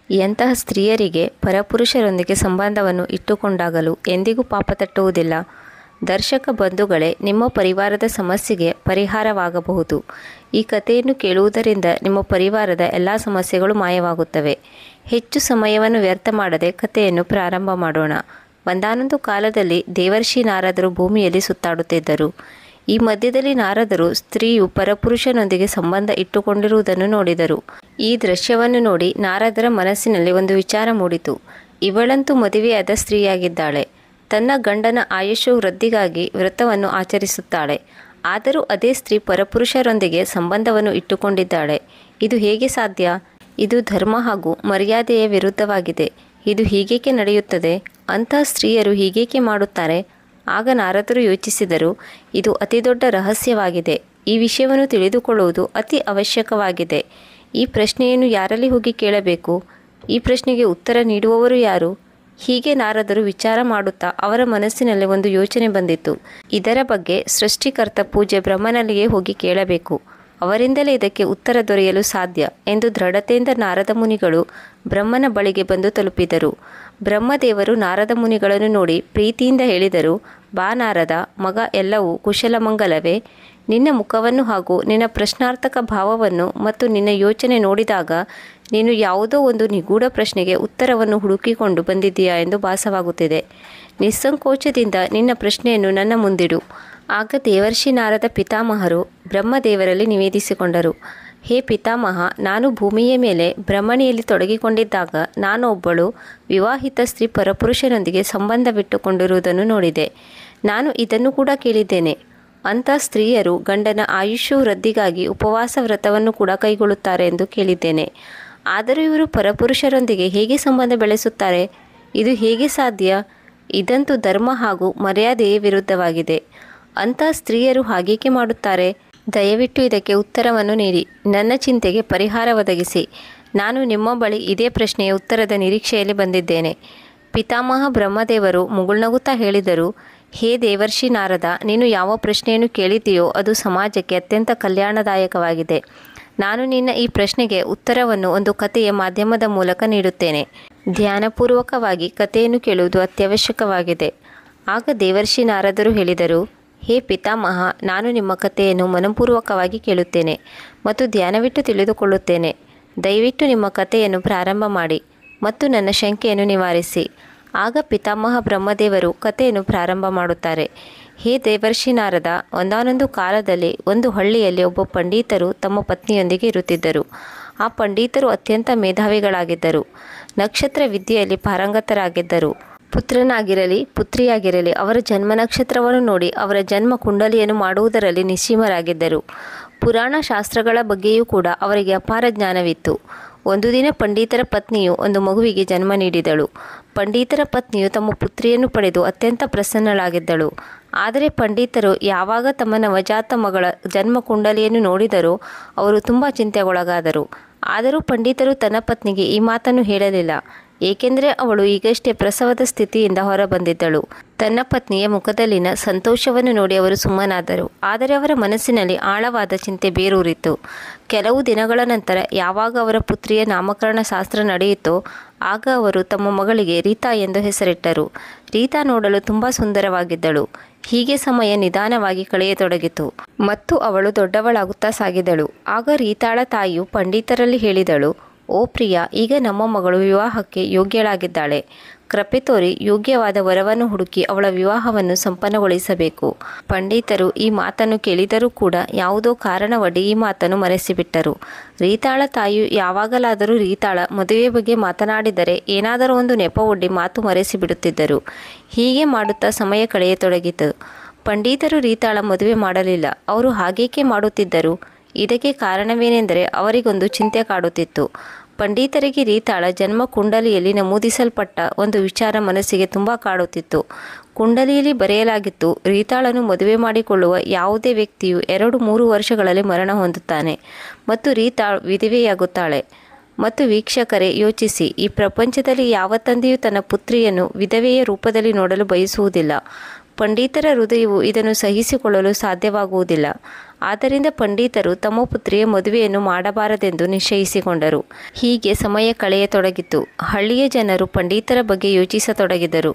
ಎಂತಹ ಸ್ತ್ರೀಯರಿಗೆ ಪರಪುರುಷರೊಂದಿಗೆ ಸಂಬಂಧವನ್ನು ಇಟ್ಟುಕೊಂಡಾಗಲೂ ಎಂದಿಗೂ ಪಾಪ ತಟ್ಟುವುದಿಲ್ಲ. ದರ್ಶಕ ಬಂಧುಗಳೇ, ನಿಮ್ಮ ಪರಿವಾರದ ಸಮಸ್ಯೆಗೆ ಪರಿಹಾರವಾಗಬಹುದು. ಈ ಕಥೆಯನ್ನು ಕೇಳುವುದರಿಂದ ನಿಮ್ಮ ಪರಿವಾರದ ಎಲ್ಲ ಸಮಸ್ಯೆಗಳು ಮಾಯವಾಗುತ್ತವೆ. ಹೆಚ್ಚು ಸಮಯವನ್ನು ವ್ಯರ್ಥ ಮಾಡದೆ ಕಥೆಯನ್ನು ಪ್ರಾರಂಭ ಮಾಡೋಣ. ಒಂದಾನೊಂದು ಕಾಲದಲ್ಲಿ ದೇವರ್ಷಿ ನಾರದರು ಭೂಮಿಯಲ್ಲಿ ಸುತ್ತಾಡುತ್ತಿದ್ದರು. ಈ ಮಧ್ಯದಲ್ಲಿ ನಾರದರು ಸ್ತ್ರೀಯು ಪರಪುರುಷನೊಂದಿಗೆ ಸಂಬಂಧ ಇಟ್ಟುಕೊಂಡಿರುವುದನ್ನು ನೋಡಿದರು. ಈ ದೃಶ್ಯವನ್ನು ನೋಡಿ ನಾರದರ ಮನಸ್ಸಿನಲ್ಲಿ ಒಂದು ವಿಚಾರ ಮೂಡಿತು. ಇವಳಂತೂ ಮದುವೆಯಾದ ಸ್ತ್ರೀಯಾಗಿದ್ದಾಳೆ. ತನ್ನ ಗಂಡನ ಆಯುಷ್ಯ ವೃದ್ಧಿಗಾಗಿ ವ್ರತವನ್ನು ಆಚರಿಸುತ್ತಾಳೆ. ಆದರೂ ಅದೇ ಸ್ತ್ರೀ ಪರಪುರುಷರೊಂದಿಗೆ ಸಂಬಂಧವನ್ನು ಇಟ್ಟುಕೊಂಡಿದ್ದಾಳೆ. ಇದು ಹೇಗೆ ಸಾಧ್ಯ? ಇದು ಧರ್ಮ ಹಾಗೂ ಮರ್ಯಾದೆಯ ವಿರುದ್ಧವಾಗಿದೆ. ಇದು ಹೀಗೇಕೆ ನಡೆಯುತ್ತದೆ? ಅಂತಹ ಸ್ತ್ರೀಯರು ಹೀಗೇಕೆ ಮಾಡುತ್ತಾರೆ? ಆಗ ನಾರದರು ಯೋಚಿಸಿದರು, ಇದು ಅತಿ ದೊಡ್ಡ ರಹಸ್ಯವಾಗಿದೆ. ಈ ವಿಷಯವನ್ನು ತಿಳಿದುಕೊಳ್ಳುವುದು ಅತಿ ಅವಶ್ಯಕವಾಗಿದೆ. ಈ ಪ್ರಶ್ನೆಯನ್ನು ಯಾರಲ್ಲಿ ಹೋಗಿ ಕೇಳಬೇಕು? ಈ ಪ್ರಶ್ನೆಗೆ ಉತ್ತರ ನೀಡುವವರು ಯಾರು? ಹೀಗೆ ನಾರದರು ವಿಚಾರ ಮಾಡುತ್ತಾ ಅವರ ಮನಸ್ಸಿನಲ್ಲಿ ಒಂದು ಯೋಚನೆ ಬಂದಿತ್ತು. ಇದರ ಬಗ್ಗೆ ಸೃಷ್ಟಿಕರ್ತ ಪೂಜ್ಯ ಬ್ರಹ್ಮನಲ್ಲಿಯೇ ಹೋಗಿ ಕೇಳಬೇಕು. ಅವರಿಂದಲೇ ಇದಕ್ಕೆ ಉತ್ತರ ದೊರೆಯಲು ಸಾಧ್ಯ ಎಂದು ದೃಢತೆಯಿಂದ ನಾರದ ಮುನಿಗಳು ಬ್ರಹ್ಮನ ಬಳಿಗೆ ಬಂದು ತಲುಪಿದರು. ಬ್ರಹ್ಮದೇವರು ನಾರದ ಮುನಿಗಳನ್ನು ನೋಡಿ ಪ್ರೀತಿಯಿಂದ ಹೇಳಿದರು, ಬಾ ನಾರದ ಮಗ, ಎಲ್ಲವೂ ಕುಶಲಮಂಗಲವೇ? ನಿನ್ನ ಮುಖವನ್ನು ಹಾಗೂ ನಿನ್ನ ಪ್ರಶ್ನಾರ್ಥಕ ಭಾವವನ್ನು ಮತ್ತು ನಿನ್ನ ಯೋಚನೆ ನೋಡಿದಾಗ ನೀನು ಯಾವುದೋ ಒಂದು ನಿಗೂಢ ಪ್ರಶ್ನೆಗೆ ಉತ್ತರವನ್ನು ಹುಡುಕಿಕೊಂಡು ಬಂದಿದ್ದೀಯಾ ಎಂದು ಭಾಸವಾಗುತ್ತಿದೆ. ನಿಸ್ಸಂಕೋಚದಿಂದ ನಿನ್ನ ಪ್ರಶ್ನೆಯನ್ನು ನನ್ನ ಮುಂದಿಡು. ಆಗ ದೇವರ್ಷಿ ನಾರದ ಪಿತಾಮಹರು ಬ್ರಹ್ಮದೇವರಲ್ಲಿ ನಿವೇದಿಸಿಕೊಂಡರು, ಹೇ ಪಿತಾಮಹ, ನಾನು ಭೂಮಿಯ ಮೇಲೆ ಬ್ರಹ್ಮಣಿಯಲ್ಲಿ ತೊಡಗಿಕೊಂಡಿದ್ದಾಗ ನಾನು ಒಬ್ಬಳು ವಿವಾಹಿತ ಸ್ತ್ರೀ ಪರಪುರುಷನೊಂದಿಗೆ ಸಂಬಂಧವಿಟ್ಟುಕೊಂಡಿರುವುದನ್ನು ನೋಡಿದೆ. ನಾನು ಇದನ್ನು ಕೂಡ ಕೇಳಿದ್ದೇನೆ. ಅಂಥ ಸ್ತ್ರೀಯರು ಗಂಡನ ಆಯುಷ್ಯ ವೃದ್ಧಿಗಾಗಿ ಉಪವಾಸ ವ್ರತವನ್ನು ಕೂಡ ಕೈಗೊಳ್ಳುತ್ತಾರೆ ಎಂದು ಕೇಳಿದ್ದೇನೆ. ಆದರೂ ಇವರು ಪರಪುರುಷರೊಂದಿಗೆ ಹೇಗೆ ಸಂಬಂಧ ಬೆಳೆಸುತ್ತಾರೆ? ಇದು ಹೇಗೆ ಸಾಧ್ಯ? ಇದಂತೂ ಧರ್ಮ ಹಾಗೂ ಮರ್ಯಾದೆಯ ವಿರುದ್ಧವಾಗಿದೆ. ಅಂಥ ಸ್ತ್ರೀಯರು ಹಾಗೇಕೆ ಮಾಡುತ್ತಾರೆ? ದಯವಿಟ್ಟು ಇದಕ್ಕೆ ಉತ್ತರವನ್ನು ನೀಡಿ ನನ್ನ ಚಿಂತೆಗೆ ಪರಿಹಾರ ಒದಗಿಸಿ. ನಾನು ನಿಮ್ಮ ಬಳಿ ಇದೇ ಪ್ರಶ್ನೆಯ ಉತ್ತರದ ನಿರೀಕ್ಷೆಯಲ್ಲಿ ಬಂದಿದ್ದೇನೆ. ಪಿತಾಮಹ ಬ್ರಹ್ಮದೇವರು ಮುಗುಳ್ನಗುತ್ತಾ ಹೇಳಿದರು, ಹೇ ದೇವರ್ಷಿ ನಾರದ, ನೀನು ಯಾವ ಪ್ರಶ್ನೆಯನ್ನು ಕೇಳಿದ್ದೀಯೋ ಅದು ಸಮಾಜಕ್ಕೆ ಅತ್ಯಂತ ಕಲ್ಯಾಣದಾಯಕವಾಗಿದೆ. ನಾನು ನಿನ್ನ ಈ ಪ್ರಶ್ನೆಗೆ ಉತ್ತರವನ್ನು ಒಂದು ಕಥೆಯ ಮಾಧ್ಯಮದ ಮೂಲಕ ನೀಡುತ್ತೇನೆ. ಧ್ಯಾನಪೂರ್ವಕವಾಗಿ ಕಥೆಯನ್ನು ಕೇಳುವುದು ಅತ್ಯವಶ್ಯಕವಾಗಿದೆ. ಆಗ ದೇವರ್ಷಿ ನಾರದರು ಹೇಳಿದರು, ಹೇ ಪಿತಾಮಹ, ನಾನು ನಿಮ್ಮ ಕಥೆಯನ್ನು ಮನಪೂರ್ವಕವಾಗಿ ಕೇಳುತ್ತೇನೆ ಮತ್ತು ಧ್ಯಾನವಿಟ್ಟು ತಿಳಿದುಕೊಳ್ಳುತ್ತೇನೆ. ದಯವಿಟ್ಟು ನಿಮ್ಮ ಕಥೆಯನ್ನು ಪ್ರಾರಂಭ ಮಾಡಿ ಮತ್ತು ನನ್ನ ಶಂಕೆಯನ್ನು ನಿವಾರಿಸಿ. ಆಗ ಪಿತಾಮಹ ಬ್ರಹ್ಮದೇವರು ಕಥೆಯನ್ನು ಪ್ರಾರಂಭ ಮಾಡುತ್ತಾರೆ. ಹೇ ದೇವರ್ಷಿ ನಾರದ, ಒಂದಾನೊಂದು ಕಾಲದಲ್ಲಿ ಒಂದು ಹಳ್ಳಿಯಲ್ಲಿ ಒಬ್ಬ ಪಂಡಿತರು ತಮ್ಮ ಪತ್ನಿಯೊಂದಿಗೆ ಇರುತ್ತಿದ್ದರು. ಆ ಪಂಡಿತರು ಅತ್ಯಂತ ಮೇಧಾವಿಗಳಾಗಿದ್ದರು. ನಕ್ಷತ್ರ ವಿದ್ಯೆಯಲ್ಲಿ ಪಾರಂಗತರಾಗಿದ್ದರು. ಪುತ್ರನಾಗಿರಲಿ ಪುತ್ರಿಯಾಗಿರಲಿ ಅವರ ಜನ್ಮ ನಕ್ಷತ್ರವನ್ನು ನೋಡಿ ಅವರ ಜನ್ಮ ಕುಂಡಲಿಯನ್ನು ಮಾಡುವುದರಲ್ಲಿ ನಿಶ್ಚೀಮರಾಗಿದ್ದರು. ಪುರಾಣ ಶಾಸ್ತ್ರಗಳ ಬಗ್ಗೆಯೂ ಕೂಡ ಅವರಿಗೆ ಅಪಾರ ಜ್ಞಾನವಿತ್ತು. ಒಂದು ದಿನ ಪಂಡಿತರ ಪತ್ನಿಯು ಒಂದು ಮಗುವಿಗೆ ಜನ್ಮ ನೀಡಿದಳು. ಪಂಡಿತರ ಪತ್ನಿಯು ತಮ್ಮ ಪುತ್ರಿಯನ್ನು ಪಡೆದು ಅತ್ಯಂತ ಪ್ರಸನ್ನಳಾಗಿದ್ದಳು. ಆದರೆ ಪಂಡಿತರು ಯಾವಾಗ ತಮ್ಮ ನವಜಾತ ಮಗಳ ಜನ್ಮ ಕುಂಡಲಿಯನ್ನು ನೋಡಿದರೋ ಅವರು ತುಂಬ ಚಿಂತೆಗೊಳಗಾದರು. ಆದರೂ ಪಂಡಿತರು ತನ್ನ ಪತ್ನಿಗೆ ಈ ಮಾತನ್ನು ಹೇಳಲಿಲ್ಲ, ಏಕೆಂದರೆ ಅವಳು ಈಗಷ್ಟೇ ಪ್ರಸವದ ಸ್ಥಿತಿಯಿಂದ ಹೊರಬಂದಿದ್ದಳು. ತನ್ನ ಪತ್ನಿಯ ಮುಖದಲ್ಲಿನ ಸಂತೋಷವನ್ನು ನೋಡಿ ಅವರು ಸುಮ್ಮನಾದರು. ಆದರೆ ಅವರ ಮನಸ್ಸಿನಲ್ಲಿ ಆಳವಾದ ಚಿಂತೆ ಬೇರೂರಿತ್ತು. ಕೆಲವು ದಿನಗಳ ನಂತರ ಯಾವಾಗ ಅವರ ಪುತ್ರಿಯ ನಾಮಕರಣ ಶಾಸ್ತ್ರ ನಡೆಯಿತೋ ಆಗ ಅವರು ತಮ್ಮ ಮಗಳಿಗೆ ರೀತಾ ಎಂದು ಹೆಸರಿಟ್ಟರು. ರೀತಾ ನೋಡಲು ತುಂಬ ಸುಂದರವಾಗಿದ್ದಳು. ಹೀಗೆ ಸಮಯ ನಿಧಾನವಾಗಿ ಕಳೆಯತೊಡಗಿತು ಮತ್ತು ಅವಳು ದೊಡ್ಡವಳಾಗುತ್ತಾ ಸಾಗಿದಳು. ಆಗ ರೀತಾಳ ತಾಯಿಯು ಪಂಡಿತರಲ್ಲಿ ಹೇಳಿದಳು, ಓ ಪ್ರಿಯ, ಈಗ ನಮ್ಮ ಮಗಳು ವಿವಾಹಕ್ಕೆ ಯೋಗ್ಯಳಾಗಿದ್ದಾಳೆ. ಕೃಪೆ ತೋರಿ ಯೋಗ್ಯವಾದ ವರವನ್ನು ಹುಡುಕಿ ಅವಳ ವಿವಾಹವನ್ನು ಸಂಪನ್ನಗೊಳಿಸಬೇಕು. ಪಂಡಿತರು ಈ ಮಾತನ್ನು ಕೇಳಿದರೂ ಕೂಡ ಯಾವುದೋ ಕಾರಣವೊಡ್ಡಿ ಈ ಮಾತನ್ನು ಮರೆಸಿಬಿಟ್ಟರು. ರೀತಾಳ ತಾಯಿಯು ಯಾವಾಗಲಾದರೂ ರೀತಾಳ ಮದುವೆ ಬಗ್ಗೆ ಮಾತನಾಡಿದರೆ ಏನಾದರೂ ಒಂದು ನೆಪ ಒಡ್ಡಿ ಮಾತು ಮರೆಸಿಬಿಡುತ್ತಿದ್ದರು. ಹೀಗೆ ಮಾಡುತ್ತಾ ಸಮಯ ಕಳೆಯತೊಡಗಿತು. ಪಂಡಿತರು ರೀತಾಳ ಮದುವೆ ಮಾಡಲಿಲ್ಲ. ಅವರು ಹಾಗೇಕೆ ಮಾಡುತ್ತಿದ್ದರು? ಇದಕ್ಕೆ ಕಾರಣವೇನೆಂದರೆ ಅವರಿಗೊಂದು ಚಿಂತೆ ಕಾಡುತ್ತಿತ್ತು. ಪಂಡಿತರಿಗೆ ರೀತಾಳ ಜನ್ಮ ಕುಂಡಲಿಯಲ್ಲಿ ನಮೂದಿಸಲ್ಪಟ್ಟ ಒಂದು ವಿಚಾರ ಮನಸ್ಸಿಗೆ ತುಂಬ ಕಾಡುತ್ತಿತ್ತು. ಕುಂಡಲಿಯಲ್ಲಿ ಬರೆಯಲಾಗಿತ್ತು, ರೀತಾಳನ್ನು ಮದುವೆ ಮಾಡಿಕೊಳ್ಳುವ ಯಾವುದೇ ವ್ಯಕ್ತಿಯು 2-3 ವರ್ಷಗಳಲ್ಲಿ ಮರಣ ಹೊಂದುತ್ತಾನೆ ಮತ್ತು ರೀತಾಳ್ ವಿಧವೆಯಾಗುತ್ತಾಳೆ. ಮತ್ತು ವೀಕ್ಷಕರೇ ಯೋಚಿಸಿ, ಈ ಪ್ರಪಂಚದಲ್ಲಿ ಯಾವ ತಂದೆಯೂ ತನ್ನ ಪುತ್ರಿಯನ್ನು ವಿಧವೆಯ ರೂಪದಲ್ಲಿ ನೋಡಲು ಬಯಸುವುದಿಲ್ಲ. ಪಂಡಿತರ ಹೃದಯವು ಇದನ್ನು ಸಹಿಸಿಕೊಳ್ಳಲು ಸಾಧ್ಯವಾಗುವುದಿಲ್ಲ. ಆದ್ದರಿಂದ ಪಂಡಿತರು ತಮ್ಮ ಪುತ್ರಿಯ ಮದುವೆಯನ್ನು ಮಾಡಬಾರದೆಂದು ನಿಶ್ಚಯಿಸಿಕೊಂಡರು. ಹೀಗೆ ಸಮಯ ಕಳೆಯತೊಡಗಿತು. ಹಳ್ಳಿಯ ಜನರು ಪಂಡಿತರ ಬಗ್ಗೆ ಯೋಚಿಸತೊಡಗಿದರು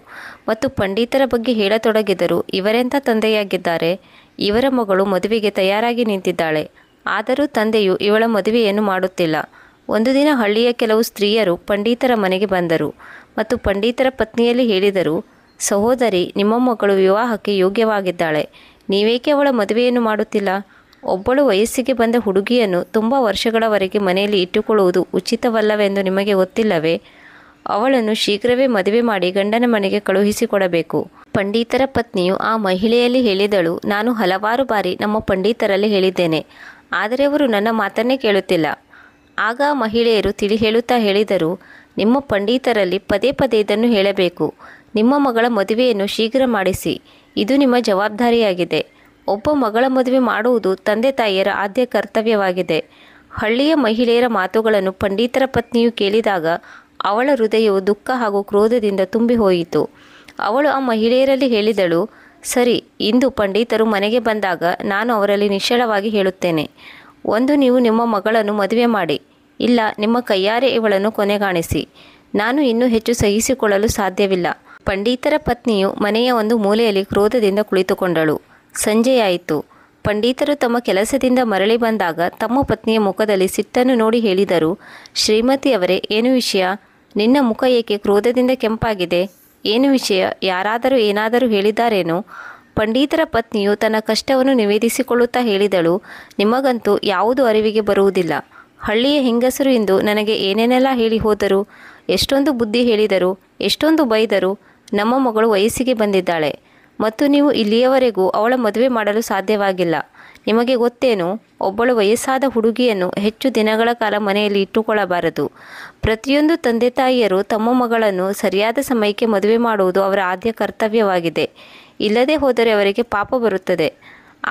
ಮತ್ತು ಪಂಡಿತರ ಬಗ್ಗೆ ಹೇಳತೊಡಗಿದರು. ಇವರೆಂಥ ತಂದೆಯಾಗಿದ್ದಾರೆ, ಇವರ ಮಗಳು ಮದುವೆಗೆ ತಯಾರಾಗಿ ನಿಂತಿದ್ದಾಳೆ, ಆದರೂ ತಂದೆಯು ಇವಳ ಮದುವೆಯನ್ನು ಮಾಡುತ್ತಿಲ್ಲ. ಒಂದು ದಿನ ಹಳ್ಳಿಯ ಕೆಲವು ಸ್ತ್ರೀಯರು ಪಂಡಿತರ ಮನೆಗೆ ಬಂದರು ಮತ್ತು ಪಂಡಿತರ ಪತ್ನಿಯಲ್ಲಿ ಹೇಳಿದರು, ಸಹೋದರಿ, ನಿಮ್ಮ ಮಗಳು ವಿವಾಹಕ್ಕೆ ಯೋಗ್ಯವಾಗಿದ್ದಾಳೆ, ನೀವೇಕೆ ಅವಳ ಮದುವೆಯನ್ನು ಮಾಡುತ್ತಿಲ್ಲ? ಒಬ್ಬಳು ವಯಸ್ಸಿಗೆ ಬಂದ ಹುಡುಗಿಯನ್ನು ತುಂಬ ವರ್ಷಗಳವರೆಗೆ ಮನೆಯಲ್ಲಿ ಇಟ್ಟುಕೊಳ್ಳುವುದು ಉಚಿತವಲ್ಲವೆಂದು ನಿಮಗೆ ಗೊತ್ತಿಲ್ಲವೇ? ಅವಳನ್ನು ಶೀಘ್ರವೇ ಮದುವೆ ಮಾಡಿ ಗಂಡನ ಮನೆಗೆ ಕಳುಹಿಸಿಕೊಡಬೇಕು. ಪಂಡಿತರ ಪತ್ನಿಯು ಆ ಮಹಿಳೆಯಲ್ಲಿ ಹೇಳಿದಳು, ನಾನು ಹಲವಾರು ಬಾರಿ ನಮ್ಮ ಪಂಡಿತರಲ್ಲಿ ಹೇಳಿದ್ದೇನೆ, ಆದರೆ ಅವರು ನನ್ನ ಮಾತನ್ನೇ ಕೇಳುತ್ತಿಲ್ಲ. ಆಗ ಆ ಮಹಿಳೆಯರು ತಿಳಿ ಹೇಳುತ್ತಾ ಹೇಳಿದರು, ನಿಮ್ಮ ಪಂಡಿತರಲ್ಲಿ ಪದೇ ಪದೇ ಇದನ್ನು ಹೇಳಬೇಕು. ನಿಮ್ಮ ಮಗಳ ಮದುವೆಯನ್ನು ಶೀಘ್ರ ಮಾಡಿಸಿ, ಇದು ನಿಮ್ಮ ಜವಾಬ್ದಾರಿಯಾಗಿದೆ. ಒಬ್ಬ ಮಗಳ ಮದುವೆ ಮಾಡುವುದು ತಂದೆ ತಾಯಿಯರ ಆದ್ಯ ಕರ್ತವ್ಯವಾಗಿದೆ. ಹಳ್ಳಿಯ ಮಹಿಳೆಯರ ಮಾತುಗಳನ್ನು ಪಂಡಿತರ ಪತ್ನಿಯು ಕೇಳಿದಾಗ ಅವಳ ಹೃದಯವು ದುಃಖ ಹಾಗೂ ಕ್ರೋಧದಿಂದ ತುಂಬಿ ಹೋಯಿತು. ಅವಳು ಆ ಮಹಿಳೆಯರಲ್ಲಿ ಹೇಳಿದಳು, ಸರಿ, ಇಂದು ಪಂಡಿತರು ಮನೆಗೆ ಬಂದಾಗ ನಾನು ಅವರಲ್ಲಿ ನಿಶ್ಚಳವಾಗಿ ಹೇಳುತ್ತೇನೆ, ಒಂದು ನೀವು ನಿಮ್ಮ ಮಗಳನ್ನು ಮದುವೆ ಮಾಡಿ, ಇಲ್ಲ ನಿಮ್ಮ ಕೈಯಾರೆ ಇವಳನ್ನು ಕೊನೆಗಾಣಿಸಿ. ನಾನು ಇನ್ನೂ ಹೆಚ್ಚು ಸಹಿಸಿಕೊಳ್ಳಲು ಸಾಧ್ಯವಿಲ್ಲ. ಪಂಡಿತರ ಪತ್ನಿಯು ಮನೆಯ ಒಂದು ಮೂಲೆಯಲ್ಲಿ ಕ್ರೋಧದಿಂದ ಕುಳಿತುಕೊಂಡಳು. ಸಂಜೆಯಾಯಿತು. ಪಂಡಿತರು ತಮ್ಮ ಕೆಲಸದಿಂದ ಮರಳಿ ಬಂದಾಗ ತಮ್ಮ ಪತ್ನಿಯ ಮುಖದಲ್ಲಿ ಸಿಟ್ಟನ್ನು ನೋಡಿ ಹೇಳಿದರು, ಶ್ರೀಮತಿಯವರೇ, ಏನು ವಿಷಯ? ನಿನ್ನ ಮುಖ ಏಕೆ ಕ್ರೋಧದಿಂದ ಕೆಂಪಾಗಿದೆ? ಏನು ವಿಷಯ? ಯಾರಾದರೂ ಏನಾದರೂ ಹೇಳಿದ್ದಾರೇನೋ? ಪಂಡಿತರ ಪತ್ನಿಯು ತನ್ನ ಕಷ್ಟವನ್ನು ನಿವೇದಿಸಿಕೊಳ್ಳುತ್ತಾ ಹೇಳಿದಳು, ನಿಮಗಂತೂ ಯಾವುದೂ ಅರಿವಿಗೆ ಬರುವುದಿಲ್ಲ. ಹಳ್ಳಿಯ ಹೆಂಗಸರು ಇಂದು ನನಗೆ ಏನೇನೆಲ್ಲ ಹೇಳಿ ಹೋದರು, ಎಷ್ಟೊಂದು ಬುದ್ಧಿ ಹೇಳಿದರು, ಎಷ್ಟೊಂದು ಬೈದರು. ನಮ್ಮ ಮಗಳು ವಯಸ್ಸಿಗೆ ಬಂದಿದ್ದಾಳೆ ಮತ್ತು ನೀವು ಇಲ್ಲಿಯವರೆಗೂ ಅವಳ ಮದುವೆ ಮಾಡಲು ಸಾಧ್ಯವಾಗಿಲ್ಲ. ನಿಮಗೆ ಗೊತ್ತೇನು, ಒಬ್ಬಳು ವಯಸ್ಸಾದ ಹುಡುಗಿಯನ್ನು ಹೆಚ್ಚು ದಿನಗಳ ಕಾಲ ಮನೆಯಲ್ಲಿ ಇಟ್ಟುಕೊಳ್ಳಬಾರದು. ಪ್ರತಿಯೊಂದು ತಂದೆ ತಾಯಿಯರು ತಮ್ಮ ಮಗಳನ್ನು ಸರಿಯಾದ ಸಮಯಕ್ಕೆ ಮದುವೆ ಮಾಡುವುದು ಅವರ ಆದ್ಯ ಕರ್ತವ್ಯವಾಗಿದೆ. ಇಲ್ಲದೆ ಹೋದರೆ ಅವರಿಗೆ ಪಾಪ ಬರುತ್ತದೆ.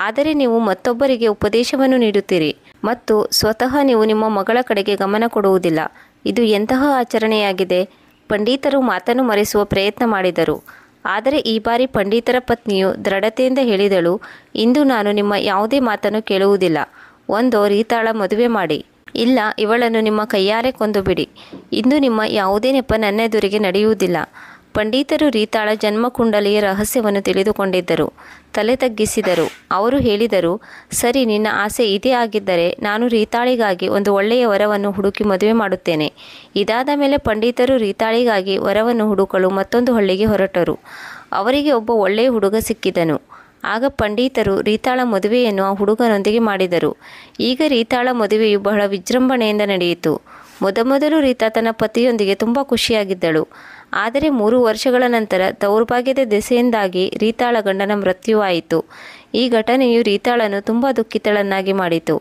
ಆದರೆ ನೀವು ಮತ್ತೊಬ್ಬರಿಗೆ ಉಪದೇಶವನ್ನು ನೀಡುತ್ತೀರಿ ಮತ್ತು ಸ್ವತಃ ನೀವು ನಿಮ್ಮ ಮಗಳ ಕಡೆಗೆ ಗಮನ ಕೊಡುವುದಿಲ್ಲ. ಇದು ಎಂತಹ ಆಚರಣೆಯಾಗಿದೆ? ಪಂಡಿತರು ಮಾತನ್ನು ಮರೆಸುವ ಪ್ರಯತ್ನ ಮಾಡಿದರು. ಆದರೆ ಈ ಬಾರಿ ಪಂಡಿತರ ಪತ್ನಿಯು ದೃಢತೆಯಿಂದ ಹೇಳಿದಳು, ಇಂದು ನಾನು ನಿಮ್ಮ ಯಾವುದೇ ಮಾತನ್ನು ಕೇಳುವುದಿಲ್ಲ. ಒಂದೋ ರೀತಾಳ ಮದುವೆ ಮಾಡಿ, ಇಲ್ಲ ಇವಳನ್ನು ನಿಮ್ಮ ಕೈಯಾರೆ ಕೊಂದು ಬಿಡಿ. ಇಂದು ನಿಮ್ಮ ಯಾವುದೇ ನೆಪ ನನ್ನೆದುರಿಗೆ ನಡೆಯುವುದಿಲ್ಲ. ಪಂಡಿತರು ರೀತಾಳ ಜನ್ಮಕುಂಡಲಿಯ ರಹಸ್ಯವನ್ನು ತಿಳಿದುಕೊಂಡಿದ್ದರು. ತಲೆ ತಗ್ಗಿಸಿದರು. ಅವರು ಹೇಳಿದರು, ಸರಿ, ನಿನ್ನ ಆಸೆ ಇದೇ ಆಗಿದ್ದರೆ ನಾನು ರೀತಾಳಿಗಾಗಿ ಒಂದು ಒಳ್ಳೆಯ ವರವನ್ನು ಹುಡುಕಿ ಮದುವೆ ಮಾಡುತ್ತೇನೆ. ಇದಾದ ಮೇಲೆ ಪಂಡಿತರು ರೀತಾಳಿಗಾಗಿ ವರವನ್ನು ಹುಡುಕಲು ಮತ್ತೊಂದು ಹಳ್ಳಿಗೆ ಹೊರಟರು. ಅವರಿಗೆ ಒಬ್ಬ ಒಳ್ಳೆಯ ಹುಡುಗ ಸಿಕ್ಕಿದನು. ಆಗ ಪಂಡಿತರು ರೀತಾಳ ಮದುವೆಯನ್ನು ಆ ಹುಡುಗನೊಂದಿಗೆ ಮಾಡಿದರು. ಈಗ ರೀತಾಳ ಮದುವೆಯು ಬಹಳ ವಿಜೃಂಭಣೆಯಿಂದ ನಡೆಯಿತು. ಮೊದಮೊದಲು ರೀತಾ ತನ್ನ ಪತಿಯೊಂದಿಗೆ ತುಂಬ ಖುಷಿಯಾಗಿದ್ದಳು. ಆದರೆ 3 ವರ್ಷಗಳ ನಂತರ ದೌರ್ಭಾಗ್ಯದ ದೆಸೆಯಿಂದಾಗಿ ರೀತಾಳ ಗಂಡನ ಮೃತ್ಯುವಾಯಿತು. ಈ ಘಟನೆಯು ರೀತಾಳನ್ನು ತುಂಬ ದುಃಖಿತಳನ್ನಾಗಿ ಮಾಡಿತು.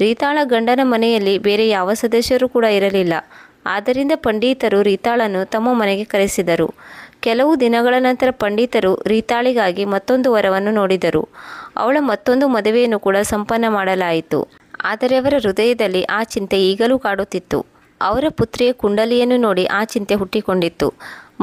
ರೀತಾಳ ಗಂಡನ ಮನೆಯಲ್ಲಿ ಬೇರೆ ಯಾವ ಸದಸ್ಯರು ಕೂಡ ಇರಲಿಲ್ಲ. ಆದ್ದರಿಂದ ಪಂಡಿತರು ರೀತಾಳನ್ನು ತಮ್ಮ ಮನೆಗೆ ಕರೆಸಿದರು. ಕೆಲವು ದಿನಗಳ ನಂತರ ಪಂಡಿತರು ರೀತಾಳಿಗಾಗಿ ಮತ್ತೊಂದು ವರವನ್ನು ನೋಡಿದರು. ಅವಳ ಮತ್ತೊಂದು ಮದುವೆಯನ್ನು ಕೂಡ ಸಂಪನ್ನ ಮಾಡಲಾಯಿತು. ಆದರೆ ಅವರ ಹೃದಯದಲ್ಲಿ ಆ ಚಿಂತೆ ಈಗಲೂ ಕಾಡುತ್ತಿತ್ತು. ಅವರ ಪುತ್ರಿಯ ಕುಂಡಲಿಯನ್ನು ನೋಡಿ ಆ ಚಿಂತೆ ಹುಟ್ಟಿಕೊಂಡಿತ್ತು.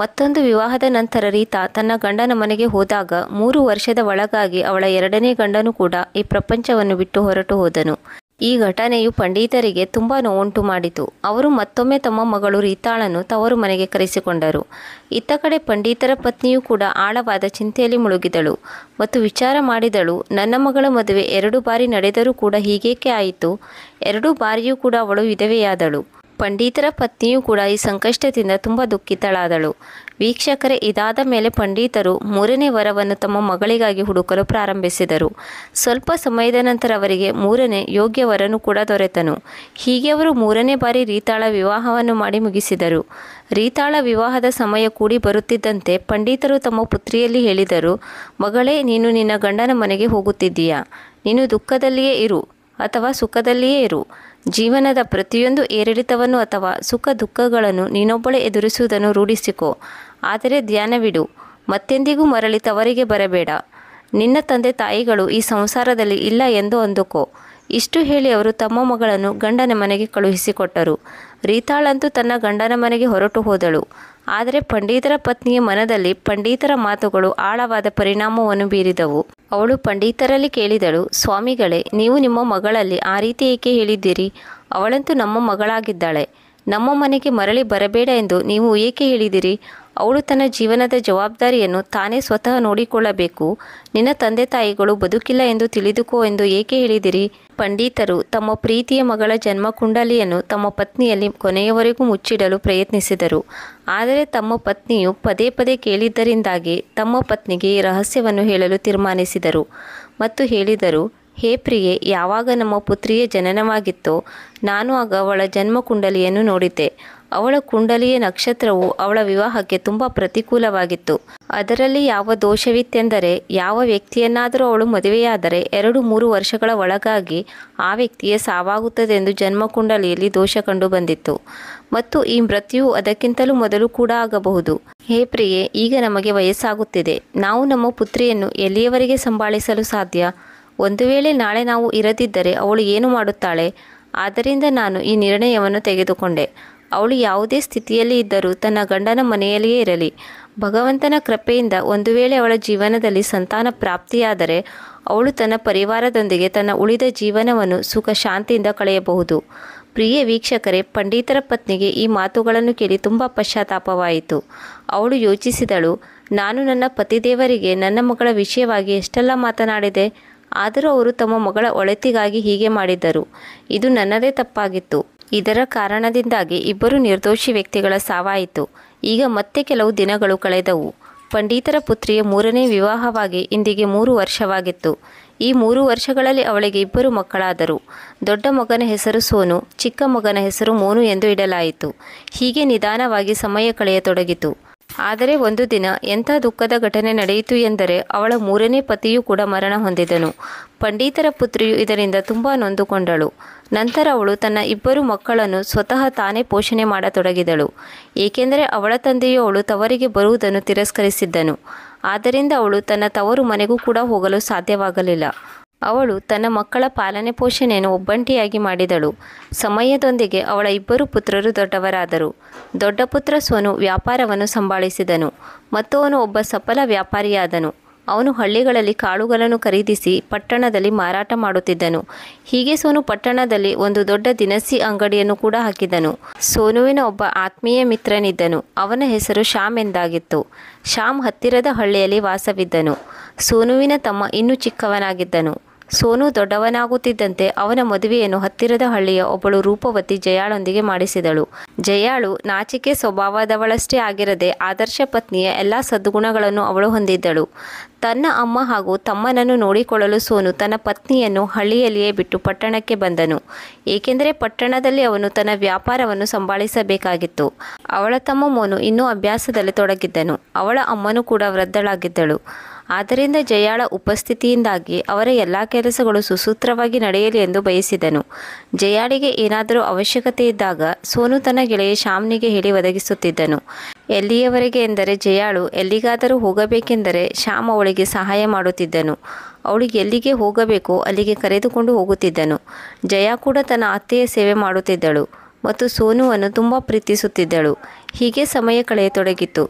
ಮತ್ತೊಂದು ವಿವಾಹದ ನಂತರ ರೀತಾ ತನ್ನ ಗಂಡನ ಮನೆಗೆ ಹೋದಾಗ 3 ವರ್ಷದ ಒಳಗಾಗಿ ಅವಳ 2ನೇ ಗಂಡನು ಕೂಡ ಈ ಪ್ರಪಂಚವನ್ನು ಬಿಟ್ಟು ಹೊರಟು ಹೋದನು. ಈ ಘಟನೆಯು ಪಂಡಿತರಿಗೆ ತುಂಬ ನೋವುಂಟು ಮಾಡಿತು. ಅವರು ಮತ್ತೊಮ್ಮೆ ತಮ್ಮ ಮಗಳು ರೀತಾಳನ್ನು ತವರು ಮನೆಗೆ ಕರೆಸಿಕೊಂಡರು. ಇತ್ತ ಕಡೆ ಪಂಡಿತರ ಪತ್ನಿಯೂ ಕೂಡ ಆಳವಾದ ಚಿಂತೆಯಲ್ಲಿ ಮುಳುಗಿದಳು ಮತ್ತು ವಿಚಾರ ಮಾಡಿದಳು, ನನ್ನ ಮಗಳ ಮದುವೆ 2 ಬಾರಿ ನಡೆದರೂ ಕೂಡ ಹೀಗೇಕೆ ಆಯಿತು? 2 ಬಾರಿಯೂ ಕೂಡ ಅವಳು ವಿಧವೆಯಾದಳು. ಪಂಡಿತರ ಪತ್ನಿಯೂ ಕೂಡ ಈ ಸಂಕಷ್ಟದಿಂದ ತುಂಬ ದುಃಖಿತಳಾದಳು. ವೀಕ್ಷಕರೇ, ಇದಾದ ಮೇಲೆ ಪಂಡಿತರು 3ನೇ ವರವನ್ನು ತಮ್ಮ ಮಗಳಿಗಾಗಿ ಹುಡುಕಲು ಪ್ರಾರಂಭಿಸಿದರು. ಸ್ವಲ್ಪ ಸಮಯದ ನಂತರ ಅವರಿಗೆ 3ನೇ ಯೋಗ್ಯ ವರನು ಕೂಡ ದೊರೆತನು. ಹೀಗೆ ಅವರು 3ನೇ ಬಾರಿ ರೀತಾಳ ವಿವಾಹವನ್ನು ಮಾಡಿ ಮುಗಿಸಿದರು. ರೀತಾಳ ವಿವಾಹದ ಸಮಯ ಕೂಡಿ ಬರುತ್ತಿದ್ದಂತೆ ಪಂಡಿತರು ತಮ್ಮ ಪುತ್ರಿಯಲ್ಲಿ ಹೇಳಿದರು, ಮಗಳೇ, ನೀನು ನಿನ್ನ ಗಂಡನ ಮನೆಗೆ ಹೋಗುತ್ತಿದ್ದೀಯಾ? ನೀನು ದುಃಖದಲ್ಲಿಯೇ ಇರು ಅಥವಾ ಸುಖದಲ್ಲಿಯೇ ಇರು. ಜೀವನದ ಪ್ರತಿಯೊಂದು ಏರಿಳಿತವನ್ನು ಅಥವಾ ಸುಖ ದುಃಖಗಳನ್ನು ನೀನೊಬ್ಬಳೇ ಎದುರಿಸುವುದನ್ನು ರೂಢಿಸಿಕೋ. ಆದರೆ ಧ್ಯಾನವಿಡು, ಮತ್ತೆಂದಿಗೂ ಮರಳಿ ತವರಿಗೆ ಬರಬೇಡ. ನಿನ್ನ ತಂದೆ ತಾಯಿಗಳು ಈ ಸಂಸಾರದಲ್ಲಿ ಇಲ್ಲ ಎಂದು ಅಂದುಕೋ. ಇಷ್ಟು ಹೇಳಿ ಅವರು ತಮ್ಮ ಮಗಳನ್ನು ಗಂಡನ ಮನೆಗೆ ಕಳುಹಿಸಿಕೊಟ್ಟರು. ರೀತಾಳಂತೂ ತನ್ನ ಗಂಡನ ಮನೆಗೆ ಹೊರಟು ಹೋದಳು. ಆದರೆ ಪಂಡಿತರ ಪತ್ನಿಯ ಮನದಲ್ಲಿ ಪಂಡಿತರ ಮಾತುಗಳು ಆಳವಾದ ಪರಿಣಾಮವನ್ನು ಬೀರಿದವು. ಅವಳು ಪಂಡಿತರಲ್ಲಿ ಕೇಳಿದಳು, ಸ್ವಾಮಿಗಳೇ, ನೀವು ನಿಮ್ಮ ಮಗಳಲ್ಲಿ ಆ ರೀತಿ ಏಕೆ ಹೇಳಿದ್ದೀರಿ? ಅವಳಂತೂ ನಮ್ಮ ಮಗಳಾಗಿದ್ದಾಳೆ. ನಮ್ಮ ಮನೆಗೆ ಮರಳಿ ಬರಬೇಡ ಎಂದು ನೀವು ಏಕೆ ಹೇಳಿದಿರಿ? ಅವಳು ತನ್ನ ಜೀವನದ ಜವಾಬ್ದಾರಿಯನ್ನು ತಾನೇ ಸ್ವತಃ ನೋಡಿಕೊಳ್ಳಬೇಕು. ನಿನ್ನ ತಂದೆ ತಾಯಿಗಳು ಬದುಕಿಲ್ಲ ಎಂದು ತಿಳಿದುಕೋ ಎಂದು ಏಕೆ ಹೇಳಿದಿರಿ? ಪಂಡಿತರು ತಮ್ಮ ಪ್ರೀತಿಯ ಮಗಳ ಜನ್ಮ ಕುಂಡಲಿಯನ್ನು ತಮ್ಮ ಪತ್ನಿಯಲ್ಲಿ ಕೊನೆಯವರೆಗೂ ಮುಚ್ಚಿಡಲು ಪ್ರಯತ್ನಿಸಿದರು. ಆದರೆ ತಮ್ಮ ಪತ್ನಿಯು ಪದೇ ಪದೇ ಕೇಳಿದ್ದರಿಂದಾಗಿ ತಮ್ಮ ಪತ್ನಿಗೆ ಈ ರಹಸ್ಯವನ್ನು ಹೇಳಲು ತೀರ್ಮಾನಿಸಿದರು ಮತ್ತು ಹೇಳಿದರು, ಹೇ ಪ್ರಿಯೆ, ಯಾವಾಗ ನಮ್ಮ ಪುತ್ರಿಯ ಜನನವಾಗಿತ್ತೋ ನಾನು ಆಗ ಅವಳ ಜನ್ಮ ಕುಂಡಲಿಯನ್ನು ನೋಡಿದ್ದೆ. ಅವಳ ಕುಂಡಲಿಯ ನಕ್ಷತ್ರವು ಅವಳ ವಿವಾಹಕ್ಕೆ ತುಂಬ ಪ್ರತಿಕೂಲವಾಗಿತ್ತು. ಅದರಲ್ಲಿ ಯಾವ ದೋಷವಿತ್ತೆಂದರೆ, ಯಾವ ವ್ಯಕ್ತಿಯನ್ನಾದರೂ ಅವಳು ಮದುವೆಯಾದರೆ 2-3 ವರ್ಷಗಳ ಒಳಗಾಗಿ ಆ ವ್ಯಕ್ತಿಯ ಸಾವಾಗುತ್ತದೆಂದು ಜನ್ಮ ಕುಂಡಲಿಯಲ್ಲಿ ದೋಷ ಕಂಡು ಬಂದಿತ್ತು ಮತ್ತು ಈ ಮೃತ್ಯುವು ಅದಕ್ಕಿಂತಲೂ ಮೊದಲು ಕೂಡ ಆಗಬಹುದು. ಹೇ ಪ್ರಿಯೆ, ಈಗ ನಮಗೆ ವಯಸ್ಸಾಗುತ್ತಿದೆ. ನಾವು ನಮ್ಮ ಪುತ್ರಿಯನ್ನು ಎಲ್ಲಿಯವರೆಗೆ ಸಂಭಾಳಿಸಲು ಸಾಧ್ಯ? ಒಂದು ವೇಳೆ ನಾಳೆ ನಾವು ಇರದಿದ್ದರೆ ಅವಳು ಏನು ಮಾಡುತ್ತಾಳೆ? ಆದ್ದರಿಂದ ನಾನು ಈ ನಿರ್ಣಯವನ್ನು ತೆಗೆದುಕೊಂಡೆ. ಅವಳು ಯಾವುದೇ ಸ್ಥಿತಿಯಲ್ಲಿ ಇದ್ದರೂ ತನ್ನ ಗಂಡನ ಮನೆಯಲ್ಲಿಯೇ ಇರಲಿ. ಭಗವಂತನ ಕೃಪೆಯಿಂದ ಒಂದು ವೇಳೆ ಅವಳ ಜೀವನದಲ್ಲಿ ಸಂತಾನ ಪ್ರಾಪ್ತಿಯಾದರೆ ಅವಳು ತನ್ನ ಪರಿವಾರದೊಂದಿಗೆ ತನ್ನ ಉಳಿದ ಜೀವನವನ್ನು ಸುಖ ಶಾಂತಿಯಿಂದ ಕಳೆಯಬಹುದು. ಪ್ರಿಯ ವೀಕ್ಷಕರೇ, ಪಂಡಿತರ ಪತ್ನಿಗೆ ಈ ಮಾತುಗಳನ್ನು ಕೇಳಿ ತುಂಬ ಪಶ್ಚಾತ್ತಾಪವಾಯಿತು. ಅವಳು ಯೋಚಿಸಿದಳು, ನಾನು ನನ್ನ ಪತಿದೇವರಿಗೆ ನನ್ನ ಮಗಳ ವಿಷಯವಾಗಿ ಎಷ್ಟೆಲ್ಲ ಮಾತನಾಡಿದೆ. ಆದರೂ ಅವರು ತಮ್ಮ ಮಗಳ ಒಳಿತಿಗಾಗಿ ಹೀಗೆ ಮಾಡಿದ್ದರು. ಇದು ನನ್ನದೇ ತಪ್ಪಾಗಿತ್ತು. ಇದರ ಕಾರಣದಿಂದಾಗಿ ಇಬ್ಬರು ನಿರ್ದೋಷಿ ವ್ಯಕ್ತಿಗಳ ಸಾವಾಯಿತು. ಈಗ ಮತ್ತೆ ಕೆಲವು ದಿನಗಳು ಕಳೆದವು. ಪಂಡಿತರ ಪುತ್ರಿಯ 3ನೇ ವಿವಾಹವಾಗಿ ಇಂದಿಗೆ 3 ವರ್ಷವಾಗಿತ್ತು. ಈ 3 ವರ್ಷಗಳಲ್ಲಿ ಅವಳಿಗೆ 2 ಮಕ್ಕಳಾದರು. ದೊಡ್ಡ ಮಗನ ಹೆಸರು ಸೋನು, ಚಿಕ್ಕ ಮಗನ ಹೆಸರು ಮೋನು ಎಂದು ಇಡಲಾಯಿತು. ಹೀಗೆ ನಿಧಾನವಾಗಿ ಸಮಯ ಕಳೆಯತೊಡಗಿತು. ಆದರೆ ಒಂದು ದಿನ ಎಂಥ ದುಃಖದ ಘಟನೆ ನಡೆಯಿತು ಎಂದರೆ, ಅವಳ 3ನೇ ಪತಿಯೂ ಕೂಡ ಮರಣ ಹೊಂದಿದನು. ಪಂಡಿತರ ಪುತ್ರಿಯು ಇದರಿಂದ ತುಂಬ ನೊಂದುಕೊಂಡಳು. ನಂತರ ಅವಳು ತನ್ನ 2 ಮಕ್ಕಳನ್ನು ಸ್ವತಃ ತಾನೇ ಪೋಷಣೆ ಮಾಡತೊಡಗಿದಳು. ಏಕೆಂದರೆ ಅವಳ ತಂದೆಯು ಅವಳು ತವರಿಗೆ ಬರುವುದನ್ನು ತಿರಸ್ಕರಿಸಿದ್ದನು. ಆದ್ದರಿಂದ ಅವಳು ತನ್ನ ತವರು ಮನೆಗೂ ಕೂಡ ಹೋಗಲು ಸಾಧ್ಯವಾಗಲಿಲ್ಲ. ಅವಳು ತನ್ನ ಮಕ್ಕಳ ಪಾಲನೆ ಪೋಷಣೆಯನ್ನು ಒಬ್ಬಂಟಿಯಾಗಿ ಮಾಡಿದಳು. ಸಮಯದೊಂದಿಗೆ ಅವಳ 2 ಪುತ್ರರು ದೊಡ್ಡವರಾದರು. ದೊಡ್ಡ ಪುತ್ರ ಸೋನು ವ್ಯಾಪಾರವನ್ನು ಸಂಭಾಳಿಸಿದನು ಮತ್ತು ಅವನು ಒಬ್ಬ ಸಫಲ ವ್ಯಾಪಾರಿಯಾದನು. ಅವನು ಹಳ್ಳಿಗಳಲ್ಲಿ ಕಾಳುಗಳನ್ನು ಖರೀದಿಸಿ ಪಟ್ಟಣದಲ್ಲಿ ಮಾರಾಟ ಮಾಡುತ್ತಿದ್ದನು. ಹೀಗೆ ಸೋನು ಪಟ್ಟಣದಲ್ಲಿ ಒಂದು ದೊಡ್ಡ ದಿನಸಿ ಅಂಗಡಿಯನ್ನು ಕೂಡ ಹಾಕಿದನು. ಸೋನುವಿನ ಒಬ್ಬ ಆತ್ಮೀಯ ಮಿತ್ರನಿದ್ದನು. ಅವನ ಹೆಸರು ಶ್ಯಾಮ್ ಎಂದಾಗಿತ್ತು. ಶ್ಯಾಮ್ ಹತ್ತಿರದ ಹಳ್ಳಿಯಲ್ಲಿ ವಾಸವಿದ್ದನು. ಸೋನುವಿನ ತಮ್ಮ ಇನ್ನೂ ಚಿಕ್ಕವನಾಗಿದ್ದನು. ಸೋನು ದೊಡ್ಡವನಾಗುತ್ತಿದ್ದಂತೆ ಅವನ ಮದುವೆಯನ್ನು ಹತ್ತಿರದ ಹಳ್ಳಿಯ ಒಬ್ಬಳು ರೂಪವತಿ ಜಯಾಳೊಂದಿಗೆ ಮಾಡಿಸಿದಳು. ಜಯಾಳು ನಾಚಿಕೆ ಸ್ವಭಾವದವಳಷ್ಟೇ ಆಗಿರದೆ ಆದರ್ಶ ಪತ್ನಿಯ ಎಲ್ಲ ಸದ್ಗುಣಗಳನ್ನು ಅವಳು ಹೊಂದಿದ್ದಳು. ತನ್ನ ಅಮ್ಮ ಹಾಗೂ ತಮ್ಮನನ್ನು ನೋಡಿಕೊಳ್ಳಲು ಸೋನು ತನ್ನ ಪತ್ನಿಯನ್ನು ಹಳ್ಳಿಯಲ್ಲಿಯೇ ಬಿಟ್ಟು ಪಟ್ಟಣಕ್ಕೆ ಬಂದನು. ಏಕೆಂದರೆ ಪಟ್ಟಣದಲ್ಲಿ ಅವನು ತನ್ನ ವ್ಯಾಪಾರವನ್ನು ಸಂಭಾಳಿಸಬೇಕಾಗಿತ್ತು. ಅವಳ ತಮ್ಮ ಮೋನು ಇನ್ನೂ ಅಭ್ಯಾಸದಲ್ಲಿ ತೊಡಗಿದ್ದನು. ಅವಳ ಅಮ್ಮನೂ ಕೂಡ ವೃದ್ಧಳಾಗಿದ್ದಳು. ಆದ್ದರಿಂದ ಜಯಾಳ ಉಪಸ್ಥಿತಿಯಿಂದಾಗಿ ಅವರ ಎಲ್ಲ ಕೆಲಸಗಳು ಸುಸೂತ್ರವಾಗಿ ನಡೆಯಲಿ ಎಂದು ಬಯಸಿದನು. ಜಯಾಳಿಗೆ ಏನಾದರೂ ಅವಶ್ಯಕತೆ ಇದ್ದಾಗ ಸೋನು ತನ್ನ ಗೆಳೆಯ ಶ್ಯಾಮ್ನಿಗೆ ಹೇಳಿ ಒದಗಿಸುತ್ತಿದ್ದನು. ಎಲ್ಲಿಯವರೆಗೆ ಎಂದರೆ, ಜಯಾಳು ಎಲ್ಲಿಗಾದರೂ ಹೋಗಬೇಕೆಂದರೆ ಶ್ಯಾಮ್ ಅವಳಿಗೆ ಸಹಾಯ ಮಾಡುತ್ತಿದ್ದನು. ಅವಳಿಗೆ ಎಲ್ಲಿಗೆ ಹೋಗಬೇಕೋ ಅಲ್ಲಿಗೆ ಕರೆದುಕೊಂಡು ಹೋಗುತ್ತಿದ್ದನು. ಜಯಾ ಕೂಡ ತನ್ನ ಅತ್ತೆಯ ಸೇವೆ ಮಾಡುತ್ತಿದ್ದಳು ಮತ್ತು ಸೋನುವನ್ನು ತುಂಬ ಪ್ರೀತಿಸುತ್ತಿದ್ದಳು. ಹೀಗೆ ಸಮಯ ಕಳೆಯತೊಡಗಿತು.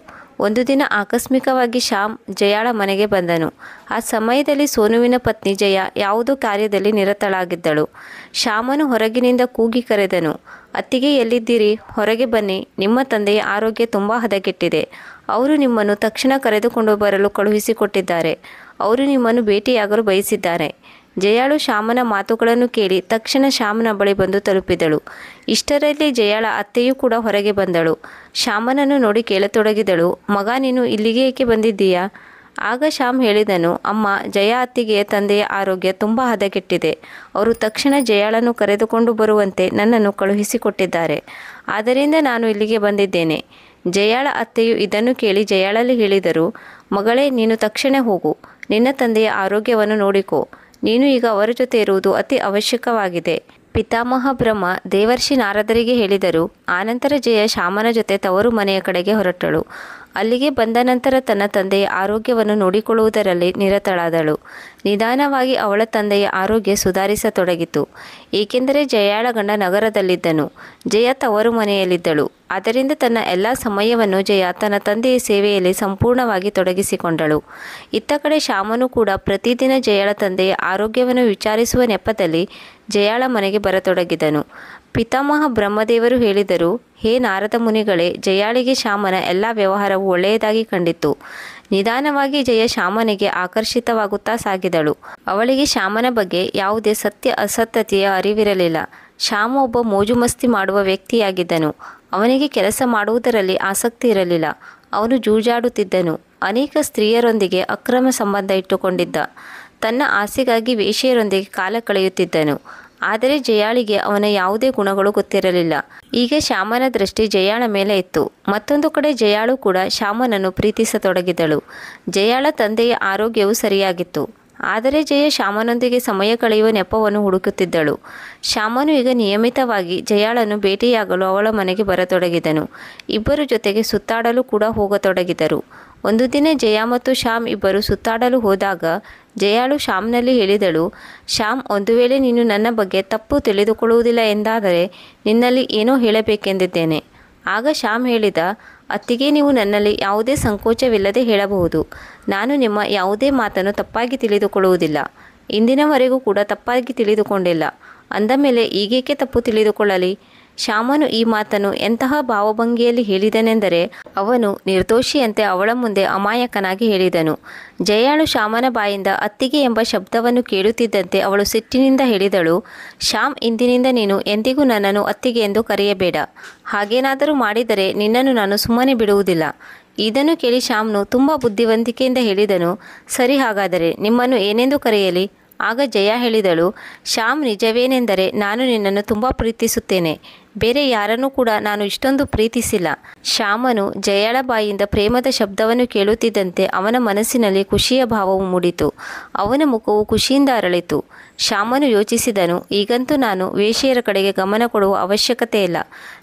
ಒಂದು ದಿನ ಆಕಸ್ಮಿಕವಾಗಿ ಶ್ಯಾಮ್ ಜಯಾಳ ಮನೆಗೆ ಬಂದನು. ಆ ಸಮಯದಲ್ಲಿ ಸೋನುವಿನ ಪತ್ನಿ ಜಯಾ ಯಾವುದೋ ಕಾರ್ಯದಲ್ಲಿ ನಿರತಳಾಗಿದ್ದಳು. ಶ್ಯಾಮನು ಹೊರಗಿನಿಂದ ಕೂಗಿ ಕರೆದನು, ಅತ್ತಿಗೆ ಎಲ್ಲಿದ್ದೀರಿ? ಹೊರಗೆ ಬನ್ನಿ, ನಿಮ್ಮ ತಂದೆಯ ಆರೋಗ್ಯ ತುಂಬ ಹದಗೆಟ್ಟಿದೆ. ಅವರು ನಿಮ್ಮನ್ನು ತಕ್ಷಣ ಕರೆದುಕೊಂಡು ಬರಲು ಕಳುಹಿಸಿಕೊಟ್ಟಿದ್ದಾರೆ. ಅವರು ನಿಮ್ಮನ್ನು ಭೇಟಿಯಾಗಲು ಬಯಸಿದ್ದಾರೆ. ಜಯಾಳು ಶ್ಯಾಮನ ಮಾತುಗಳನ್ನು ಕೇಳಿ ತಕ್ಷಣ ಶ್ಯಾಮನ ಬಳಿ ಬಂದು ತಲುಪಿದಳು. ಇಷ್ಟರಲ್ಲಿ ಜಯಾಳ ಅತ್ತೆಯೂ ಕೂಡ ಹೊರಗೆ ಬಂದಳು. ಶ್ಯಾಮನನ್ನು ನೋಡಿ ಕೇಳತೊಡಗಿದಳು, ಮಗ, ನೀನು ಇಲ್ಲಿಗೆ ಏಕೆ ಬಂದಿದ್ದೀಯಾ? ಆಗ ಶ್ಯಾಮ್ ಹೇಳಿದನು, ಅಮ್ಮ, ಜಯಾ ಅತ್ತಿಗೆಯ ತಂದೆಯ ಆರೋಗ್ಯ ತುಂಬ ಹದಗೆಟ್ಟಿದೆ. ಅವರು ತಕ್ಷಣ ಜಯಾಳನ್ನು ಕರೆದುಕೊಂಡು ಬರುವಂತೆ ನನ್ನನ್ನು ಕಳುಹಿಸಿಕೊಟ್ಟಿದ್ದಾರೆ. ಆದ್ದರಿಂದ ನಾನು ಇಲ್ಲಿಗೆ ಬಂದಿದ್ದೇನೆ. ಜಯಾಳ ಅತ್ತೆಯು ಇದನ್ನು ಕೇಳಿ ಜಯಾಳಲ್ಲಿ ಹೇಳಿದರು, ಮಗಳೇ, ನೀನು ತಕ್ಷಣ ಹೋಗು. ನಿನ್ನ ತಂದೆಯ ಆರೋಗ್ಯವನ್ನು ನೋಡಿಕೋ. ನೀನು ಈಗ ಅವರ ಜೊತೆ ಇರುವುದು ಅತಿ ಅವಶ್ಯಕವಾಗಿದೆ. ಪಿತಾಮಹ ಬ್ರಹ್ಮ ದೇವರ್ಷಿ ನಾರದರಿಗೆ ಹೇಳಿದರು. ಆನಂತರ ಜಯ ಶ್ಯಾಮನ ಜೊತೆ ತವರು ಮನೆಯ ಕಡೆಗೆ ಹೊರಟಳು. ಅಲ್ಲಿಗೆ ಬಂದ ನಂತರ ತನ್ನ ತಂದೆಯ ಆರೋಗ್ಯವನ್ನು ನೋಡಿಕೊಳ್ಳುವುದರಲ್ಲಿ ನಿರತಳಾದಳು. ನಿಧಾನವಾಗಿ ಅವಳ ತಂದೆಯ ಆರೋಗ್ಯ ಸುಧಾರಿಸತೊಡಗಿತು. ಏಕೆಂದರೆ ಜಯಾಳ ಗಂಡ ನಗರದಲ್ಲಿದ್ದನು. ಜಯ ತವರು ಮನೆಯಲ್ಲಿದ್ದಳು. ಆದ್ದರಿಂದ ತನ್ನ ಎಲ್ಲ ಸಮಯವನ್ನು ಜಯ ತನ್ನ ತಂದೆಯ ಸೇವೆಯಲ್ಲಿ ಸಂಪೂರ್ಣವಾಗಿ ತೊಡಗಿಸಿಕೊಂಡಳು. ಇತ್ತ ಕಡೆ ಶ್ಯಾಮನು ಕೂಡ ಪ್ರತಿದಿನ ಜಯಾಳ ತಂದೆಯ ಆರೋಗ್ಯವನ್ನು ವಿಚಾರಿಸುವ ನೆಪದಲ್ಲಿ ಜಯಾಳ ಮನೆಗೆ ಬರತೊಡಗಿದನು. ಪಿತಾಮಹ ಬ್ರಹ್ಮದೇವರು ಹೇಳಿದರು, ಹೇ ನಾರದ ಮುನಿಗಳೇ, ಜಯಾಳಿಗೆ ಶ್ಯಾಮನ ಎಲ್ಲ ವ್ಯವಹಾರವು ಒಳ್ಳೆಯದಾಗಿ ಕಂಡಿತು. ನಿಧಾನವಾಗಿ ಜಯ ಶ್ಯಾಮನಿಗೆ ಆಕರ್ಷಿತವಾಗುತ್ತಾ ಸಾಗಿದಳು. ಅವಳಿಗೆ ಶ್ಯಾಮನ ಬಗ್ಗೆ ಯಾವುದೇ ಸತ್ಯ ಅಸತ್ಯತೆಯ ಅರಿವಿರಲಿಲ್ಲ. ಶ್ಯಾಮ ಒಬ್ಬ ಮೋಜುಮಸ್ತಿ ಮಾಡುವ ವ್ಯಕ್ತಿಯಾಗಿದ್ದನು. ಅವನಿಗೆ ಕೆಲಸ ಮಾಡುವುದರಲ್ಲಿ ಆಸಕ್ತಿ ಇರಲಿಲ್ಲ. ಅವನು ಜೂಜಾಡುತ್ತಿದ್ದನು. ಅನೇಕ ಸ್ತ್ರೀಯರೊಂದಿಗೆ ಅಕ್ರಮ ಸಂಬಂಧ ಇಟ್ಟುಕೊಂಡಿದ್ದ. ತನ್ನ ಆಸೆಗಾಗಿ ವೇಶ್ಯೆಯರೊಂದಿಗೆ ಕಾಲ ಕಳೆಯುತ್ತಿದ್ದನು. ಆದರೆ ಜಯಾಳಿಗೆ ಅವನ ಯಾವುದೇ ಗುಣಗಳು ಗೊತ್ತಿರಲಿಲ್ಲ. ಈಗ ಶ್ಯಾಮನ ದೃಷ್ಟಿ ಜಯಾಳ ಮೇಲೆ ಇತ್ತು. ಮತ್ತೊಂದು ಕಡೆ ಜಯಾಳು ಕೂಡ ಶ್ಯಾಮನನ್ನು ಪ್ರೀತಿಸತೊಡಗಿದಳು. ಜಯಾಳ ತಂದೆಯ ಆರೋಗ್ಯವು ಸರಿಯಾಗಿತ್ತು. ಆದರೆ ಜಯ ಶ್ಯಾಮನೊಂದಿಗೆ ಸಮಯ ಕಳೆಯುವ ನೆಪವನ್ನು ಹುಡುಕುತ್ತಿದ್ದಳು. ಶ್ಯಾಮನು ಈಗ ನಿಯಮಿತವಾಗಿ ಜಯಾಳನ್ನು ಭೇಟಿಯಾಗಲು ಅವಳ ಮನೆಗೆ ಬರತೊಡಗಿದನು. ಇಬ್ಬರು ಜೊತೆಗೆ ಸುತ್ತಾಡಲು ಕೂಡ ಹೋಗತೊಡಗಿದರು. ಒಂದು ದಿನ ಜಯ ಮತ್ತು ಶ್ಯಾಮ್ ಇಬ್ಬರು ಸುತ್ತಾಡಲು ಹೋದಾಗ ಜಯಾಳು ಶ್ಯಾಮ್ನಲ್ಲಿ ಹೇಳಿದಳು, ಶ್ಯಾಮ್, ಒಂದು ವೇಳೆ ನೀನು ನನ್ನ ಬಗ್ಗೆ ತಪ್ಪು ತಿಳಿದುಕೊಳ್ಳುವುದಿಲ್ಲ ಎಂದಾದರೆ ನಿನ್ನಲ್ಲಿ ಏನೋ ಹೇಳಬೇಕೆಂದಿದ್ದೇನೆ. ಆಗ ಶ್ಯಾಮ್ ಹೇಳಿದ, ಅತ್ತಿಗೆ, ನೀವು ನನ್ನಲ್ಲಿ ಯಾವುದೇ ಸಂಕೋಚವಿಲ್ಲದೆ ಹೇಳಬಹುದು. ನಾನು ನಿಮ್ಮ ಯಾವುದೇ ಮಾತನ್ನು ತಪ್ಪಾಗಿ ತಿಳಿದುಕೊಳ್ಳುವುದಿಲ್ಲ. ಇಂದಿನವರೆಗೂ ಕೂಡ ತಪ್ಪಾಗಿ ತಿಳಿದುಕೊಂಡಿಲ್ಲ. ಅಂದ ಮೇಲೆ ಈಗೇಕೆ ತಪ್ಪು ತಿಳಿದುಕೊಳ್ಳಲಿ? ಶ್ಯಾಮನು ಈ ಮಾತನ್ನು ಎಂತಹ ಭಾವಭಂಗಿಯಲ್ಲಿ ಹೇಳಿದನೆಂದರೆ ಅವನು ನಿರ್ದೋಷಿಯಂತೆ ಅವಳ ಮುಂದೆ ಅಮಾಯಕನಾಗಿ ಹೇಳಿದನು. ಜಯಾಳು ಶ್ಯಾಮನ ಬಾಯಿಂದ ಅತ್ತಿಗೆ ಎಂಬ ಶಬ್ದವನ್ನು ಕೇಳುತ್ತಿದ್ದಂತೆ ಅವಳು ಸಿಟ್ಟಿನಿಂದ ಹೇಳಿದಳು, ಶ್ಯಾಮ್, ಇಂದಿನಿಂದ ನೀನು ಎಂದಿಗೂ ನನ್ನನ್ನು ಅತ್ತಿಗೆ ಎಂದು ಕರೆಯಬೇಡ. ಹಾಗೇನಾದರೂ ಮಾಡಿದರೆ ನಿನ್ನನ್ನು ನಾನು ಸುಮ್ಮನೆ ಬಿಡುವುದಿಲ್ಲ. ಇದನ್ನು ಕೇಳಿ ಶ್ಯಾಮ್ನು ತುಂಬ ಬುದ್ಧಿವಂತಿಕೆಯಿಂದ ಹೇಳಿದನು, ಸರಿ, ಹಾಗಾದರೆ ನಿಮ್ಮನ್ನು ಏನೆಂದು ಕರೆಯಲಿ? ಆಗ ಜಯ ಹೇಳಿದಳು, ಶ್ಯಾಮ್, ನಿಜವೇನೆಂದರೆ ನಾನು ನಿನ್ನನ್ನು ತುಂಬ ಪ್ರೀತಿಸುತ್ತೇನೆ. ಬೇರೆ ಯಾರನ್ನೂ ಕೂಡ ನಾನು ಇಷ್ಟೊಂದು ಪ್ರೀತಿಸಿಲ್ಲ. ಶ್ಯಾಮನು ಜಯಾಳ ಬಾಯಿಂದ ಪ್ರೇಮದ ಶಬ್ದವನ್ನು ಕೇಳುತ್ತಿದ್ದಂತೆ ಅವನ ಮನಸ್ಸಿನಲ್ಲಿ ಖುಷಿಯ ಭಾವವು ಮೂಡಿತು. ಅವನ ಮುಖವು ಖುಷಿಯಿಂದ ಅರಳಿತು. ಶ್ಯಾಮನು ಯೋಚಿಸಿದನು, ಈಗಂತೂ ನಾನು ವೇಶ್ಯೆಯರ ಕಡೆಗೆ ಗಮನ ಕೊಡುವ ಅವಶ್ಯಕತೆ ಇಲ್ಲ.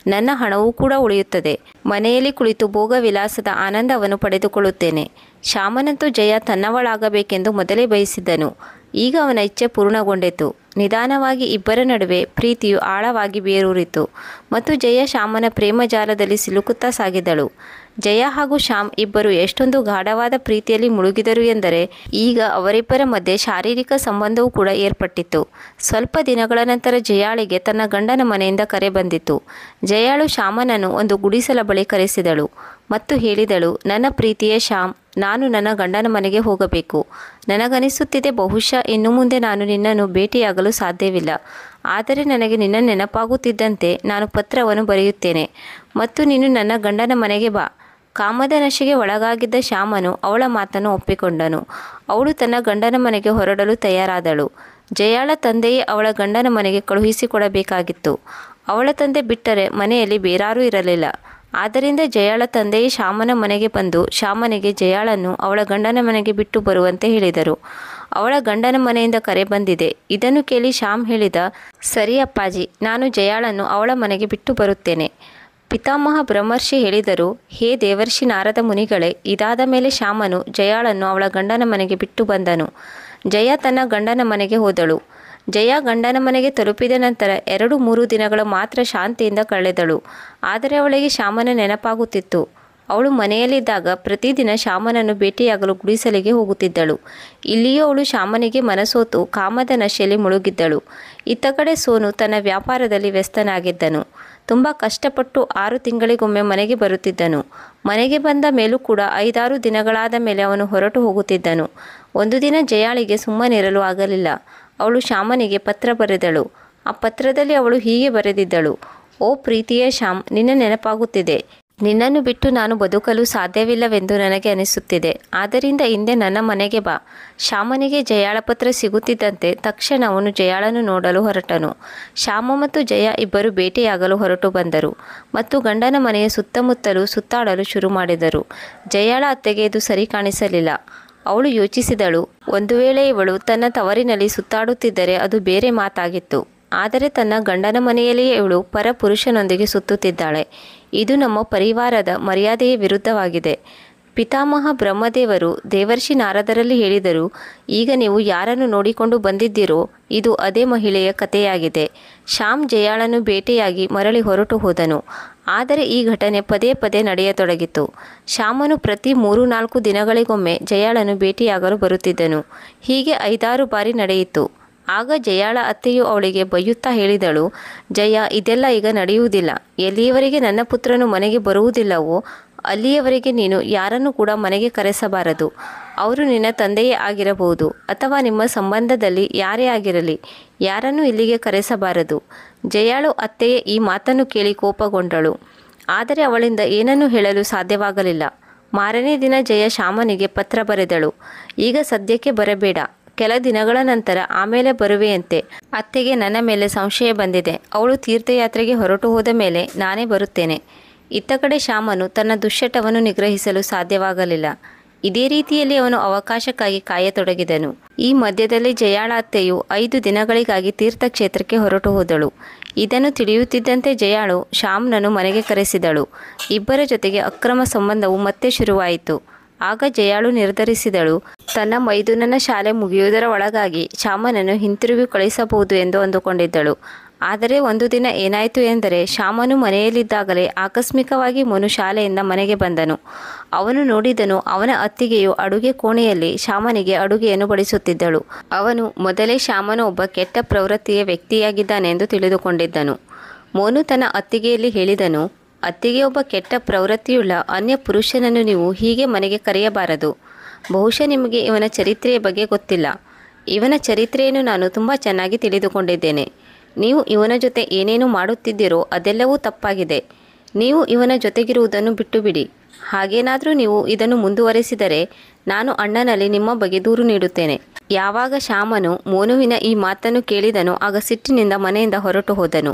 ನನ್ನ ಹಣವೂ ಕೂಡ ಉಳಿಯುತ್ತದೆ. ಮನೆಯಲ್ಲಿ ಕುಳಿತು ಭೋಗ ವಿಲಾಸದ ಆನಂದವನ್ನು ಪಡೆದುಕೊಳ್ಳುತ್ತೇನೆ. ಶ್ಯಾಮನಂತೂ ಜಯ ತನ್ನವಳಾಗಬೇಕೆಂದು ಮೊದಲೇ ಬಯಸಿದ್ದನು. ಈಗ ಅವನ ಇಚ್ಛೆ ಪೂರ್ಣಗೊಂಡಿತು. ನಿಧಾನವಾಗಿ ಇಬ್ಬರ ನಡುವೆ ಪ್ರೀತಿಯು ಆಳವಾಗಿ ಬೇರೂರಿತು ಮತ್ತು ಜಯ ಶ್ಯಾಮನ ಪ್ರೇಮ ಜಾಲದಲ್ಲಿ ಸಿಲುಕುತ್ತಾ ಸಾಗಿದಳು. ಜಯ ಹಾಗೂ ಶ್ಯಾಮ್ ಇಬ್ಬರು ಎಷ್ಟೊಂದು ಗಾಢವಾದ ಪ್ರೀತಿಯಲ್ಲಿ ಮುಳುಗಿದರು ಎಂದರೆ ಈಗ ಅವರಿಬ್ಬರ ಮಧ್ಯೆ ಶಾರೀರಿಕ ಸಂಬಂಧವೂ ಕೂಡ ಏರ್ಪಟ್ಟಿತ್ತು. ಸ್ವಲ್ಪ ದಿನಗಳ ನಂತರ ಜಯಾಳಿಗೆ ತನ್ನ ಗಂಡನ ಮನೆಯಿಂದ ಕರೆ ಬಂದಿತು. ಜಯಾಳು ಶ್ಯಾಮನನ್ನು ಒಂದು ಗುಡಿಸಲ ಬಳಿ ಕರೆಸಿದಳು ಮತ್ತು ಹೇಳಿದಳು, ನನ್ನ ಪ್ರೀತಿಯ ಶ್ಯಾಮ್, ನಾನು ನನ್ನ ಗಂಡನ ಮನೆಗೆ ಹೋಗಬೇಕು. ನನಗನಿಸುತ್ತಿದೆ, ಬಹುಶಃ ಇನ್ನು ಮುಂದೆ ನಾನು ನಿನ್ನನ್ನು ಭೇಟಿಯಾಗಲು ಸಾಧ್ಯವಿಲ್ಲ. ಆದರೆ ನನಗೆ ನಿನ್ನ ನೆನಪಾಗುತ್ತಿದ್ದಂತೆ ನಾನು ಪತ್ರವನ್ನು ಬರೆಯುತ್ತೇನೆ ಮತ್ತು ನೀನು ನನ್ನ ಗಂಡನ ಮನೆಗೆ ಬಾ. ಕಾಮದ ನಶೆಗೆ ಒಳಗಾಗಿದ್ದ ಶ್ಯಾಮನು ಅವಳ ಮಾತನ್ನು ಒಪ್ಪಿಕೊಂಡನು. ಅವಳು ತನ್ನ ಗಂಡನ ಮನೆಗೆ ಹೊರಡಲು ತಯಾರಾದಳು. ಜಯಾಳ ತಂದೆಯೇ ಅವಳ ಗಂಡನ ಮನೆಗೆ ಕಳುಹಿಸಿಕೊಡಬೇಕಾಗಿತ್ತು. ಅವಳ ತಂದೆ ಬಿಟ್ಟರೆ ಮನೆಯಲ್ಲಿ ಬೇರಾರೂ ಇರಲಿಲ್ಲ. ಆದ್ದರಿಂದ ಜಯಾಳ ತಂದೆಯೇ ಶ್ಯಾಮನ ಮನೆಗೆ ಬಂದು ಶ್ಯಾಮನಿಗೆ ಜಯಾಳನ್ನು ಅವಳ ಗಂಡನ ಮನೆಗೆ ಬಿಟ್ಟು ಬರುವಂತೆ ಹೇಳಿದರು. ಅವಳ ಗಂಡನ ಮನೆಯಿಂದ ಕರೆ ಬಂದಿದೆ. ಇದನ್ನು ಕೇಳಿ ಶ್ಯಾಮ್ ಹೇಳಿದ, ಸರಿ ಅಪ್ಪಾಜಿ, ನಾನು ಜಯಾಳನ್ನು ಅವಳ ಮನೆಗೆ ಬಿಟ್ಟು ಬರುತ್ತೇನೆ. ಪಿತಾಮಹ ಬ್ರಹ್ಮರ್ಷಿ ಹೇಳಿದರು, ಹೇ ದೇವರ್ಷಿ ನಾರದ ಮುನಿಗಳೇ, ಇದಾದ ಮೇಲೆ ಶ್ಯಾಮನು ಜಯಾಳನ್ನು ಅವಳ ಗಂಡನ ಮನೆಗೆ ಬಿಟ್ಟು ಬಂದನು. ಜಯ ತನ್ನ ಗಂಡನ ಮನೆಗೆ ಹೋದಳು. ಜಯ ಗಂಡನ ಮನೆಗೆ ತಲುಪಿದ ನಂತರ 2-3 ದಿನಗಳು ಮಾತ್ರ ಶಾಂತಿಯಿಂದ ಕಳೆದಳು. ಆದರೆ ಅವಳಿಗೆ ಶ್ಯಾಮನ ನೆನಪಾಗುತ್ತಿತ್ತು. ಅವಳು ಮನೆಯಲ್ಲಿದ್ದಾಗ ಪ್ರತಿದಿನ ಶ್ಯಾಮನನ್ನು ಭೇಟಿಯಾಗಲು ಗುಡಿಸಲಿಗೆ ಹೋಗುತ್ತಿದ್ದಳು. ಇಲ್ಲಿಯೂ ಅವಳು ಶ್ಯಾಮನಿಗೆ ಮನಸೋತು ಕಾಮದ ನಶೆಯಲ್ಲಿ ಮುಳುಗಿದ್ದಳು. ಇತ್ತ ಕಡೆ ಸೋನು ತನ್ನ ವ್ಯಾಪಾರದಲ್ಲಿ ವ್ಯಸ್ತನಾಗಿದ್ದನು. ತುಂಬ ಕಷ್ಟಪಟ್ಟು 6 ತಿಂಗಳಿಗೊಮ್ಮೆ ಮನೆಗೆ ಬರುತ್ತಿದ್ದನು. ಮನೆಗೆ ಬಂದ ಮೇಲೂ ಕೂಡ 5-6 ದಿನಗಳಾದ ಮೇಲೆ ಅವನು ಹೊರಟು ಹೋಗುತ್ತಿದ್ದನು. ಒಂದು ದಿನ ಜಯಾಳಿಗೆ ಸುಮ್ಮನಿರಲು ಆಗಲಿಲ್ಲ. ಅವಳು ಶ್ಯಾಮನಿಗೆ ಪತ್ರ ಬರೆದಳು. ಆ ಪತ್ರದಲ್ಲಿ ಅವಳು ಹೀಗೆ ಬರೆದಿದ್ದಳು, ಓ ಪ್ರೀತಿಯ ಶ್ಯಾಮ್, ನಿನ್ನ ನೆನಪಾಗುತ್ತಿದೆ. ನಿನ್ನನ್ನು ಬಿಟ್ಟು ನಾನು ಬದುಕಲು ಸಾಧ್ಯವಿಲ್ಲವೆಂದು ನನಗೆ ಅನಿಸುತ್ತಿದೆ. ಆದ್ದರಿಂದ ಹಿಂದೆ ನನ್ನ ಮನೆಗೆ ಬಾ. ಶ್ಯಾಮನಿಗೆ ಜಯಾಳ ಪತ್ರ ಸಿಗುತ್ತಿದ್ದಂತೆ ತಕ್ಷಣ ಅವನು ಜಯಾಳನ್ನು ನೋಡಲು ಹೊರಟನು. ಶ್ಯಾಮ ಮತ್ತು ಜಯ ಇಬ್ಬರು ಭೇಟಿಯಾಗಲು ಹೊರಟು ಬಂದರು ಮತ್ತು ಗಂಡನ ಮನೆಯ ಸುತ್ತಮುತ್ತಲೂ ಸುತ್ತಾಡಲು ಶುರು ಮಾಡಿದರು. ಜಯಾಳ ಅತ್ತೆಗೆ ಇದು ಸರಿ ಕಾಣಿಸಲಿಲ್ಲ. ಅವಳು ಯೋಚಿಸಿದಳು, ಒಂದು ವೇಳೆ ಇವಳು ತನ್ನ ತವರಿನಲ್ಲಿ ಸುತ್ತಾಡುತ್ತಿದ್ದರೆ ಅದು ಬೇರೆ ಮಾತಾಗಿತ್ತು. ಆದರೆ ತನ್ನ ಗಂಡನ ಮನೆಯಲ್ಲಿಯೇ ಇವಳು ಪರಪುರುಷನೊಂದಿಗೆ ಸುತ್ತುತ್ತಿದ್ದಾಳೆ. ಇದು ನಮ್ಮ ಪರಿವಾರದ ಮರ್ಯಾದೆಯ ವಿರುದ್ಧವಾಗಿದೆ. ಪಿತಾಮಹ ಬ್ರಹ್ಮದೇವರು ದೇವರ್ಷಿ ನಾರದರಲ್ಲಿ ಹೇಳಿದರು, ಈಗ ನೀವು ಯಾರನ್ನು ನೋಡಿಕೊಂಡು ಬಂದಿದ್ದೀರೋ ಇದು ಅದೇ ಮಹಿಳೆಯ ಕಥೆಯಾಗಿದೆ. ಶ್ಯಾಮ್ ಜಯಾಳನ್ನು ಭೇಟಿಯಾಗಿ ಮರಳಿ ಹೊರಟು ಹೋದನು. ಆದರೆ ಈ ಘಟನೆ ಪದೇ ಪದೇ ನಡೆಯತೊಡಗಿತು. ಶ್ಯಾಮನು ಪ್ರತಿ 3-4 ದಿನಗಳಿಗೊಮ್ಮೆ ಜಯಾಳನ್ನು ಭೇಟಿಯಾಗಲು ಬರುತ್ತಿದ್ದನು. ಹೀಗೆ 5-6 ಬಾರಿ ನಡೆಯಿತು. ಆಗ ಜಯಾಳ ಅತ್ತೆಯು ಅವಳಿಗೆ ಬೈಯುತ್ತಾ ಹೇಳಿದಳು, ಜಯ, ಇದೆಲ್ಲ ಈಗ ನಡೆಯುವುದಿಲ್ಲ. ಎಲ್ಲಿಯವರೆಗೆ ನನ್ನ ಪುತ್ರನು ಮನೆಗೆ ಬರುವುದಿಲ್ಲವೋ ಅಲ್ಲಿಯವರೆಗೆ ನೀನು ಯಾರನ್ನು ಕೂಡ ಮನೆಗೆ ಕರೆಸಬಾರದು. ಅವರು ನಿನ್ನ ತಂದೆಯೇ ಆಗಿರಬಹುದು ಅಥವಾ ನಿಮ್ಮ ಸಂಬಂಧದಲ್ಲಿ ಯಾರೇ ಆಗಿರಲಿ, ಯಾರನ್ನು ಇಲ್ಲಿಗೆ ಕರೆಸಬಾರದು. ಜಯಾಳು ಅತ್ತೆಯೇ ಈ ಮಾತನ್ನು ಕೇಳಿ ಕೋಪಗೊಂಡಳು. ಆದರೆ ಅವಳಿಂದ ಏನನ್ನೂ ಹೇಳಲು ಸಾಧ್ಯವಾಗಲಿಲ್ಲ. ಮಾರನೇ ದಿನ ಜಯ ಶ್ಯಾಮನಿಗೆ ಪತ್ರ ಬರೆದಳು. ಈಗ ಸದ್ಯಕ್ಕೆ ಬರಬೇಡ, ಕೆಲ ದಿನಗಳ ನಂತರ ಆಮೇಲೆ ಬರುವೆಯಂತೆ. ಅತ್ತೆಗೆ ನನ್ನ ಮೇಲೆ ಸಂಶಯ ಬಂದಿದೆ. ಅವಳು ತೀರ್ಥಯಾತ್ರೆಗೆ ಹೊರಟು ಹೋದ ಮೇಲೆ ನಾನೇ ಬರುತ್ತೇನೆ. ಇತ್ತ ಕಡೆ ಶ್ಯಾಮನು ತನ್ನ ದುಶ್ಚಟವನ್ನು ನಿಗ್ರಹಿಸಲು ಸಾಧ್ಯವಾಗಲಿಲ್ಲ. ಇದೇ ರೀತಿಯಲ್ಲಿ ಅವನು ಅವಕಾಶಕ್ಕಾಗಿ ಕಾಯತೊಡಗಿದನು. ಈ ಮಧ್ಯದಲ್ಲಿ ಜಯಾಳ ಅತ್ತೆಯು 5 ದಿನಗಳಿಗಾಗಿ ತೀರ್ಥಕ್ಷೇತ್ರಕ್ಕೆ ಹೊರಟು ಹೋದಳು. ಇದನ್ನು ತಿಳಿಯುತ್ತಿದ್ದಂತೆ ಜಯಾಳು ಶ್ಯಾಮ್ನನ್ನು ಮನೆಗೆ ಕರೆಸಿದಳು. ಇಬ್ಬರ ಜೊತೆಗೆ ಅಕ್ರಮ ಸಂಬಂಧವು ಮತ್ತೆ ಶುರುವಾಯಿತು. ಆಗ ಜಯಾಳು ನಿರ್ಧರಿಸಿದಳು, ತನ್ನ ಮೈದುನನ ಶಾಲೆ ಮುಗಿಯುವುದರ ಒಳಗಾಗಿ ಶ್ಯಾಮನನ್ನು ಹಿಂತಿರುಗಿ ಕಳಿಸಬಹುದು ಎಂದು ಅಂದುಕೊಂಡಿದ್ದಳು. ಆದರೆ ಒಂದು ದಿನ ಏನಾಯಿತು ಎಂದರೆ, ಶ್ಯಾಮನು ಮನೆಯಲ್ಲಿದ್ದಾಗಲೇ ಆಕಸ್ಮಿಕವಾಗಿ ಮನು ಶಾಲೆಯಿಂದ ಮನೆಗೆ ಬಂದನು. ಅವನು ನೋಡಿದನು, ಅವನ ಅತ್ತಿಗೆಯು ಅಡುಗೆ ಕೋಣೆಯಲ್ಲಿ ಶ್ಯಾಮನಿಗೆ ಅಡುಗೆಯನ್ನು ಬಡಿಸುತ್ತಿದ್ದಳು. ಅವನು ಮೊದಲೇ ಶ್ಯಾಮನು ಒಬ್ಬ ಕೆಟ್ಟ ಪ್ರವೃತ್ತಿಯ ವ್ಯಕ್ತಿಯಾಗಿದ್ದಾನೆಂದು ತಿಳಿದುಕೊಂಡಿದ್ದನು. ಮೋನು ತನ್ನ ಅತ್ತಿಗೆಯಲ್ಲಿ ಹೇಳಿದನು, ಅತ್ತಿಗೆ, ಒಬ್ಬ ಕೆಟ್ಟ ಪ್ರವೃತ್ತಿಯುಳ್ಳ ಅನ್ಯ ಪುರುಷನನ್ನು ನೀವು ಹೀಗೆ ಮನೆಗೆ ಕರೆಯಬಾರದು. ಬಹುಶಃ ನಿಮಗೆ ಇವನ ಚರಿತ್ರೆಯ ಬಗ್ಗೆ ಗೊತ್ತಿಲ್ಲ. ಇವನ ಚರಿತ್ರೆಯನ್ನು ನಾನು ತುಂಬ ಚೆನ್ನಾಗಿ ತಿಳಿದುಕೊಂಡಿದ್ದೇನೆ. ನೀವು ಇವನ ಜೊತೆ ಏನೇನು ಮಾಡುತ್ತಿದ್ದೀರೋ ಅದೆಲ್ಲವೂ ತಪ್ಪಾಗಿದೆ. ನೀವು ಇವನ ಜೊತೆಗಿರುವುದನ್ನು ಬಿಟ್ಟು ಬಿಡಿ. ಹಾಗೇನಾದರೂ ನೀವು ಇದನ್ನು ಮುಂದುವರೆಸಿದರೆ ನಾನು ಅಣ್ಣನಲ್ಲಿ ನಿಮ್ಮ ಬಗ್ಗೆ ದೂರು ನೀಡುತ್ತೇನೆ. ಯಾವಾಗ ಶ್ಯಾಮನು ಮೋನುವಿನ ಈ ಮಾತನ್ನು ಕೇಳಿದನೋ ಆಗ ಸಿಟ್ಟಿನಿಂದ ಮನೆಯಿಂದ ಹೊರಟು ಹೋದನು.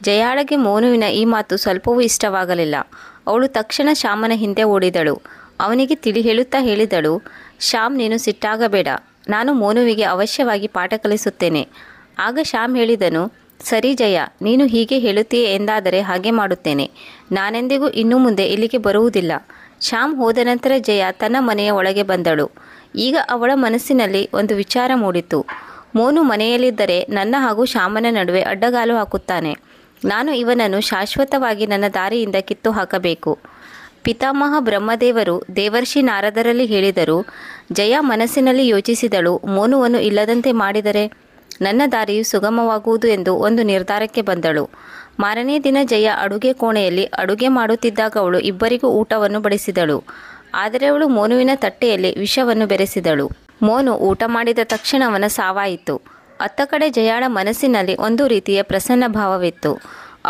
ಜಯಾಳಗೆ ಮೋನುವಿನ ಈ ಮಾತು ಸ್ವಲ್ಪವೂ ಇಷ್ಟವಾಗಲಿಲ್ಲ. ಅವಳು ತಕ್ಷಣ ಶ್ಯಾಮನ ಹಿಂದೆ ಓಡಿದಳು. ಅವನಿಗೆ ತಿಳಿ ಹೇಳುತ್ತಾ ಹೇಳಿದಳು, ಶ್ಯಾಮ್, ನೀನು ಸಿಟ್ಟಾಗಬೇಡ. ನಾನು ಮೋನುವಿಗೆ ಅವಶ್ಯವಾಗಿ ಪಾಠ ಕಲಿಸುತ್ತೇನೆ. ಆಗ ಶ್ಯಾಮ್ ಹೇಳಿದನು, ಸರಿ ಜಯ, ನೀನು ಹೀಗೆ ಹೇಳುತ್ತೀಯೇ ಎಂದಾದರೆ ಹಾಗೆ ಮಾಡುತ್ತೇನೆ. ನಾನೆಂದಿಗೂ ಇನ್ನು ಮುಂದೆ ಇಲ್ಲಿಗೆ ಬರುವುದಿಲ್ಲ. ಶ್ಯಾಮ್ ಹೋದ ನಂತರ ಜಯ ತನ್ನ ಮನೆಯ ಒಳಗೆ ಬಂದಳು. ಈಗ ಅವಳ ಮನಸ್ಸಿನಲ್ಲಿ ಒಂದು ವಿಚಾರ ಮೂಡಿತು. ಮೋನು ಮನೆಯಲ್ಲಿದ್ದರೆ ನನ್ನ ಹಾಗೂ ಶ್ಯಾಮನ ನಡುವೆ ಅಡ್ಡಗಾಲು ಹಾಕುತ್ತಾನೆ. ನಾನು ಇವನನ್ನು ಶಾಶ್ವತವಾಗಿ ನನ್ನ ದಾರಿಯಿಂದ ಕಿತ್ತು ಹಾಕಬೇಕು. ಪಿತಾಮಹ ಬ್ರಹ್ಮದೇವರು ದೇವರ್ಷಿ ನಾರದರಲ್ಲಿ ಹೇಳಿದರು. ಜಯ ಮನಸ್ಸಿನಲ್ಲಿ ಯೋಚಿಸಿದಳು, ಮೋನುವನ್ನು ಇಲ್ಲದಂತೆ ಮಾಡಿದರೆ ನನ್ನ ದಾರಿಯು ಸುಗಮವಾಗುವುದು ಎಂದು ಒಂದು ನಿರ್ಧಾರಕ್ಕೆ ಬಂದಳು. ಮಾರನೇ ದಿನ ಜಯ ಅಡುಗೆ ಕೋಣೆಯಲ್ಲಿ ಅಡುಗೆ ಮಾಡುತ್ತಿದ್ದಾಗ ಅವಳು ಇಬ್ಬರಿಗೂ ಊಟವನ್ನು ಬಡಿಸಿದಳು. ಆದರೆ ಅವಳು ಮೋನುವಿನ ತಟ್ಟೆಯಲ್ಲಿ ವಿಷವನ್ನು ಬೆರೆಸಿದಳು. ಮೋನು ಊಟ ಮಾಡಿದ ತಕ್ಷಣ ಅವನ ಸಾವಾಯಿತು. ಅತ್ತ ಕಡೆ ಜಯಾಳ ಮನಸ್ಸಿನಲ್ಲಿ ಒಂದು ರೀತಿಯ ಪ್ರಸನ್ನ ಭಾವವಿತ್ತು.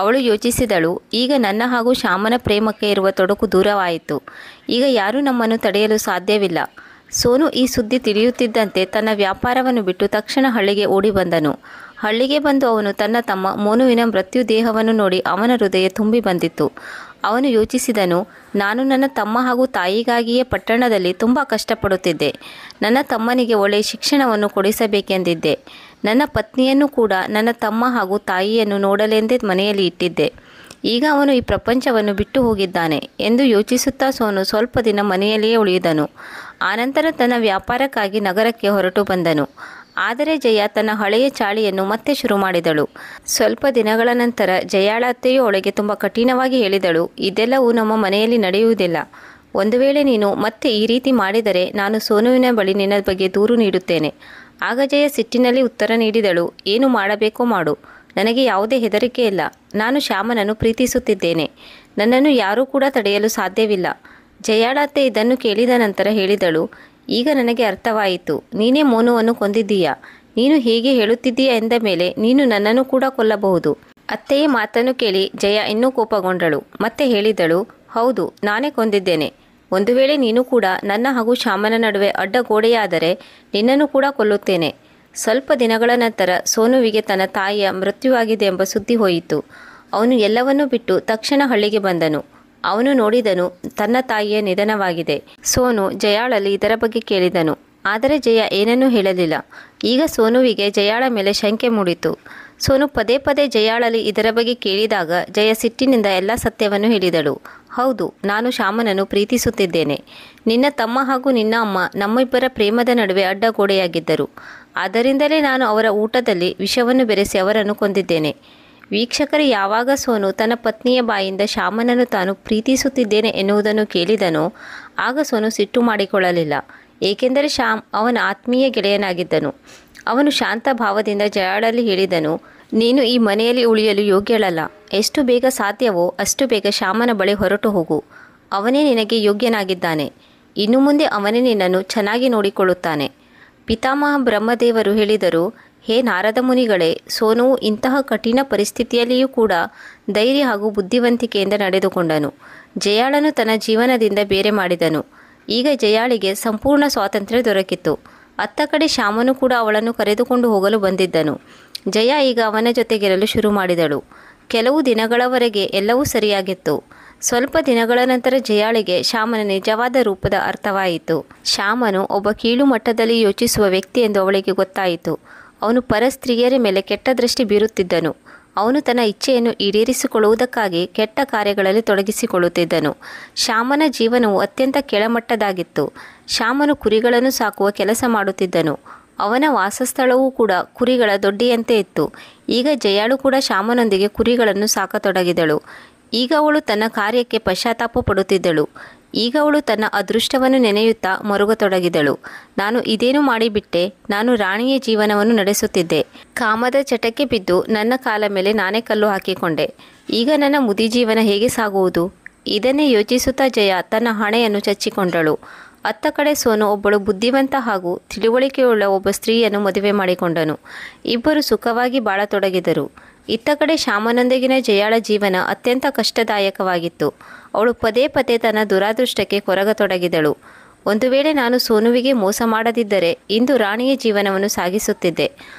ಅವಳು ಯೋಚಿಸಿದಳು, ಈಗ ನನ್ನ ಹಾಗೂ ಶ್ಯಾಮನ ಪ್ರೇಮಕ್ಕೆ ಇರುವ ತೊಡಕು ದೂರವಾಯಿತು. ಈಗ ಯಾರೂ ನಮ್ಮನ್ನು ತಡೆಯಲು ಸಾಧ್ಯವಿಲ್ಲ. ಸೋನು ಈ ಸುದ್ದಿ ತಿಳಿಯುತ್ತಿದ್ದಂತೆ ತನ್ನ ವ್ಯಾಪಾರವನ್ನು ಬಿಟ್ಟು ತಕ್ಷಣ ಹಳ್ಳಿಗೆ ಓಡಿ ಬಂದನು. ಹಳ್ಳಿಗೆ ಬಂದು ಅವನು ತನ್ನ ತಮ್ಮ ಮೋನುವಿನ ಮೃತ್ಯು ದೇಹವನ್ನು ನೋಡಿ ಅವನ ಹೃದಯ ತುಂಬಿ ಬಂದಿತ್ತು. ಅವನು ಯೋಚಿಸಿದನು, ನಾನು ನನ್ನ ತಮ್ಮ ಹಾಗೂ ತಾಯಿಗಾಗಿಯೇ ಪಟ್ಟಣದಲ್ಲಿ ತುಂಬ ಕಷ್ಟಪಡುತ್ತಿದ್ದೆ. ನನ್ನ ತಮ್ಮನಿಗೆ ಒಳ್ಳೆಯ ಶಿಕ್ಷಣವನ್ನು ಕೊಡಿಸಬೇಕೆಂದಿದ್ದೆ. ನನ್ನ ಪತ್ನಿಯನ್ನು ಕೂಡ ನನ್ನ ತಮ್ಮ ಹಾಗೂ ತಾಯಿಯನ್ನು ನೋಡಲೆಂದೇ ಮನೆಯಲ್ಲಿ ಇಟ್ಟಿದ್ದೆ. ಈಗ ಅವನು ಈ ಪ್ರಪಂಚವನ್ನು ಬಿಟ್ಟು ಹೋಗಿದ್ದಾನೆ ಎಂದು ಯೋಚಿಸುತ್ತಾ ಸೋನು ಸ್ವಲ್ಪ ದಿನ ಮನೆಯಲ್ಲಿಯೇ ಉಳಿದನು. ಆನಂತರ ತನ್ನ ವ್ಯಾಪಾರಕ್ಕಾಗಿ ನಗರಕ್ಕೆ ಹೊರಟು ಬಂದನು. ಆದರೆ ಜಯ ತನ್ನ ಹಳೆಯ ಚಾಳಿಯನ್ನು ಮತ್ತೆ ಶುರು ಮಾಡಿದಳು. ಸ್ವಲ್ಪ ದಿನಗಳ ನಂತರ ಜಯಾಳ ಅತ್ತೆಯು ಅವಳಿಗೆ ತುಂಬ ಕಠಿಣವಾಗಿ ಹೇಳಿದಳು, ಇದೆಲ್ಲವೂ ನಮ್ಮ ಮನೆಯಲ್ಲಿ ನಡೆಯುವುದಿಲ್ಲ. ಒಂದು ವೇಳೆ ನೀನು ಮತ್ತೆ ಈ ರೀತಿ ಮಾಡಿದರೆ ನಾನು ಸೋನುವಿನ ಬಳಿ ನಿನ್ನ ಬಗ್ಗೆ ದೂರು ನೀಡುತ್ತೇನೆ. ಆಗ ಜಯ ಸಿಟ್ಟಿನಲ್ಲಿ ಉತ್ತರ ನೀಡಿದಳು, ಏನು ಮಾಡಬೇಕೋ ಮಾಡು. ನನಗೆ ಯಾವುದೇ ಹೆದರಿಕೆ ಇಲ್ಲ. ನಾನು ಶ್ಯಾಮನನ್ನು ಪ್ರೀತಿಸುತ್ತಿದ್ದೇನೆ. ನನ್ನನ್ನು ಯಾರೂ ಕೂಡ ತಡೆಯಲು ಸಾಧ್ಯವಿಲ್ಲ. ಜಯಾಳ ಅತ್ತೆ ಇದನ್ನು ಕೇಳಿದ ನಂತರ ಹೇಳಿದಳು, ಈಗ ನನಗೆ ಅರ್ಥವಾಯಿತು. ನೀನೇ ಮೋನುವನ್ನು ಕೊಂದಿದ್ದೀಯಾ. ನೀನು ಹೀಗೆ ಹೇಳುತ್ತಿದ್ದೀಯಾ ಎಂದ ಮೇಲೆ ನೀನು ನನ್ನನ್ನು ಕೂಡ ಕೊಲ್ಲಬಹುದು. ಅತ್ತೆಯ ಮಾತನ್ನು ಕೇಳಿ ಜಯ ಇನ್ನೂ ಕೋಪಗೊಂಡಳು. ಮತ್ತೆ ಹೇಳಿದಳು, ಹೌದು, ನಾನೇ ಕೊಂದಿದ್ದೇನೆ. ಒಂದು ವೇಳೆ ನೀನು ಕೂಡ ನನ್ನ ಹಾಗೂ ಶ್ಯಾಮನ ನಡುವೆ ಅಡ್ಡ ಗೋಡೆಯಾದರೆ ನಿನ್ನನ್ನು ಕೂಡ ಕೊಲ್ಲುತ್ತೇನೆ. ಸ್ವಲ್ಪ ದಿನಗಳ ನಂತರ ಸೋನುವಿಗೆ ತನ್ನ ತಾಯಿಯ ಮೃತ್ಯುವಾಗಿದೆ ಎಂಬ ಸುದ್ದಿ ಹೋಯಿತು. ಅವನು ಎಲ್ಲವನ್ನೂ ಬಿಟ್ಟು ತಕ್ಷಣ ಹಳ್ಳಿಗೆ ಬಂದನು. ಅವನು ನೋಡಿದನು, ತನ್ನ ತಾಯಿಯ ನಿಧನವಾಗಿದೆ. ಸೋನು ಜಯಾಳಲ್ಲಿ ಇದರ ಬಗ್ಗೆ ಕೇಳಿದನು. ಆದರೆ ಜಯ ಏನನ್ನೂ ಹೇಳಲಿಲ್ಲ. ಈಗ ಸೋನುವಿಗೆ ಜಯಾಳ ಮೇಲೆ ಶಂಕೆ ಮೂಡಿತು. ಸೋನು ಪದೇ ಪದೇ ಜಯಾಳಲ್ಲಿ ಇದರ ಬಗ್ಗೆ ಕೇಳಿದಾಗ ಜಯ ಸಿಟ್ಟಿನಿಂದ ಎಲ್ಲ ಸತ್ಯವನ್ನು ಹೇಳಿದಳು. ಹೌದು, ನಾನು ಶ್ಯಾಮನನ್ನು ಪ್ರೀತಿಸುತ್ತಿದ್ದೇನೆ. ನಿನ್ನ ತಮ್ಮ ಹಾಗೂ ನಿನ್ನ ಅಮ್ಮ ನಮ್ಮಿಬ್ಬರ ಪ್ರೇಮದ ನಡುವೆ ಅಡ್ಡಗೋಡೆಯಾಗಿದ್ದರು. ಆದ್ದರಿಂದಲೇ ನಾನು ಅವರ ಊಟದಲ್ಲಿ ವಿಷವನ್ನು ಬೆರೆಸಿ ಅವರನ್ನು ಕೊಂದಿದ್ದೇನೆ. ವೀಕ್ಷಕರು ಯಾವಾಗ ಸೋನು ತನ್ನ ಪತ್ನಿಯ ಬಾಯಿಂದ ಶ್ಯಾಮನನ್ನು ತಾನು ಪ್ರೀತಿಸುತ್ತಿದ್ದೇನೆ ಎನ್ನುವುದನ್ನು ಕೇಳಿದನೋ ಆಗ ಸೋನು ಸಿಟ್ಟು ಮಾಡಿಕೊಳ್ಳಲಿಲ್ಲ. ಏಕೆಂದರೆ ಶ್ಯಾಮ್ ಅವನ ಆತ್ಮೀಯ ಗೆಳೆಯನಾಗಿದ್ದನು. ಅವನು ಶಾಂತ ಭಾವದಿಂದ ಜಯಾಳಲ್ಲಿ ಹೇಳಿದನು, ನೀನು ಈ ಮನೆಯಲ್ಲಿ ಉಳಿಯಲು ಯೋಗ್ಯಳಲ್ಲ. ಎಷ್ಟು ಬೇಗ ಸಾಧ್ಯವೋ ಅಷ್ಟು ಬೇಗ ಶ್ಯಾಮನ ಬಳಿ ಹೊರಟು ಹೋಗು. ಅವನೇ ನಿನಗೆ ಯೋಗ್ಯನಾಗಿದ್ದಾನೆ. ಇನ್ನು ಮುಂದೆ ಅವನೇ ನಿನ್ನನ್ನು ಚೆನ್ನಾಗಿ ನೋಡಿಕೊಳ್ಳುತ್ತಾನೆ. ಪಿತಾಮಹ ಬ್ರಹ್ಮದೇವರು ಹೇಳಿದರು, ಹೇ ನಾರದ ಮುನಿಗಳೇ, ಸೋನುವು ಇಂತಹ ಕಠಿಣ ಪರಿಸ್ಥಿತಿಯಲ್ಲಿಯೂ ಕೂಡ ಧೈರ್ಯ ಹಾಗೂ ಬುದ್ಧಿವಂತಿಕೆಯಿಂದ ನಡೆದುಕೊಂಡನು. ಜಯಾಳನು ತನ್ನ ಜೀವನದಿಂದ ಬೇರೆ ಮಾಡಿದನು. ಈಗ ಜಯಾಳಿಗೆ ಸಂಪೂರ್ಣ ಸ್ವಾತಂತ್ರ್ಯ ದೊರಕಿತ್ತು. ಅತ್ತ ಕಡೆ ಶ್ಯಾಮನು ಕೂಡ ಅವಳನ್ನು ಕರೆದುಕೊಂಡು ಹೋಗಲು ಬಂದಿದ್ದನು. ಜಯ ಈಗ ಅವನ ಜೊತೆಗಿರಲು ಶುರು ಮಾಡಿದಳು. ಕೆಲವು ದಿನಗಳವರೆಗೆ ಎಲ್ಲವೂ ಸರಿಯಾಗಿತ್ತು. ಸ್ವಲ್ಪ ದಿನಗಳ ನಂತರ ಜಯಾಳಿಗೆ ಶ್ಯಾಮನ ನಿಜವಾದ ರೂಪದ ಅರ್ಥವಾಯಿತು. ಶ್ಯಾಮನು ಒಬ್ಬ ಕೀಳು ಮಟ್ಟದಲ್ಲಿ ಯೋಚಿಸುವ ವ್ಯಕ್ತಿ ಎಂದು ಅವಳಿಗೆ ಗೊತ್ತಾಯಿತು. ಅವನು ಪರ ಸ್ತ್ರೀಯರ ಮೇಲೆ ಕೆಟ್ಟ ದೃಷ್ಟಿ ಬೀರುತ್ತಿದ್ದನು. ಅವನು ತನ್ನ ಇಚ್ಛೆಯನ್ನು ಈಡೇರಿಸಿಕೊಳ್ಳುವುದಕ್ಕಾಗಿ ಕೆಟ್ಟ ಕಾರ್ಯಗಳಲ್ಲಿ ತೊಡಗಿಸಿಕೊಳ್ಳುತ್ತಿದ್ದನು. ಶ್ಯಾಮನ ಜೀವನವು ಅತ್ಯಂತ ಕೆಳಮಟ್ಟದಾಗಿತ್ತು. ಶ್ಯಾಮನು ಕುರಿಗಳನ್ನು ಸಾಕುವ ಕೆಲಸ ಮಾಡುತ್ತಿದ್ದನು. ಅವನ ವಾಸಸ್ಥಳವೂ ಕೂಡ ಕುರಿಗಳ ದೊಡ್ಡಿಯಂತೆ ಇತ್ತು. ಈಗ ಜಯಾಳು ಕೂಡ ಶ್ಯಾಮನೊಂದಿಗೆ ಕುರಿಗಳನ್ನು ಸಾಕತೊಡಗಿದಳು. ಈಗ ಅವಳು ತನ್ನ ಕಾರ್ಯಕ್ಕೆ ಪಶ್ಚಾತ್ತಾಪ ಪಡುತ್ತಿದ್ದಳು. ಈಗ ಅವಳು ತನ್ನ ಅದೃಷ್ಟವನ್ನು ನೆನೆಯುತ್ತಾ ಮರುಗತೊಡಗಿದಳು. ನಾನು ಇದೇನು ಮಾಡಿಬಿಟ್ಟೆ? ನಾನು ರಾಣಿಯ ಜೀವನವನ್ನು ನಡೆಸುತ್ತಿದ್ದೆ. ಕಾಮದ ಚಟಕ್ಕೆ ಬಿದ್ದು ನನ್ನ ಕಾಲ ಮೇಲೆ ನಾನೇ ಕಲ್ಲು ಹಾಕಿಕೊಂಡೆ. ಈಗ ನನ್ನ ಮುದಿ ಜೀವನ ಹೇಗೆ ಸಾಗುವುದು? ಇದನ್ನೇ ಯೋಚಿಸುತ್ತಾ ಜಯ ತನ್ನ ಹಣೆಯನ್ನು ಚಚ್ಚಿಕೊಂಡಳು. ಅತ್ತ ಕಡೆ ಸೋನು ಒಬ್ಬಳು ಬುದ್ಧಿವಂತ ಹಾಗೂ ತಿಳುವಳಿಕೆಯುಳ್ಳ ಒಬ್ಬ ಸ್ತ್ರೀಯನ್ನು ಮದುವೆ ಮಾಡಿಕೊಂಡನು. ಇಬ್ಬರು ಸುಖವಾಗಿ ಬಾಳತೊಡಗಿದರು. ಇತ್ತ ಕಡೆ ಶ್ಯಾಮನೊಂದಿಗಿನ ಜಯಾಳ ಜೀವನ ಅತ್ಯಂತ ಕಷ್ಟದಾಯಕವಾಗಿತ್ತು. ಅವಳು ಪದೇ ಪದೇ ತನ್ನ ದುರಾದೃಷ್ಟಕ್ಕೆ ಕೊರಗತೊಡಗಿದಳು. ಒಂದು ವೇಳೆ ನಾನು ಸೋನುವಿಗೆ ಮೋಸ ಮಾಡದಿದ್ದರೆ ಇಂದು ರಾಣಿಯ ಜೀವನವನ್ನು ಸಾಗಿಸುತ್ತಿದ್ದೆ.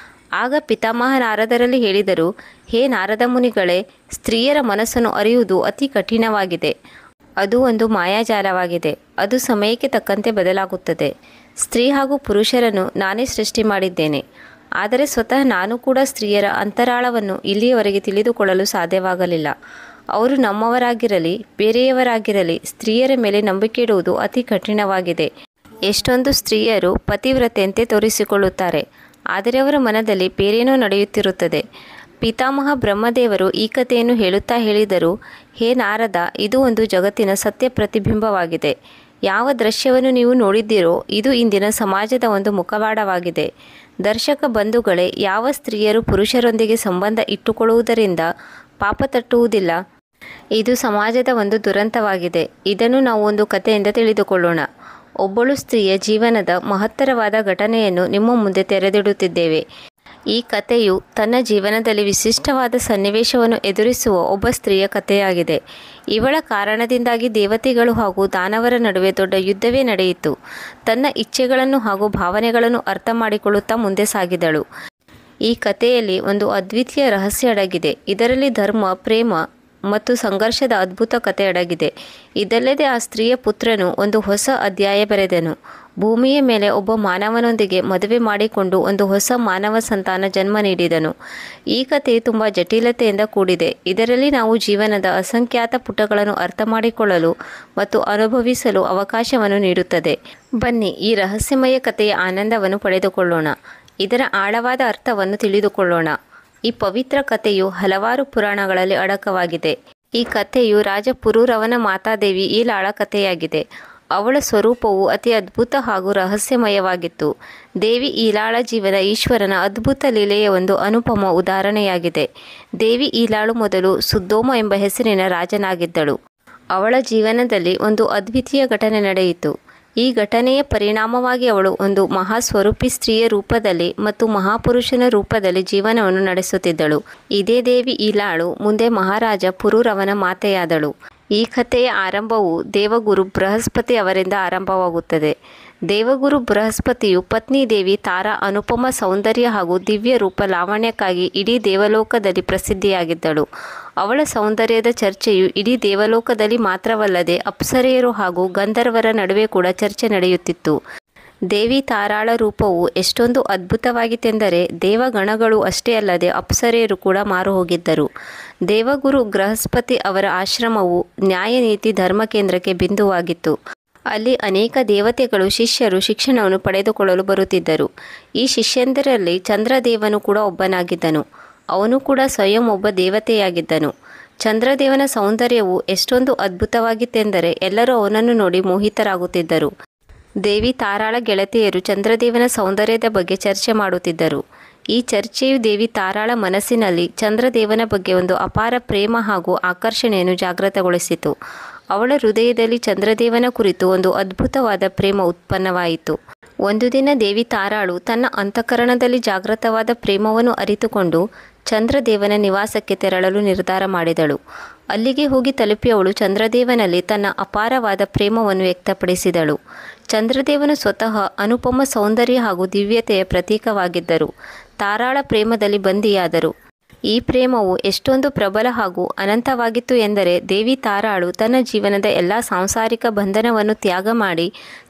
ಆಗ ಪಿತಾಮಹ ನಾರದರಲ್ಲಿ ಹೇಳಿದರು, ಹೇ ನಾರದ ಮುನಿಗಳೇ, ಸ್ತ್ರೀಯರ ಮನಸ್ಸನ್ನು ಅರಿಯುವುದು ಅತಿ ಕಠಿಣವಾಗಿದೆ. ಅದು ಒಂದು ಮಾಯಾಜಾಲವಾಗಿದೆ. ಅದು ಸಮಯಕ್ಕೆ ತಕ್ಕಂತೆ ಬದಲಾಗುತ್ತದೆ. ಸ್ತ್ರೀ ಹಾಗೂ ಪುರುಷರನ್ನು ನಾನೇ ಸೃಷ್ಟಿ ಮಾಡಿದ್ದೇನೆ. ಆದರೆ ಸ್ವತಃ ನಾನು ಕೂಡ ಸ್ತ್ರೀಯರ ಅಂತರಾಳವನ್ನು ಇಲ್ಲಿಯವರೆಗೆ ತಿಳಿದುಕೊಳ್ಳಲು ಸಾಧ್ಯವಾಗಲಿಲ್ಲ. ಅವರು ನಮ್ಮವರಾಗಿರಲಿ ಬೇರೆಯವರಾಗಿರಲಿ ಸ್ತ್ರೀಯರ ಮೇಲೆ ನಂಬಿಕೆ ಇಡುವುದು ಅತಿ ಕಠಿಣವಾಗಿದೆ. ಎಷ್ಟೊಂದು ಸ್ತ್ರೀಯರು ಪತಿವ್ರತೆಯಂತೆ ತೋರಿಸಿಕೊಳ್ಳುತ್ತಾರೆ, ಆದರೆ ಅವರ ಮನದಲ್ಲಿ ಬೇರೇನೋ ನಡೆಯುತ್ತಿರುತ್ತದೆ. ಪಿತಾಮಹ ಬ್ರಹ್ಮದೇವರು ಈ ಕಥೆಯನ್ನು ಹೇಳುತ್ತಾ ಹೇಳಿದರು, ಹೇ ನಾರದ, ಇದು ಒಂದು ಜಗತ್ತಿನ ಸತ್ಯ ಪ್ರತಿಬಿಂಬವಾಗಿದೆ. ಯಾವ ದೃಶ್ಯವನ್ನು ನೀವು ನೋಡಿದ್ದೀರೋ ಇದು ಇಂದಿನ ಸಮಾಜದ ಒಂದು ಮುಖವಾಡವಾಗಿದೆ. ದರ್ಶಕ ಬಂಧುಗಳೇ, ಯಾವ ಸ್ತ್ರೀಯರು ಪುರುಷರೊಂದಿಗೆ ಸಂಬಂಧ ಇಟ್ಟುಕೊಳ್ಳುವುದರಿಂದ ಪಾಪ ತಟ್ಟುವುದಿಲ್ಲ? ಇದು ಸಮಾಜದ ಒಂದು ದುರಂತವಾಗಿದೆ. ಇದನ್ನು ನಾವು ಒಂದು ಕಥೆಯಿಂದ ತಿಳಿದುಕೊಳ್ಳೋಣ. ಒಬ್ಬಳು ಸ್ತ್ರೀಯ ಜೀವನದ ಮಹತ್ತರವಾದ ಘಟನೆಯನ್ನು ನಿಮ್ಮ ಮುಂದೆ ತೆರೆದಿಡುತ್ತಿದ್ದೇವೆ. ಈ ಕಥೆಯು ತನ್ನ ಜೀವನದಲ್ಲಿ ವಿಶಿಷ್ಟವಾದ ಸನ್ನಿವೇಶವನ್ನು ಎದುರಿಸುವ ಒಬ್ಬ ಸ್ತ್ರೀಯ ಕಥೆಯಾಗಿದೆ. ಇವಳ ಕಾರಣದಿಂದಾಗಿ ದೇವತೆಗಳು ಹಾಗೂ ದಾನವರ ನಡುವೆ ದೊಡ್ಡ ಯುದ್ಧವೇ ನಡೆಯಿತು. ತನ್ನ ಇಚ್ಛೆಗಳನ್ನು ಹಾಗೂ ಭಾವನೆಗಳನ್ನು ಅರ್ಥ ಮಾಡಿಕೊಳ್ಳುತ್ತಾ ಮುಂದೆ ಸಾಗಿದಳು. ಈ ಕಥೆಯಲ್ಲಿ ಒಂದು ಅದ್ವಿತೀಯ ರಹಸ್ಯ ಅಡಗಿದೆ. ಇದರಲ್ಲಿ ಧರ್ಮ, ಪ್ರೇಮ ಮತ್ತು ಸಂಘರ್ಷದ ಅದ್ಭುತ ಕಥೆ ಅಡಗಿದೆ. ಇದಲ್ಲದೆ ಆ ಸ್ತ್ರೀಯ ಪುತ್ರನು ಒಂದು ಹೊಸ ಅಧ್ಯಾಯ ಬರೆದನು. ಭೂಮಿಯ ಮೇಲೆ ಒಬ್ಬ ಮಾನವನೊಂದಿಗೆ ಮದುವೆ ಮಾಡಿಕೊಂಡು ಒಂದು ಹೊಸ ಮಾನವ ಸಂತಾನ ಜನ್ಮ ನೀಡಿದನು. ಈ ಕಥೆ ತುಂಬ ಜಟಿಲತೆಯಿಂದ ಕೂಡಿದೆ. ಇದರಲ್ಲಿ ನಾವು ಜೀವನದ ಅಸಂಖ್ಯಾತ ಪುಟಗಳನ್ನು ಅರ್ಥ ಮಾಡಿಕೊಳ್ಳಲು ಮತ್ತು ಅನುಭವಿಸಲು ಅವಕಾಶವನ್ನು ನೀಡುತ್ತದೆ. ಬನ್ನಿ, ಈ ರಹಸ್ಯಮಯ ಕಥೆಯ ಆನಂದವನ್ನು ಪಡೆದುಕೊಳ್ಳೋಣ. ಇದರ ಆಳವಾದ ಅರ್ಥವನ್ನು ತಿಳಿದುಕೊಳ್ಳೋಣ. ಈ ಪವಿತ್ರ ಕಥೆಯು ಹಲವಾರು ಪುರಾಣಗಳಲ್ಲಿ ಅಡಕವಾಗಿದೆ. ಈ ಕಥೆಯು ರಾಜ ಪುರೂರವನ ಮಾತಾದೇವಿ ಈಲಾಳ ಕಥೆಯಾಗಿದೆ. ಅವಳ ಸ್ವರೂಪವು ಅತಿ ಅದ್ಭುತ ಹಾಗೂ ರಹಸ್ಯಮಯವಾಗಿತ್ತು. ದೇವಿ ಈಲಾಳ ಜೀವನ ಈಶ್ವರನ ಅದ್ಭುತ ಲೀಲೆಯ ಒಂದು ಅನುಪಮ ಉದಾಹರಣೆಯಾಗಿದೆ. ದೇವಿ ಈಲಾಳು ಮೊದಲು ಸುದ್ದೋಮ ಎಂಬ ಹೆಸರಿನ ರಾಜನಾಗಿದ್ದಳು. ಅವಳ ಜೀವನದಲ್ಲಿ ಒಂದು ಅದ್ವಿತೀಯ ಘಟನೆ ನಡೆಯಿತು. ಈ ಘಟನೆಯ ಪರಿಣಾಮವಾಗಿ ಅವಳು ಒಂದು ಮಹಾಸ್ವರೂಪಿ ಸ್ತ್ರೀಯ ರೂಪದಲ್ಲಿ ಮತ್ತು ಮಹಾಪುರುಷನ ರೂಪದಲ್ಲಿ ಜೀವನವನ್ನು ನಡೆಸುತ್ತಿದ್ದಳು. ಇದೇ ದೇವಿ ಈಲಾಳು ಮುಂದೆ ಮಹಾರಾಜ ಪುರೂರವನ ಮಾತೆಯಾದಳು. ಈ ಕಥೆಯ ಆರಂಭವು ದೇವಗುರು ಬೃಹಸ್ಪತಿ ಅವರಿಂದ ಆರಂಭವಾಗುತ್ತದೆ. ದೇವಗುರು ಬೃಹಸ್ಪತಿಯು ಪತ್ನಿ ದೇವಿ ತಾರಾ ಅನುಪಮ ಸೌಂದರ್ಯ ಹಾಗೂ ದಿವ್ಯ ರೂಪ ಲಾವಣ್ಯಕ್ಕಾಗಿ ಇಡೀ ದೇವಲೋಕದಲ್ಲಿ ಪ್ರಸಿದ್ಧಿಯಾಗಿದ್ದಳು. ಅವಳ ಸೌಂದರ್ಯದ ಚರ್ಚೆಯು ಇಡೀ ದೇವಲೋಕದಲ್ಲಿ ಮಾತ್ರವಲ್ಲದೆ ಅಪ್ಸರೆಯರು ಹಾಗೂ ಗಂಧರ್ವರ ನಡುವೆ ಕೂಡ ಚರ್ಚೆ ನಡೆಯುತ್ತಿತ್ತು. ದೇವಿ ತಾರಾಳ ರೂಪವು ಎಷ್ಟೊಂದು ಅದ್ಭುತವಾಗಿತ್ತೆಂದರೆ ದೇವಗಣಗಳು ಅಷ್ಟೇ ಅಲ್ಲದೆ ಅಪ್ಸರೆಯರು ಕೂಡ ಮಾರು ಹೋಗಿದ್ದರು. ದೇವಗುರು ಬೃಹಸ್ಪತಿ ಅವರ ಆಶ್ರಮವು ನ್ಯಾಯ ನೀತಿ ಧರ್ಮ ಕೇಂದ್ರಕ್ಕೆ ಬಿಂದುವಾಗಿತ್ತು. ಅಲ್ಲಿ ಅನೇಕ ದೇವತೆಗಳು ಶಿಷ್ಯರು ಶಿಕ್ಷಣವನ್ನು ಪಡೆದುಕೊಳ್ಳಲು ಬರುತ್ತಿದ್ದರು. ಈ ಶಿಷ್ಯಂದರಲ್ಲಿ ಚಂದ್ರದೇವನು ಕೂಡ ಒಬ್ಬನಾಗಿದ್ದನು. ಅವನು ಕೂಡ ಸ್ವಯಂ ಒಬ್ಬ ದೇವತೆಯಾಗಿದ್ದನು. ಚಂದ್ರದೇವನ ಸೌಂದರ್ಯವು ಎಷ್ಟೊಂದು ಅದ್ಭುತವಾಗಿತ್ತೆಂದರೆ ಎಲ್ಲರೂ ಅವನನ್ನು ನೋಡಿ ಮೋಹಿತರಾಗುತ್ತಿದ್ದರು. ದೇವಿ ತಾರಾಳ ಗೆಳತಿಯರು ಚಂದ್ರದೇವನ ಸೌಂದರ್ಯದ ಬಗ್ಗೆ ಚರ್ಚೆ ಮಾಡುತ್ತಿದ್ದರು. ಈ ಚರ್ಚೆಯು ದೇವಿ ತಾರಾಳ ಮನಸ್ಸಿನಲ್ಲಿ ಚಂದ್ರದೇವನ ಬಗ್ಗೆ ಒಂದು ಅಪಾರ ಪ್ರೇಮ ಹಾಗೂ ಆಕರ್ಷಣೆಯನ್ನು ಜಾಗೃತಗೊಳಿಸಿತು. ಅವಳ ಹೃದಯದಲ್ಲಿ ಚಂದ್ರದೇವನ ಕುರಿತು ಒಂದು ಅದ್ಭುತವಾದ ಪ್ರೇಮ ಉತ್ಪನ್ನವಾಯಿತು. ಒಂದು ದಿನ ದೇವಿ ತಾರಾಳು ತನ್ನ ಅಂತಃಕರಣದಲ್ಲಿ ಜಾಗೃತವಾದ ಪ್ರೇಮವನ್ನು ಅರಿತುಕೊಂಡು ಚಂದ್ರದೇವನ ನಿವಾಸಕ್ಕೆ ತೆರಳಲು ನಿರ್ಧಾರ ಮಾಡಿದಳು. ಅಲ್ಲಿಗೆ ಹೋಗಿ ತಲುಪಿ ಅವಳು ಚಂದ್ರದೇವನಲ್ಲಿ ತನ್ನ ಅಪಾರವಾದ ಪ್ರೇಮವನ್ನು ವ್ಯಕ್ತಪಡಿಸಿದಳು. ಚಂದ್ರದೇವನು ಸ್ವತಃ ಅನುಪಮ ಸೌಂದರ್ಯ ಹಾಗೂ ದಿವ್ಯತೆಯ ಪ್ರತೀಕವಾಗಿದ್ದರು. ತಾರಾಳ ಪ್ರೇಮದಲ್ಲಿ ಬಂದಿಯಾದರು. ಈ ಪ್ರೇಮವು ಎಷ್ಟೊಂದು ಪ್ರಬಲ ಹಾಗೂ ಅನಂತವಾಗಿತ್ತು ಎಂದರೆ ದೇವಿ ತಾರಾಳು ತನ್ನ ಜೀವನದ ಎಲ್ಲ ಸಾಂಸಾರಿಕ ಬಂಧನವನ್ನು ತ್ಯಾಗ ಮಾಡಿ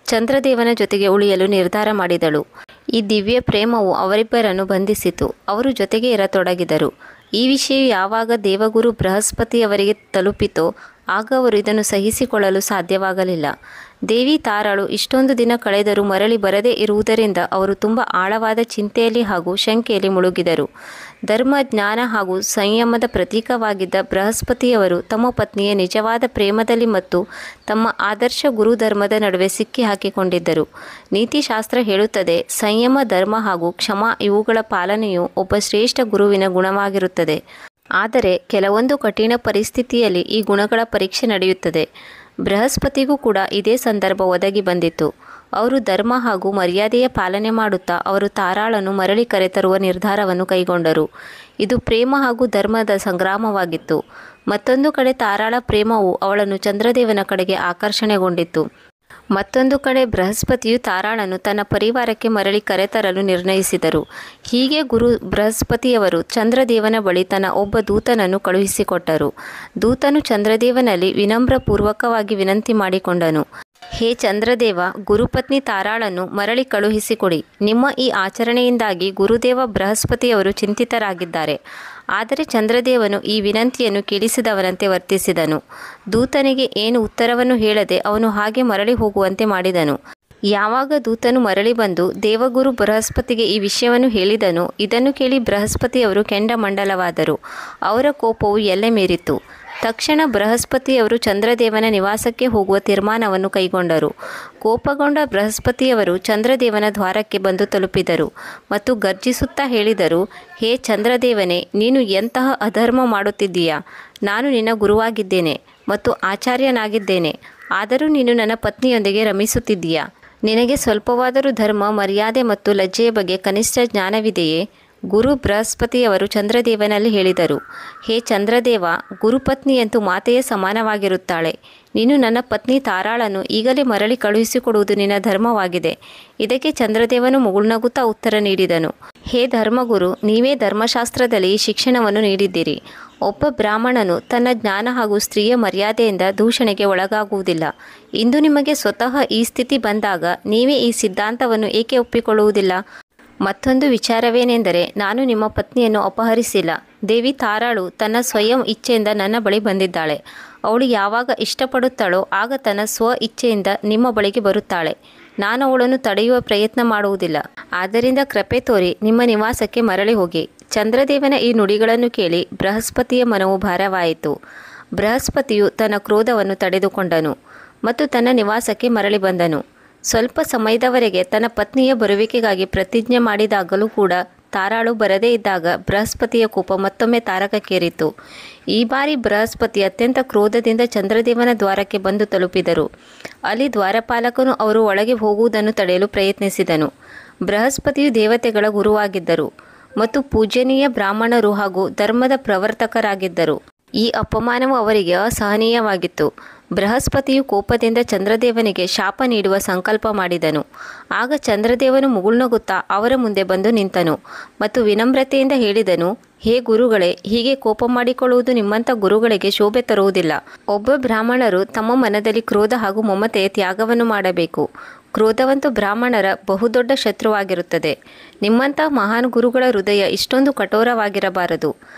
ಚಂದ್ರದೇವನ ಜೊತೆಗೆ ಉಳಿಯಲು ನಿರ್ಧಾರ ಮಾಡಿದಳು. ಈ ದಿವ್ಯ ಪ್ರೇಮವು ಅವರಿಬ್ಬರನ್ನು ಬಂಧಿಸಿತು. ಅವರು ಜೊತೆಗೆ ಇರತೊಡಗಿದರು. ಈ ವಿಷಯ ಯಾವಾಗ ದೇವಗುರು ಬೃಹಸ್ಪತಿಯವರಿಗೆ ತಲುಪಿತೋ ಆಗ ಅವರು ಇದನ್ನು ಸಹಿಸಿಕೊಳ್ಳಲು ಸಾಧ್ಯವಾಗಲಿಲ್ಲ. ದೇವಿ ತಾರಾಳು ಇಷ್ಟೊಂದು ದಿನ ಕಳೆದರೂ ಮರಳಿ ಬರದೇ ಇರುವುದರಿಂದ ಅವರು ತುಂಬ ಆಳವಾದ ಚಿಂತೆಯಲ್ಲಿ ಹಾಗೂ ಶಂಕೆಯಲ್ಲಿ ಮುಳುಗಿದರು. ಧರ್ಮ, ಜ್ಞಾನ ಹಾಗೂ ಸಂಯಮದ ಪ್ರತೀಕವಾಗಿದ್ದ ಬೃಹಸ್ಪತಿಯವರು ತಮ್ಮ ಪತ್ನಿಯ ನಿಜವಾದ ಪ್ರೇಮದಲ್ಲಿ ಮತ್ತು ತಮ್ಮ ಆದರ್ಶ ಗುರುಧರ್ಮದ ನಡುವೆ ಸಿಕ್ಕಿ ಹಾಕಿಕೊಂಡಿದ್ದರು. ನೀತಿಶಾಸ್ತ್ರ ಹೇಳುತ್ತದೆ, ಸಂಯಮ, ಧರ್ಮ ಹಾಗೂ ಕ್ಷಮಾ ಇವುಗಳ ಪಾಲನೆಯು ಒಬ್ಬ ಶ್ರೇಷ್ಠ ಗುರುವಿನ ಗುಣವಾಗಿರುತ್ತದೆ. ಆದರೆ ಕೆಲವೊಂದು ಕಠಿಣ ಪರಿಸ್ಥಿತಿಯಲ್ಲಿ ಈ ಗುಣಗಳ ಪರೀಕ್ಷೆ ನಡೆಯುತ್ತದೆ. ಬೃಹಸ್ಪತಿಗೂ ಕೂಡ ಇದೇ ಸಂದರ್ಭ ಒದಗಿ ಬಂದಿತ್ತು. ಅವರು ಧರ್ಮ ಹಾಗೂ ಮರ್ಯಾದೆಯ ಪಾಲನೆ ಮಾಡುತ್ತಾ ಅವರು ತಾರಾಳನ್ನು ಮರಳಿ ಕರೆತರುವ ನಿರ್ಧಾರವನ್ನು ಕೈಗೊಂಡರು. ಇದು ಪ್ರೇಮ ಹಾಗೂ ಧರ್ಮದ ಸಂಗ್ರಾಮವಾಗಿತ್ತು. ಮತ್ತೊಂದು ಕಡೆ ತಾರಾಳ ಪ್ರೇಮವು ಅವಳನ್ನು ಚಂದ್ರದೇವನ ಕಡೆಗೆ ಆಕರ್ಷಣೆಗೊಂಡಿತ್ತು. ಮತ್ತೊಂದು ಕಡೆ ಬೃಹಸ್ಪತಿಯು ತಾರಾಳನ್ನು ತನ್ನ ಪರಿವಾರಕ್ಕೆ ಮರಳಿ ಕರೆತರಲು ನಿರ್ಣಯಿಸಿದರು. ಹೀಗೆ ಗುರು ಬೃಹಸ್ಪತಿಯವರು ಚಂದ್ರದೇವನ ಬಳಿ ತನ್ನ ಒಬ್ಬ ದೂತನನ್ನು ಕಳುಹಿಸಿಕೊಟ್ಟರು. ದೂತನು ಚಂದ್ರದೇವನಲ್ಲಿ ವಿನಮ್ರಪೂರ್ವಕವಾಗಿ ವಿನಂತಿ ಮಾಡಿಕೊಂಡನು. ಹೇ ಚಂದ್ರದೇವ, ಗುರುಪತ್ನಿ ತಾರಾಳನ್ನು ಮರಳಿ ಕಳುಹಿಸಿಕೊಡಿ. ನಿಮ್ಮ ಈ ಆಚರಣೆಯಿಂದಾಗಿ ಗುರುದೇವ ಬೃಹಸ್ಪತಿಯವರು ಚಿಂತಿತರಾಗಿದ್ದಾರೆ. ಆದರೆ ಚಂದ್ರದೇವನು ಈ ವಿನಂತಿಯನ್ನು ಕೇಳಿಸಿದವನಂತೆ ವರ್ತಿಸಿದನು. ದೂತನಿಗೆ ಏನು ಉತ್ತರವನ್ನು ಹೇಳದೆ ಅವನು ಹಾಗೆ ಮರಳಿ ಹೋಗುವಂತೆ ಮಾಡಿದನು. ಯಾವಾಗ ದೂತನು ಮರಳಿ ಬಂದು ದೇವಗುರು ಬೃಹಸ್ಪತಿಗೆ ಈ ವಿಷಯವನ್ನು ಹೇಳಿದನು, ಇದನ್ನು ಕೇಳಿ ಬೃಹಸ್ಪತಿಯವರು ಕೆಂಡಮಂಡಲವಾದರು. ಅವರ ಕೋಪವು ಎಲ್ಲೆ ಮೀರಿತು. ತಕ್ಷಣ ಬೃಹಸ್ಪತಿಯವರು ಚಂದ್ರದೇವನ ನಿವಾಸಕ್ಕೆ ಹೋಗುವ ತೀರ್ಮಾನವನ್ನು ಕೈಗೊಂಡರು. ಕೋಪಗೊಂಡ ಬೃಹಸ್ಪತಿಯವರು ಚಂದ್ರದೇವನ ದ್ವಾರಕ್ಕೆ ಬಂದು ತಲುಪಿದರು ಮತ್ತು ಗರ್ಜಿಸುತ್ತಾ ಹೇಳಿದರು, ಹೇ ಚಂದ್ರದೇವನೇ, ನೀನು ಎಂತಹ ಅಧರ್ಮ ಮಾಡುತ್ತಿದ್ದೀಯಾ? ನಾನು ನಿನ್ನ ಗುರುವಾಗಿದ್ದೇನೆ ಮತ್ತು ಆಚಾರ್ಯನಾಗಿದ್ದೇನೆ. ಆದರೂ ನೀನು ನನ್ನ ಪತ್ನಿಯೊಂದಿಗೆ ರಮಿಸುತ್ತಿದ್ದೀಯಾ? ನಿನಗೆ ಸ್ವಲ್ಪವಾದರೂ ಧರ್ಮ, ಮರ್ಯಾದೆ ಮತ್ತು ಲಜ್ಜೆಯ ಬಗ್ಗೆ ಕನಿಷ್ಠ ಜ್ಞಾನವಿದೆಯೇ? ಗುರು ಬೃಹಸ್ಪತಿಯವರು ಚಂದ್ರದೇವನಲ್ಲಿ ಹೇಳಿದರು, ಹೇ ಚಂದ್ರದೇವ, ಗುರುಪತ್ನಿಯಂತೂ ಮಾತೆಯ ಸಮಾನವಾಗಿರುತ್ತಾಳೆ. ನೀನು ನನ್ನ ಪತ್ನಿ ತಾರಾಳನ್ನು ಈಗಲೇ ಮರಳಿ ಕಳುಹಿಸಿಕೊಡುವುದು ನಿನ್ನ ಧರ್ಮವಾಗಿದೆ. ಇದಕ್ಕೆ ಚಂದ್ರದೇವನು ಮುಗುಳ್ನಗುತ್ತಾ ಉತ್ತರ ನೀಡಿದನು, ಹೇ ಧರ್ಮಗುರು, ನೀವೇ ಧರ್ಮಶಾಸ್ತ್ರದಲ್ಲಿ ಈ ಶಿಕ್ಷಣವನ್ನು ನೀಡಿದ್ದೀರಿ. ಒಬ್ಬ ಬ್ರಾಹ್ಮಣನು ತನ್ನ ಜ್ಞಾನ ಹಾಗೂ ಸ್ತ್ರೀಯ ಮರ್ಯಾದೆಯಿಂದ ದೂಷಣೆಗೆ ಒಳಗಾಗುವುದಿಲ್ಲ. ಇಂದು ನಿಮಗೆ ಸ್ವತಃ ಈ ಸ್ಥಿತಿ ಬಂದಾಗ ನೀವೇ ಈ ಸಿದ್ಧಾಂತವನ್ನು ಏಕೆ ಒಪ್ಪಿಕೊಳ್ಳುವುದಿಲ್ಲ? ಮತ್ತೊಂದು ವಿಚಾರವೇನೆಂದರೆ, ನಾನು ನಿಮ್ಮ ಪತ್ನಿಯನ್ನು ಅಪಹರಿಸಿಲ್ಲ. ದೇವಿ ತಾರಾಳು ತನ್ನ ಸ್ವಯಂ ಇಚ್ಛೆಯಿಂದ ನನ್ನ ಬಳಿ ಬಂದಿದ್ದಾಳೆ. ಅವಳು ಯಾವಾಗ ಇಷ್ಟಪಡುತ್ತಾಳೋ ಆಗ ತನ್ನ ಸ್ವ ಇಚ್ಛೆಯಿಂದ ನಿಮ್ಮ ಬಳಿಗೆ ಬರುತ್ತಾಳೆ. ನಾನು ಅವಳನ್ನು ತಡೆಯುವ ಪ್ರಯತ್ನ ಮಾಡುವುದಿಲ್ಲ. ಆದ್ದರಿಂದ ಕೃಪೆ ತೋರಿ ನಿಮ್ಮ ನಿವಾಸಕ್ಕೆ ಮರಳಿ ಹೋಗಿ. ಚಂದ್ರದೇವನ ಈ ನುಡಿಗಳನ್ನು ಕೇಳಿ ಬೃಹಸ್ಪತಿಯ ಮನವು ಭಾರವಾಯಿತು. ಬೃಹಸ್ಪತಿಯು ತನ್ನ ಕ್ರೋಧವನ್ನು ತಡೆದುಕೊಂಡನು ಮತ್ತು ತನ್ನ ನಿವಾಸಕ್ಕೆ ಮರಳಿ ಬಂದನು. ಸ್ವಲ್ಪ ಸಮಯದವರೆಗೆ ತನ್ನ ಪತ್ನಿಯ ಬರುವಿಕೆಗಾಗಿ ಪ್ರತಿಜ್ಞೆ ಮಾಡಿದಾಗಲೂ ಕೂಡ ತಾರಾಳು ಬರದೇ ಇದ್ದಾಗ ಬೃಹಸ್ಪತಿಯ ಕೋಪ ಮತ್ತೊಮ್ಮೆ ತಾರಕಕ್ಕೇರಿತು. ಈ ಬಾರಿ ಬೃಹಸ್ಪತಿ ಅತ್ಯಂತ ಕ್ರೋಧದಿಂದ ಚಂದ್ರದೇವನ ದ್ವಾರಕ್ಕೆ ಬಂದು ತಲುಪಿದರು. ಅಲ್ಲಿ ದ್ವಾರಪಾಲಕನು ಅವರು ಒಳಗೆ ಹೋಗುವುದನ್ನು ತಡೆಯಲು ಪ್ರಯತ್ನಿಸಿದನು. ಬೃಹಸ್ಪತಿಯು ದೇವತೆಗಳ ಗುರುವಾಗಿದ್ದರು ಮತ್ತು ಪೂಜ್ಯನೀಯ ಬ್ರಾಹ್ಮಣರು ಹಾಗೂ ಧರ್ಮದ ಪ್ರವರ್ತಕರಾಗಿದ್ದರು. ಈ ಅಪಮಾನವು ಅವರಿಗೆ ಅಸಹನೀಯವಾಗಿತ್ತು. ಬೃಹಸ್ಪತಿಯು ಕೋಪದಿಂದ ಚಂದ್ರದೇವನಿಗೆ ಶಾಪ ನೀಡುವ ಸಂಕಲ್ಪ ಮಾಡಿದನು. ಆಗ ಚಂದ್ರದೇವನು ಮುಗುಳ್ನಗುತ್ತಾ ಅವರ ಮುಂದೆ ಬಂದು ನಿಂತನು ಮತ್ತು ವಿನಮ್ರತೆಯಿಂದ ಹೇಳಿದನು, ಹೇ ಗುರುಗಳೇ, ಹೀಗೆ ಕೋಪ ಮಾಡಿಕೊಳ್ಳುವುದು ನಿಮ್ಮಂಥ ಗುರುಗಳಿಗೆ ಶೋಭೆ ತರುವುದಿಲ್ಲ. ಒಬ್ಬ ಬ್ರಾಹ್ಮಣರು ತಮ್ಮ ಮನದಲ್ಲಿ ಕ್ರೋಧ ಹಾಗೂ ಮಮತೆಯ ತ್ಯಾಗವನ್ನು ಮಾಡಬೇಕು. ಕ್ರೋಧವಂತ ಬ್ರಾಹ್ಮಣರ ಬಹುದೊಡ್ಡ ಶತ್ರುವಾಗಿರುತ್ತದೆ. ನಿಮ್ಮಂಥ ಮಹಾನ್ ಗುರುಗಳ ಹೃದಯ ಇಷ್ಟೊಂದು ಕಠೋರವಾಗಿರಬಾರದು.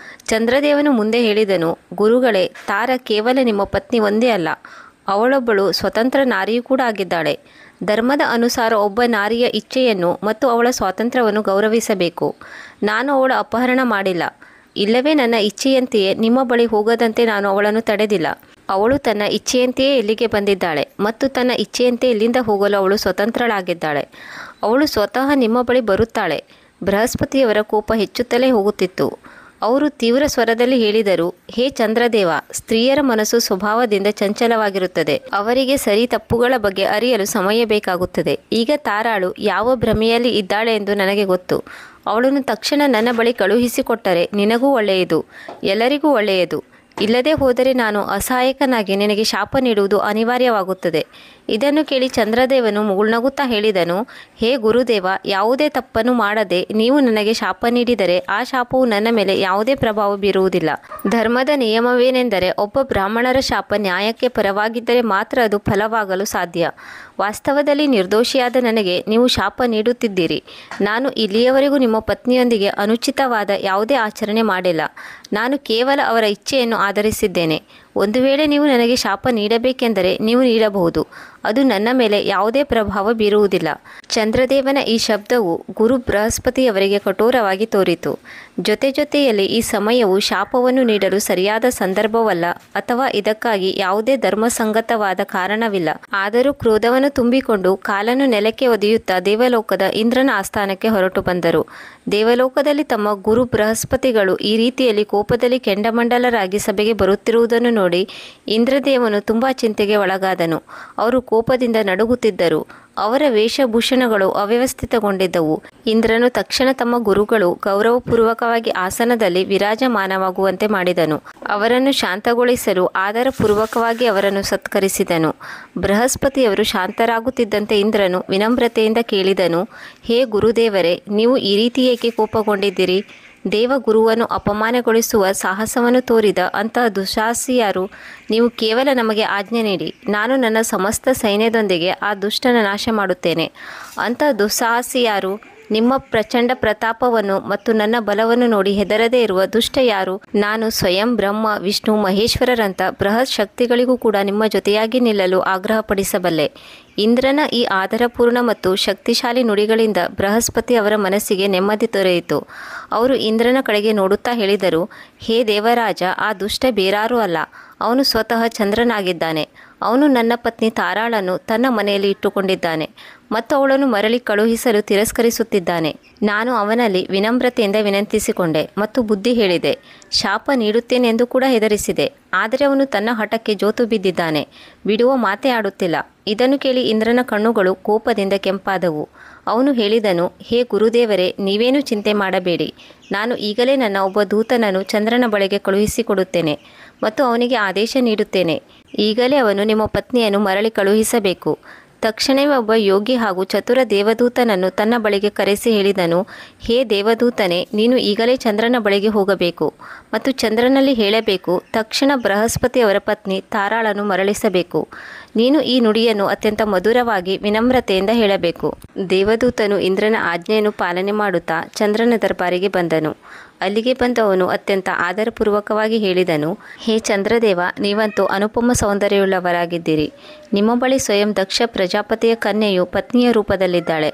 ಚಂದ್ರದೇವನು ಮುಂದೆ ಹೇಳಿದನು, ಗುರುಗಳೇ, ತಾರ ಕೇವಲ ನಿಮ್ಮ ಪತ್ನಿ ಒಂದೇ ಅಲ್ಲ, ಅವಳೊಬ್ಬಳು ಸ್ವತಂತ್ರ ನಾರಿಯೂ ಕೂಡ ಆಗಿದ್ದಾಳೆ. ಧರ್ಮದ ಅನುಸಾರ ಒಬ್ಬ ನಾರಿಯ ಇಚ್ಛೆಯನ್ನು ಮತ್ತು ಅವಳ ಸ್ವಾತಂತ್ರ್ಯವನ್ನು ಗೌರವಿಸಬೇಕು. ನಾನು ಅವಳ ಅಪಹರಣ ಮಾಡಿಲ್ಲ. ಇಲ್ಲವೇ ನನ್ನ ಇಚ್ಛೆಯಂತೆಯೇ ನಿಮ್ಮ ಬಳಿ ಹೋಗದಂತೆ ನಾನು ಅವಳನ್ನು ತಡೆದಿಲ್ಲ. ಅವಳು ತನ್ನ ಇಚ್ಛೆಯಂತೆಯೇ ಇಲ್ಲಿಗೆ ಬಂದಿದ್ದಾಳೆ ಮತ್ತು ತನ್ನ ಇಚ್ಛೆಯಂತೆ ಇಲ್ಲಿಂದ ಹೋಗಲು ಅವಳು ಸ್ವತಂತ್ರಳಾಗಿದ್ದಾಳೆ. ಅವಳು ಸ್ವತಃ ನಿಮ್ಮ ಬಳಿ ಬರುತ್ತಾಳೆ. ಬೃಹಸ್ಪತಿಯವರ ಕೋಪ ಹೆಚ್ಚುತ್ತಲೇ ಹೋಗುತ್ತಿತ್ತು. ಅವರು ತೀವ್ರ ಸ್ವರದಲ್ಲಿ ಹೇಳಿದರು, ಹೇ ಚಂದ್ರದೇವ, ಸ್ತ್ರೀಯರ ಮನಸ್ಸು ಸ್ವಭಾವದಿಂದ ಚಂಚಲವಾಗಿರುತ್ತದೆ. ಅವರಿಗೆ ಸರಿ ತಪ್ಪುಗಳ ಬಗ್ಗೆ ಅರಿಯಲು ಸಮಯ ಬೇಕಾಗುತ್ತದೆ. ಈಗ ತಾರಾಳು ಯಾವ ಭ್ರಮೆಯಲ್ಲಿ ಇದ್ದಾಳೆ ಎಂದು ನನಗೆ ಗೊತ್ತು. ಅವಳನ್ನು ತಕ್ಷಣ ನನ್ನ ಬಳಿ ಕಳುಹಿಸಿಕೊಟ್ಟರೆ ನಿನಗೂ ಒಳ್ಳೆಯದು, ಎಲ್ಲರಿಗೂ ಒಳ್ಳೆಯದು. ಇಲ್ಲದೆ ಹೋದರೆ ನಾನು ಅಸಹಾಯಕನಾಗಿ ನಿನಗೆ ಶಾಪ ನೀಡುವುದು ಅನಿವಾರ್ಯವಾಗುತ್ತದೆ. ಇದನ್ನು ಕೇಳಿ ಚಂದ್ರದೇವನು ಮುಗುಳ್ನಗುತ್ತಾ ಹೇಳಿದನು, ಹೇ ಗುರುದೇವ, ಯಾವುದೇ ತಪ್ಪನ್ನು ಮಾಡದೆ ನೀವು ನನಗೆ ಶಾಪ ನೀಡಿದರೆ ಆ ಶಾಪವು ನನ್ನ ಮೇಲೆ ಯಾವುದೇ ಪ್ರಭಾವ ಬೀರುವುದಿಲ್ಲ. ಧರ್ಮದ ನಿಯಮವೇನೆಂದರೆ ಒಬ್ಬ ಬ್ರಾಹ್ಮಣರ ಶಾಪ ನ್ಯಾಯಕ್ಕೆ ಪರವಾಗಿದ್ದರೆ ಮಾತ್ರ ಅದು ಫಲವಾಗಲು ಸಾಧ್ಯ. ವಾಸ್ತವದಲ್ಲಿ ನಿರ್ದೋಷಿಯಾದ ನನಗೆ ನೀವು ಶಾಪ ನೀಡುತ್ತಿದ್ದೀರಿ. ನಾನು ಇಲ್ಲಿಯವರೆಗೂ ನಿಮ್ಮ ಪತ್ನಿಯೊಂದಿಗೆ ಅನುಚಿತವಾದ ಯಾವುದೇ ಆಚರಣೆ ಮಾಡಿಲ್ಲ. ನಾನು ಕೇವಲ ಅವರ ಇಚ್ಛೆಯನ್ನು ಆಧರಿಸಿದ್ದೇನೆ. ಒಂದು ವೇಳೆ ನೀವು ನನಗೆ ಶಾಪ ನೀಡಬೇಕೆಂದರೆ ನೀವು ನೀಡಬಹುದು. ಅದು ನನ್ನ ಮೇಲೆ ಯಾವುದೇ ಪ್ರಭಾವ ಬೀರುವುದಿಲ್ಲ. ಚಂದ್ರದೇವನ ಈ ಶಬ್ದವು ಗುರು ಬೃಹಸ್ಪತಿಯವರಿಗೆ ಕಠೋರವಾಗಿ ತೋರಿತು. ಜೊತೆಯಲ್ಲಿ ಈ ಸಮಯವು ಶಾಪವನ್ನು ನೀಡಲು ಸರಿಯಾದ ಸಂದರ್ಭವಲ್ಲ ಅಥವಾ ಇದಕ್ಕಾಗಿ ಯಾವುದೇ ಧರ್ಮಸಂಗತವಾದ ಕಾರಣವಿಲ್ಲ. ಆದರೂ ಕ್ರೋಧವನ್ನು ತುಂಬಿಕೊಂಡು ಕಾಲನ್ನು ನೆಲಕ್ಕೆ ಒದೆಯುತ್ತಾ ದೇವಲೋಕದ ಇಂದ್ರನ ಆಸ್ಥಾನಕ್ಕೆ ಹೊರಟು ಬಂದರು. ದೇವಲೋಕದಲ್ಲಿ ತಮ್ಮ ಗುರು ಬೃಹಸ್ಪತಿಗಳು ಈ ರೀತಿಯಲ್ಲಿ ಕೋಪದಲ್ಲಿ ಕೆಂಡಮಂಡಲರಾಗಿ ಸಭೆಗೆ ಬರುತ್ತಿರುವುದನ್ನು ನೋಡಿ ಇಂದ್ರದೇವನು ತುಂಬ ಚಿಂತೆಗೆ ಒಳಗಾದನು. ಅವರು ಕೋಪದಿಂದ ನಡುಗುತ್ತಿದ್ದರು. ಅವರ ವೇಷಭೂಷಣಗಳು ಅವ್ಯವಸ್ಥಿತಗೊಂಡಿದ್ದವು. ಇಂದ್ರನು ತಕ್ಷಣ ತಮ್ಮ ಗುರುಗಳು ಗೌರವಪೂರ್ವಕವಾಗಿ ಆಸನದಲ್ಲಿ ವಿರಾಜಮಾನವಾಗುವಂತೆ ಮಾಡಿದನು. ಅವರನ್ನು ಶಾಂತಗೊಳಿಸಲು ಆದರಪೂರ್ವಕವಾಗಿ ಅವರನ್ನು ಸತ್ಕರಿಸಿದನು. ಬೃಹಸ್ಪತಿಯವರು ಶಾಂತರಾಗುತ್ತಿದ್ದಂತೆ ಇಂದ್ರನು ವಿನಮ್ರತೆಯಿಂದ ಕೇಳಿದನು, ಹೇ ಗುರುದೇವರೇ, ನೀವು ಈ ರೀತಿ ಏಕೆ ಕೋಪಗೊಂಡಿದ್ದೀರಿ? ದೇವಗುರುವನ್ನು ಅಪಮಾನಗೊಳಿಸುವ ಸಾಹಸವನ್ನು ತೋರಿದ ಅಂತಹ ದುಸ್ಸಾಹಸಿ ಯಾರು? ನೀವು ಕೇವಲ ನಮಗೆ ಆಜ್ಞೆ ನೀಡಿ, ನಾನು ನನ್ನ ಸಮಸ್ತ ಸೈನ್ಯದೊಂದಿಗೆ ಆ ದುಷ್ಟನ ನಾಶ ಮಾಡುತ್ತೇನೆ. ಅಂತಹ ದುಸ್ಸಾಹಸಿ ಯಾರು? ನಿಮ್ಮ ಪ್ರಚಂಡ ಪ್ರತಾಪವನ್ನು ಮತ್ತು ನನ್ನ ಬಲವನ್ನು ನೋಡಿ ಹೆದರದೇ ಇರುವ ದುಷ್ಟ ಯಾರು? ನಾನು ಸ್ವಯಂ ಬ್ರಹ್ಮ, ವಿಷ್ಣು, ಮಹೇಶ್ವರರಂಥ ಬೃಹತ್ ಶಕ್ತಿಗಳಿಗೂ ಕೂಡ ನಿಮ್ಮ ಜೊತೆಯಾಗಿ ನಿಲ್ಲಲು ಆಗ್ರಹಪಡಿಸಬಲ್ಲೆ. ಇಂದ್ರನ ಈ ಆದರಪೂರ್ಣ ಮತ್ತು ಶಕ್ತಿಶಾಲಿ ನುಡಿಗಳಿಂದ ಬೃಹಸ್ಪತಿ ಅವರ ಮನಸ್ಸಿಗೆ ನೆಮ್ಮದಿ ದೊರೆಯಿತು. ಅವರು ಇಂದ್ರನ ಕಡೆಗೆ ನೋಡುತ್ತಾ ಹೇಳಿದರು, ಹೇ ದೇವರಾಜ, ಆ ದುಷ್ಟ ಬೇರಾರೂ ಅಲ್ಲ, ಅವನು ಸ್ವತಃ ಚಂದ್ರನಾಗಿದ್ದಾನೆ. ಅವನು ನನ್ನ ಪತ್ನಿ ತಾರಾಳನ್ನು ತನ್ನ ಮನೆಯಲ್ಲಿ ಇಟ್ಟುಕೊಂಡಿದ್ದಾನೆ ಮತ್ತು ಅವಳನ್ನು ಮರಳಿ ಕಳುಹಿಸಲು ತಿರಸ್ಕರಿಸುತ್ತಿದ್ದಾನೆ. ನಾನು ಅವನಲ್ಲಿ ವಿನಮ್ರತೆಯಿಂದ ವಿನಂತಿಸಿಕೊಂಡೆ ಮತ್ತು ಬುದ್ಧಿ ಹೇಳಿದೆ. ಶಾಪ ನೀಡುತ್ತೇನೆಂದು ಕೂಡ ಹೆದರಿಸಿದೆ. ಆದರೆ ಅವನು ತನ್ನ ಹಠಕ್ಕೆ ಜೋತು ಬಿದ್ದಿದ್ದಾನೆ, ಬಿಡುವ ಮಾತೇ ಆಡುತ್ತಿಲ್ಲ. ಇದನ್ನು ಕೇಳಿ ಇಂದ್ರನ ಕಣ್ಣುಗಳು ಕೋಪದಿಂದ ಕೆಂಪಾದವು. ಅವನು ಹೇಳಿದನು, ಹೇ ಗುರುದೇವರೇ, ನೀವೇನೂ ಚಿಂತೆ ಮಾಡಬೇಡಿ. ನಾನು ಈಗಲೇ ನನ್ನ ಒಬ್ಬ ದೂತನನ್ನು ಚಂದ್ರನ ಬಳಿಗೆ ಕಳುಹಿಸಿಕೊಡುತ್ತೇನೆ ಮತ್ತು ಅವನಿಗೆ ಆದೇಶ ನೀಡುತ್ತೇನೆ. ಈಗಲೇ ಅವನು ನಿಮ್ಮ ಪತ್ನಿಯನ್ನು ಮರಳಿ ಕಳುಹಿಸಬೇಕು. ತಕ್ಷಣವೇ ಒಬ್ಬ ಯೋಗಿ ಹಾಗೂ ಚತುರ ದೇವದೂತನನ್ನು ತನ್ನ ಬಳಿಗೆ ಕರೆಸಿ ಹೇಳಿದನು, ಹೇ ದೇವದೂತನೇ, ನೀನು ಈಗಲೇ ಚಂದ್ರನ ಬಳಿಗೆ ಹೋಗಬೇಕು ಮತ್ತು ಚಂದ್ರನಲ್ಲಿ ಹೇಳಬೇಕು, ತಕ್ಷಣ ಬೃಹಸ್ಪತಿ ಅವರ ಪತ್ನಿ ತಾರಾಳನ್ನು ಮರಳಿಸಬೇಕು. ನೀನು ಈ ನುಡಿಯನ್ನು ಅತ್ಯಂತ ಮಧುರವಾಗಿ ವಿನಮ್ರತೆಯಿಂದ ಹೇಳಬೇಕು. ದೇವದೂತನು ಇಂದ್ರನ ಆಜ್ಞೆಯನ್ನು ಪಾಲನೆ ಮಾಡುತ್ತಾ ಚಂದ್ರನ ದರ್ಬಾರಿಗೆ ಬಂದನು. ಅಲ್ಲಿಗೆ ಬಂದವನು ಅತ್ಯಂತ ಆದರಪೂರ್ವಕವಾಗಿ ಹೇಳಿದನು, ಹೇ ಚಂದ್ರದೇವ, ನೀವಂತೂ ಅನುಪಮ ಸೌಂದರ್ಯವುಳ್ಳವರಾಗಿದ್ದೀರಿ. ನಿಮ್ಮ ಬಳಿ ಸ್ವಯಂ ದಕ್ಷ ಪ್ರಜಾಪತಿಯ ಕನ್ಯೆಯು ಪತ್ನಿಯ ರೂಪದಲ್ಲಿದ್ದಾಳೆ.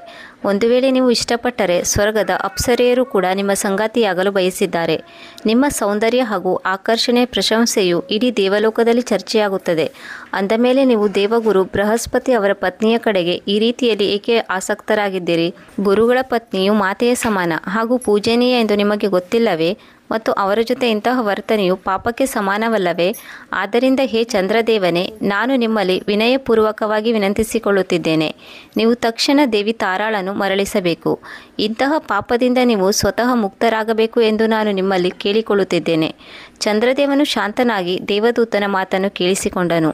ಒಂದು ವೇಳೆ ನೀವು ಇಷ್ಟಪಟ್ಟರೆ ಸ್ವರ್ಗದ ಅಪ್ಸರೆಯರು ಕೂಡ ನಿಮ್ಮ ಸಂಗಾತಿಯಾಗಲು ಬಯಸಿದ್ದಾರೆ. ನಿಮ್ಮ ಸೌಂದರ್ಯ ಹಾಗೂ ಆಕರ್ಷಣೆಯ ಪ್ರಶಂಸೆಯು ಇಡೀ ದೇವಲೋಕದಲ್ಲಿ ಚರ್ಚೆಯಾಗುತ್ತದೆ. ಅಂದ ಮೇಲೆ ನೀವು ದೇವಗುರು ಬೃಹಸ್ಪತಿ ಅವರ ಪತ್ನಿಯ ಕಡೆಗೆ ಈ ರೀತಿಯಲ್ಲಿ ಏಕೆ ಆಸಕ್ತರಾಗಿದ್ದೀರಿ? ಗುರುಗಳ ಪತ್ನಿಯು ಮಾತೆಯ ಸಮಾನ ಹಾಗೂ ಪೂಜನೀಯ ಎಂದು ನಿಮಗೆ ಗೊತ್ತಿಲ್ಲವೇ? ಮತ್ತು ಅವರ ಜೊತೆ ಇಂತಹ ವರ್ತನೆಯು ಪಾಪಕ್ಕೆ ಸಮಾನವಲ್ಲವೇ? ಆದ್ದರಿಂದ ಹೇ ಚಂದ್ರದೇವನೇ, ನಾನು ನಿಮ್ಮಲ್ಲಿ ವಿನಯಪೂರ್ವಕವಾಗಿ ವಿನಂತಿಸಿಕೊಳ್ಳುತ್ತಿದ್ದೇನೆ. ನೀವು ತಕ್ಷಣ ದೇವಿ ತಾರಾಳನ್ನು ಮರಳಿಸಬೇಕು. ಇಂತಹ ಪಾಪದಿಂದ ನೀವು ಸ್ವತಃ ಮುಕ್ತರಾಗಬೇಕು ಎಂದು ನಾನು ನಿಮ್ಮಲ್ಲಿ ಕೇಳಿಕೊಳ್ಳುತ್ತಿದ್ದೇನೆ. ಚಂದ್ರದೇವನು ಶಾಂತನಾಗಿ ದೇವದೂತನ ಮಾತನ್ನು ಕೇಳಿಸಿಕೊಂಡನು.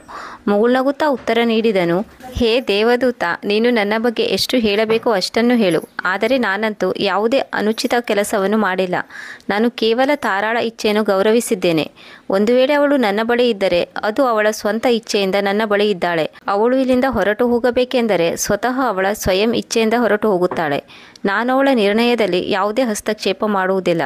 ಮುಗುಳ್ನಗುತ್ತಾ ಉತ್ತರ ನೀಡಿದನು, ಹೇ ದೇವದೂತ, ನೀನು ನನ್ನ ಬಗ್ಗೆ ಎಷ್ಟು ಹೇಳಬೇಕೋ ಅಷ್ಟನ್ನು ಹೇಳು. ಆದರೆ ನಾನಂತೂ ಯಾವುದೇ ಅನುಚಿತ ಕೆಲಸವನ್ನು ಮಾಡಿಲ್ಲ. ನಾನು ಕೇವಲ ತಾರಾಳ ಇಚ್ಛೆಯನ್ನು ಗೌರವಿಸಿದ್ದೇನೆ. ಒಂದು ವೇಳೆ ಅವಳು ನನ್ನ ಬಳಿ ಇದ್ದರೆ ಅದು ಅವಳ ಸ್ವಂತ ಇಚ್ಛೆಯಿಂದ ನನ್ನ ಬಳಿ ಇದ್ದಾಳೆ. ಅವಳು ಇಲ್ಲಿಂದ ಹೊರಟು ಹೋಗಬೇಕೆಂದರೆ ಸ್ವತಃ ಅವಳ ಸ್ವಯಂ ಇಚ್ಛೆಯಿಂದ ಹೊರಟು ಹೋಗುತ್ತಾಳೆ. ನಾನು ಅವಳ ನಿರ್ಣಯದಲ್ಲಿ ಯಾವುದೇ ಹಸ್ತಕ್ಷೇಪ ಮಾಡುವುದಿಲ್ಲ.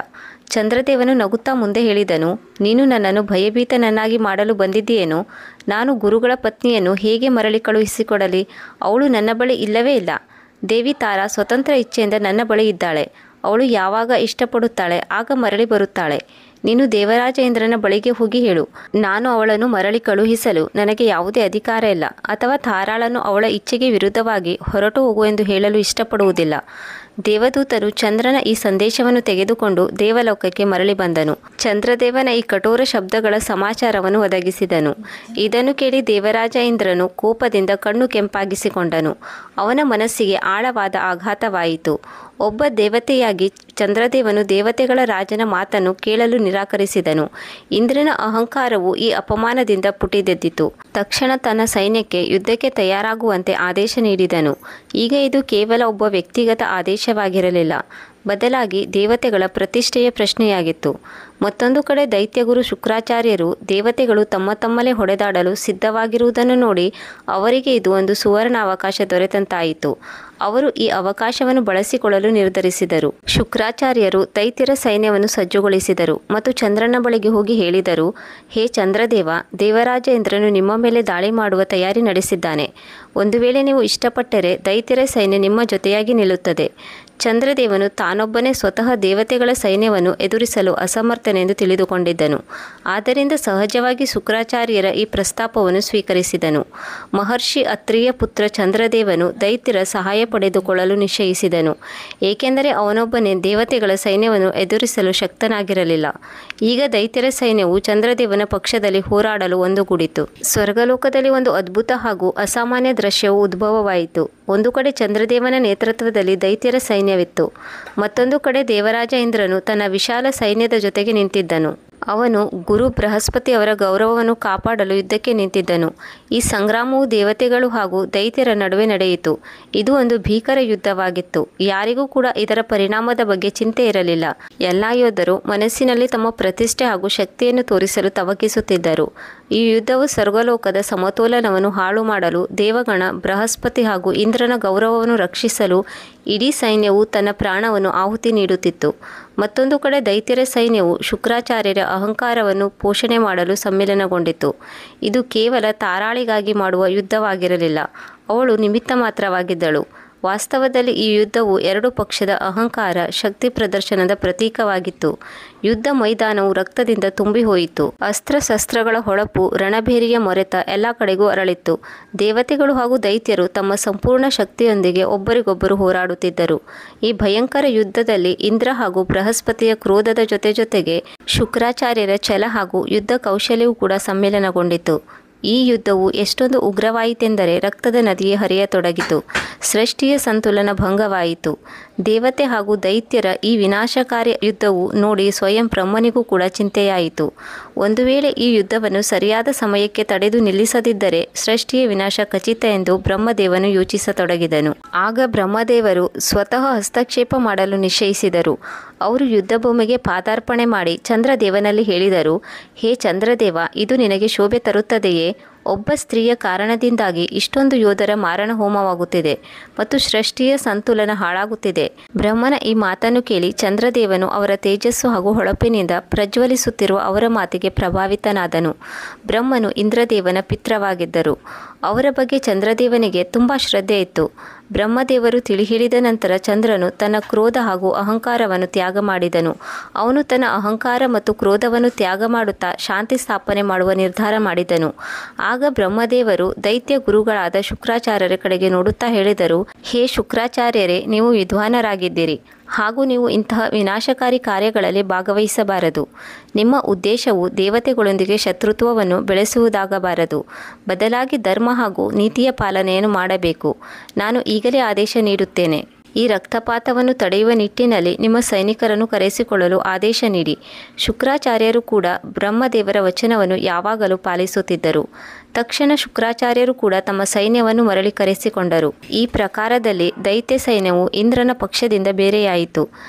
ಚಂದ್ರದೇವನು ನಗುತ್ತಾ ಮುಂದೆ ಹೇಳಿದನು, ನೀನು ನನ್ನನ್ನು ಭಯಭೀತನನ್ನಾಗಿ ಮಾಡಲು ಬಂದಿದ್ದೀಯೇನೋ? ನಾನು ಗುರುಗಳ ಪತ್ನಿಯನ್ನು ಹೇಗೆ ಮರಳಿ ಕಳುಹಿಸಿಕೊಡಲಿ? ಅವಳು ನನ್ನ ಬಳಿ ಇಲ್ಲವೇ ಇಲ್ಲ. ದೇವಿ ತಾರಾ ಸ್ವತಂತ್ರ ಇಚ್ಛೆಯಿಂದ ನನ್ನ ಬಳಿ ಇದ್ದಾಳೆ. ಅವಳು ಯಾವಾಗ ಇಷ್ಟಪಡುತ್ತಾಳೆ ಆಗ ಮರಳಿ ಬರುತ್ತಾಳೆ. ನೀನು ದೇವರಾಜ ಇಂದ್ರನ ಬಳಿಗೆ ಹೋಗಿ ಹೇಳು, ನಾನು ಅವಳನ್ನು ಮರಳಿ ಕಳುಹಿಸಲು ನನಗೆ ಯಾವುದೇ ಅಧಿಕಾರ ಇಲ್ಲ, ಅಥವಾ ತಾರಾಳನ್ನು ಅವಳ ಇಚ್ಛೆಗೆ ವಿರುದ್ಧವಾಗಿ ಹೊರಟು ಹೋಗುವೆಂದು ಹೇಳಲು ಇಷ್ಟಪಡುವುದಿಲ್ಲ. ದೇವದೂತನು ಚಂದ್ರನ ಈ ಸಂದೇಶವನ್ನು ತೆಗೆದುಕೊಂಡು ದೇವಲೋಕಕ್ಕೆ ಮರಳಿ ಬಂದನು. ಚಂದ್ರದೇವನ ಈ ಕಠೋರ ಶಬ್ದಗಳ ಸಮಾಚಾರವನ್ನು ಒದಗಿಸಿದನು. ಇದನ್ನು ಕೇಳಿ ದೇವರಾಜ ಇಂದ್ರನು ಕೋಪದಿಂದ ಕಣ್ಣು ಕೆಂಪಾಗಿಸಿಕೊಂಡನು. ಅವನ ಮನಸ್ಸಿಗೆ ಆಳವಾದ ಆಘಾತವಾಯಿತು. ಒಬ್ಬ ದೇವತೆಯಾಗಿ ಚಂದ್ರದೇವನು ದೇವತೆಗಳ ರಾಜನ ಮಾತನ್ನು ಕೇಳಲು ನಿರಾಕರಿಸಿದನು. ಇಂದ್ರನ ಅಹಂಕಾರವು ಈ ಅಪಮಾನದಿಂದ ಪುಟಿದೆದ್ದಿತು. ತಕ್ಷಣ ತನ್ನ ಸೈನ್ಯಕ್ಕೆ ಯುದ್ಧಕ್ಕೆ ತಯಾರಾಗುವಂತೆ ಆದೇಶ ನೀಡಿದನು. ಈಗ ಇದು ಕೇವಲ ಒಬ್ಬ ವ್ಯಕ್ತಿಗತ ಆದೇಶವಾಗಿರಲಿಲ್ಲ, ಬದಲಾಗಿ ದೇವತೆಗಳ ಪ್ರತಿಷ್ಠೆಯ ಪ್ರಶ್ನೆಯಾಗಿತ್ತು. ಮತ್ತೊಂದು ಕಡೆ ದೈತ್ಯಗುರು ಶುಕ್ರಾಚಾರ್ಯರು ದೇವತೆಗಳು ತಮ್ಮ ತಮ್ಮಲ್ಲೇ ಹೊಡೆದಾಡಲು ಸಿದ್ಧವಾಗಿರುವುದನ್ನು ನೋಡಿ ಅವರಿಗೆ ಇದು ಒಂದು ಸುವರ್ಣ ಅವಕಾಶ ದೊರೆತಂತಾಯಿತು. ಅವರು ಈ ಅವಕಾಶವನ್ನು ಬಳಸಿಕೊಳ್ಳಲು ನಿರ್ಧರಿಸಿದರು. ಶುಕ್ರಾಚಾರ್ಯರು ದೈತ್ಯರ ಸೈನ್ಯವನ್ನು ಸಜ್ಜುಗೊಳಿಸಿದರು ಮತ್ತು ಚಂದ್ರನ ಬಳಿಗೆ ಹೋಗಿ ಹೇಳಿದರು, ಹೇ ಚಂದ್ರದೇವ, ದೇವರಾಜ ಇಂದ್ರನು ನಿಮ್ಮ ಮೇಲೆ ದಾಳಿ ಮಾಡುವ ತಯಾರಿ ನಡೆಸಿದ್ದಾನೆ. ಒಂದು ವೇಳೆ ನೀವು ಇಷ್ಟಪಟ್ಟರೆ ದೈತ್ಯರ ಸೈನ್ಯ ನಿಮ್ಮ ಜೊತೆಯಾಗಿ ನಿಲ್ಲುತ್ತದೆ. ಚಂದ್ರದೇವನು ತಾನೊಬ್ಬನೇ ಸ್ವತಃ ದೇವತೆಗಳ ಸೈನ್ಯವನ್ನು ಎದುರಿಸಲು ಅಸಮರ್ಥನೆಂದು ತಿಳಿದುಕೊಂಡಿದ್ದನು. ಆದ್ದರಿಂದ ಸಹಜವಾಗಿ ಶುಕ್ರಾಚಾರ್ಯರ ಈ ಪ್ರಸ್ತಾಪವನ್ನು ಸ್ವೀಕರಿಸಿದನು. ಮಹರ್ಷಿ ಅತ್ರಿಯ ಪುತ್ರ ಚಂದ್ರದೇವನು ದೈತ್ಯರ ಸಹಾಯ ಪಡೆದುಕೊಳ್ಳಲು ನಿಶ್ಚಯಿಸಿದನು, ಏಕೆಂದರೆ ಅವನೊಬ್ಬನೇ ದೇವತೆಗಳ ಸೈನ್ಯವನ್ನು ಎದುರಿಸಲು ಶಕ್ತನಾಗಿರಲಿಲ್ಲ. ಈಗ ದೈತ್ಯರ ಸೈನ್ಯವು ಚಂದ್ರದೇವನ ಪಕ್ಷದಲ್ಲಿ ಹೋರಾಡಲು ಒಂದುಗೂಡಿತು. ಸ್ವರ್ಗಲೋಕದಲ್ಲಿ ಒಂದು ಅದ್ಭುತ ಹಾಗೂ ಅಸಾಮಾನ್ಯ ದೃಶ್ಯವು ಉದ್ಭವವಾಯಿತು. ಒಂದು ಕಡೆ ಚಂದ್ರದೇವನ ನೇತೃತ್ವದಲ್ಲಿ ದೈತ್ಯರ ಸೈನ್ಯವಿತ್ತು. ಮತ್ತೊಂದು ಕಡೆ ದೇವರಾಜ ಇಂದ್ರನು ತನ್ನ ವಿಶಾಲ ಸೈನ್ಯದ ಜೊತೆಗೆ ನಿಂತಿದ್ದನು. ಅವನು ಗುರು ಬೃಹಸ್ಪತಿ ಅವರ ಗೌರವವನ್ನು ಕಾಪಾಡಲು ಯುದ್ಧಕ್ಕೆ ನಿಂತಿದ್ದನು. ಈ ಸಂಗ್ರಾಮವು ದೇವತೆಗಳು ಹಾಗೂ ದೈತ್ಯರ ನಡುವೆ ನಡೆಯಿತು. ಇದು ಒಂದು ಭೀಕರ ಯುದ್ಧವಾಗಿತ್ತು. ಯಾರಿಗೂ ಕೂಡ ಇದರ ಪರಿಣಾಮದ ಬಗ್ಗೆ ಚಿಂತೆ ಇರಲಿಲ್ಲ. ಎಲ್ಲ ಯೋಧರು ಮನಸ್ಸಿನಲ್ಲಿ ತಮ್ಮ ಪ್ರತಿಷ್ಠೆ ಹಾಗೂ ಶಕ್ತಿಯನ್ನು ತೋರಿಸಲು ತವಕಿಸುತ್ತಿದ್ದರು. ಈ ಯುದ್ಧವು ಸ್ವರ್ಗಲೋಕದ ಸಮತೋಲನವನ್ನು ಹಾಳು ಮಾಡಲು, ದೇವಗಣ ಬೃಹಸ್ಪತಿ ಹಾಗೂ ಇಂದ್ರನ ಗೌರವವನ್ನು ರಕ್ಷಿಸಲು ಇಡೀ ಸೈನ್ಯವು ತನ್ನ ಪ್ರಾಣವನ್ನು ಆಹುತಿ ನೀಡುತ್ತಿತ್ತು. ಮತ್ತೊಂದು ಕಡೆ ದೈತ್ಯರ ಸೈನ್ಯವು ಶುಕ್ರಾಚಾರ್ಯರ ಅಹಂಕಾರವನ್ನು ಪೋಷಣೆ ಮಾಡಲು ಸಮ್ಮಿಲನಗೊಂಡಿತು. ಇದು ಕೇವಲ ತಾರಾಳಿಗಾಗಿ ಮಾಡುವ ಯುದ್ಧವಾಗಿರಲಿಲ್ಲ, ಅವಳು ನಿಮಿತ್ತ ಮಾತ್ರವಾಗಿದ್ದಳು. ವಾಸ್ತವದಲ್ಲಿ ಈ ಯುದ್ಧವು ಎರಡು ಪಕ್ಷದ ಅಹಂಕಾರ, ಶಕ್ತಿ ಪ್ರದರ್ಶನದ ಪ್ರತೀಕವಾಗಿತ್ತು. ಯುದ್ಧ ಮೈದಾನವು ರಕ್ತದಿಂದ ತುಂಬಿ ಹೋಯಿತು. ಅಸ್ತ್ರಶಸ್ತ್ರಗಳ ಹೊಳಪು, ರಣಭೇರಿಯ ಮೊರೆತ ಎಲ್ಲ ಕಡೆಗೂ ಅರಳಿತ್ತು. ದೇವತೆಗಳು ಹಾಗೂ ದೈತ್ಯರು ತಮ್ಮ ಸಂಪೂರ್ಣ ಶಕ್ತಿಯೊಂದಿಗೆ ಒಬ್ಬರಿಗೊಬ್ಬರು ಹೋರಾಡುತ್ತಿದ್ದರು. ಈ ಭಯಂಕರ ಯುದ್ಧದಲ್ಲಿ ಇಂದ್ರ ಹಾಗೂ ಬೃಹಸ್ಪತಿಯ ಕ್ರೋಧದ ಜೊತೆಗೆ ಶುಕ್ರಾಚಾರ್ಯರ ಛಲ ಹಾಗೂ ಯುದ್ಧ ಕೌಶಲ್ಯವೂ ಕೂಡ ಸಮ್ಮಿಲನಗೊಂಡಿತು. ಈ ಯುದ್ಧವು ಎಷ್ಟೊಂದು ಉಗ್ರವಾಯಿತೆಂದರೆ ರಕ್ತದ ನದಿಯೇ ಹರಿಯತೊಡಗಿತು. ಸೃಷ್ಟಿಯ ಸಂತುಲನ ಭಂಗವಾಯಿತು. ದೇವತೆ ಹಾಗೂ ದೈತ್ಯರ ಈ ವಿನಾಶಕಾರಿ ಯುದ್ಧವು ನೋಡಿ ಸ್ವಯಂ ಬ್ರಹ್ಮನಿಗೂ ಕೂಡ ಚಿಂತೆಯಾಯಿತು. ಒಂದು ವೇಳೆ ಈ ಯುದ್ಧವನ್ನು ಸರಿಯಾದ ಸಮಯಕ್ಕೆ ತಡೆದು ನಿಲ್ಲಿಸದಿದ್ದರೆ ಸೃಷ್ಟಿಯ ವಿನಾಶ ಖಚಿತ ಎಂದು ಬ್ರಹ್ಮದೇವನು ಯೋಚಿಸತೊಡಗಿದನು. ಆಗ ಬ್ರಹ್ಮದೇವರು ಸ್ವತಃ ಹಸ್ತಕ್ಷೇಪ ಮಾಡಲು ನಿಶ್ಚಯಿಸಿದರು. ಅವರು ಯುದ್ಧಭೂಮಿಗೆ ಪಾದಾರ್ಪಣೆ ಮಾಡಿ ಚಂದ್ರದೇವನಲ್ಲಿ ಹೇಳಿದರು, ಹೇ ಚಂದ್ರದೇವ, ಇದು ನಿನಗೆ ಶೋಭೆ ತರುತ್ತದೆಯೇ? ಒಬ್ಬ ಸ್ತ್ರೀಯ ಕಾರಣದಿಂದಾಗಿ ಇಷ್ಟೊಂದು ಯೋಧರ ಮಾರಣ ಹೋಮವಾಗುತ್ತಿದೆ ಮತ್ತು ಸೃಷ್ಟಿಯ ಸಂತುಲನ ಹಾಳಾಗುತ್ತಿದೆ. ಬ್ರಹ್ಮನ ಈ ಮಾತನ್ನು ಕೇಳಿ ಚಂದ್ರದೇವನು ಅವರ ತೇಜಸ್ಸು ಹಾಗೂ ಹೊಳಪಿನಿಂದ ಪ್ರಜ್ವಲಿಸುತ್ತಿರುವ ಅವರ ಮಾತಿಗೆ ಪ್ರಭಾವಿತನಾದನು. ಬ್ರಹ್ಮನು ಇಂದ್ರದೇವನ ಪಿತ್ರವಾಗಿದ್ದರು. ಅವರ ಬಗ್ಗೆ ಚಂದ್ರದೇವನಿಗೆ ತುಂಬ ಶ್ರದ್ಧೆ ಇತ್ತು. ಬ್ರಹ್ಮದೇವರು ತಿಳಿಹಿಡಿದ ನಂತರ ಚಂದ್ರನು ತನ್ನ ಕ್ರೋಧ ಹಾಗೂ ಅಹಂಕಾರವನ್ನು ತ್ಯಾಗ ಮಾಡಿದನು. ಅವನು ತನ್ನ ಅಹಂಕಾರ ಮತ್ತು ಕ್ರೋಧವನ್ನು ತ್ಯಾಗ ಮಾಡುತ್ತಾ ಶಾಂತಿ ಸ್ಥಾಪನೆ ಮಾಡುವ ನಿರ್ಧಾರ ಮಾಡಿದನು. ಆಗ ಬ್ರಹ್ಮದೇವರು ದೈತ್ಯ ಗುರುಗಳಾದ ಶುಕ್ರಾಚಾರ್ಯರ ಕಡೆಗೆ ನೋಡುತ್ತಾ ಹೇಳಿದರು, ಹೇ ಶುಕ್ರಾಚಾರ್ಯರೇ, ನೀವು ವಿದ್ವಾನರಾಗಿದ್ದೀರಿ ಹಾಗೂ ನೀವು ಇಂತಹ ವಿನಾಶಕಾರಿ ಕಾರ್ಯಗಳಲ್ಲಿ ಭಾಗವಹಿಸಬಾರದು. ನಿಮ್ಮ ಉದ್ದೇಶವು ದೇವತೆಗಳೊಂದಿಗೆ ಶತ್ರುತ್ವವನ್ನು ಬೆಳೆಸುವುದಾಗಬಾರದು. ಬದಲಾಗಿ ಧರ್ಮ ಹಾಗೂ ನೀತಿಯ ಪಾಲನೆಯನ್ನು ಮಾಡಬೇಕು. ನಾನು ಈಗಲೇ ಆದೇಶ ನೀಡುತ್ತೇನೆ. ಈ ರಕ್ತಪಾತವನ್ನು ತಡೆಯುವ ನಿಟ್ಟಿನಲ್ಲಿ ನಿಮ್ಮ ಸೈನಿಕರನ್ನು ಕರೆಸಿಕೊಳ್ಳಲು ಆದೇಶ ನೀಡಿ. ಶುಕ್ರಾಚಾರ್ಯರು ಕೂಡ ಬ್ರಹ್ಮದೇವರ ವಚನವನ್ನು ಯಾವಾಗಲೂ ಪಾಲಿಸುತ್ತಿದ್ದರು. ತಕ್ಷಣ ಶುಕ್ರಾಚಾರ್ಯರು ಕೂಡ ತಮ್ಮ ಸೈನ್ಯವನ್ನು ಮರಳಿ ಕರೆಸಿಕೊಂಡರು. ಈ ಪ್ರಕಾರದಲ್ಲಿ ದೈತ್ಯ ಸೈನ್ಯವು ಇಂದ್ರನ ಪಕ್ಷದಿಂದ ಬೇರೆಯಾಯಿತು.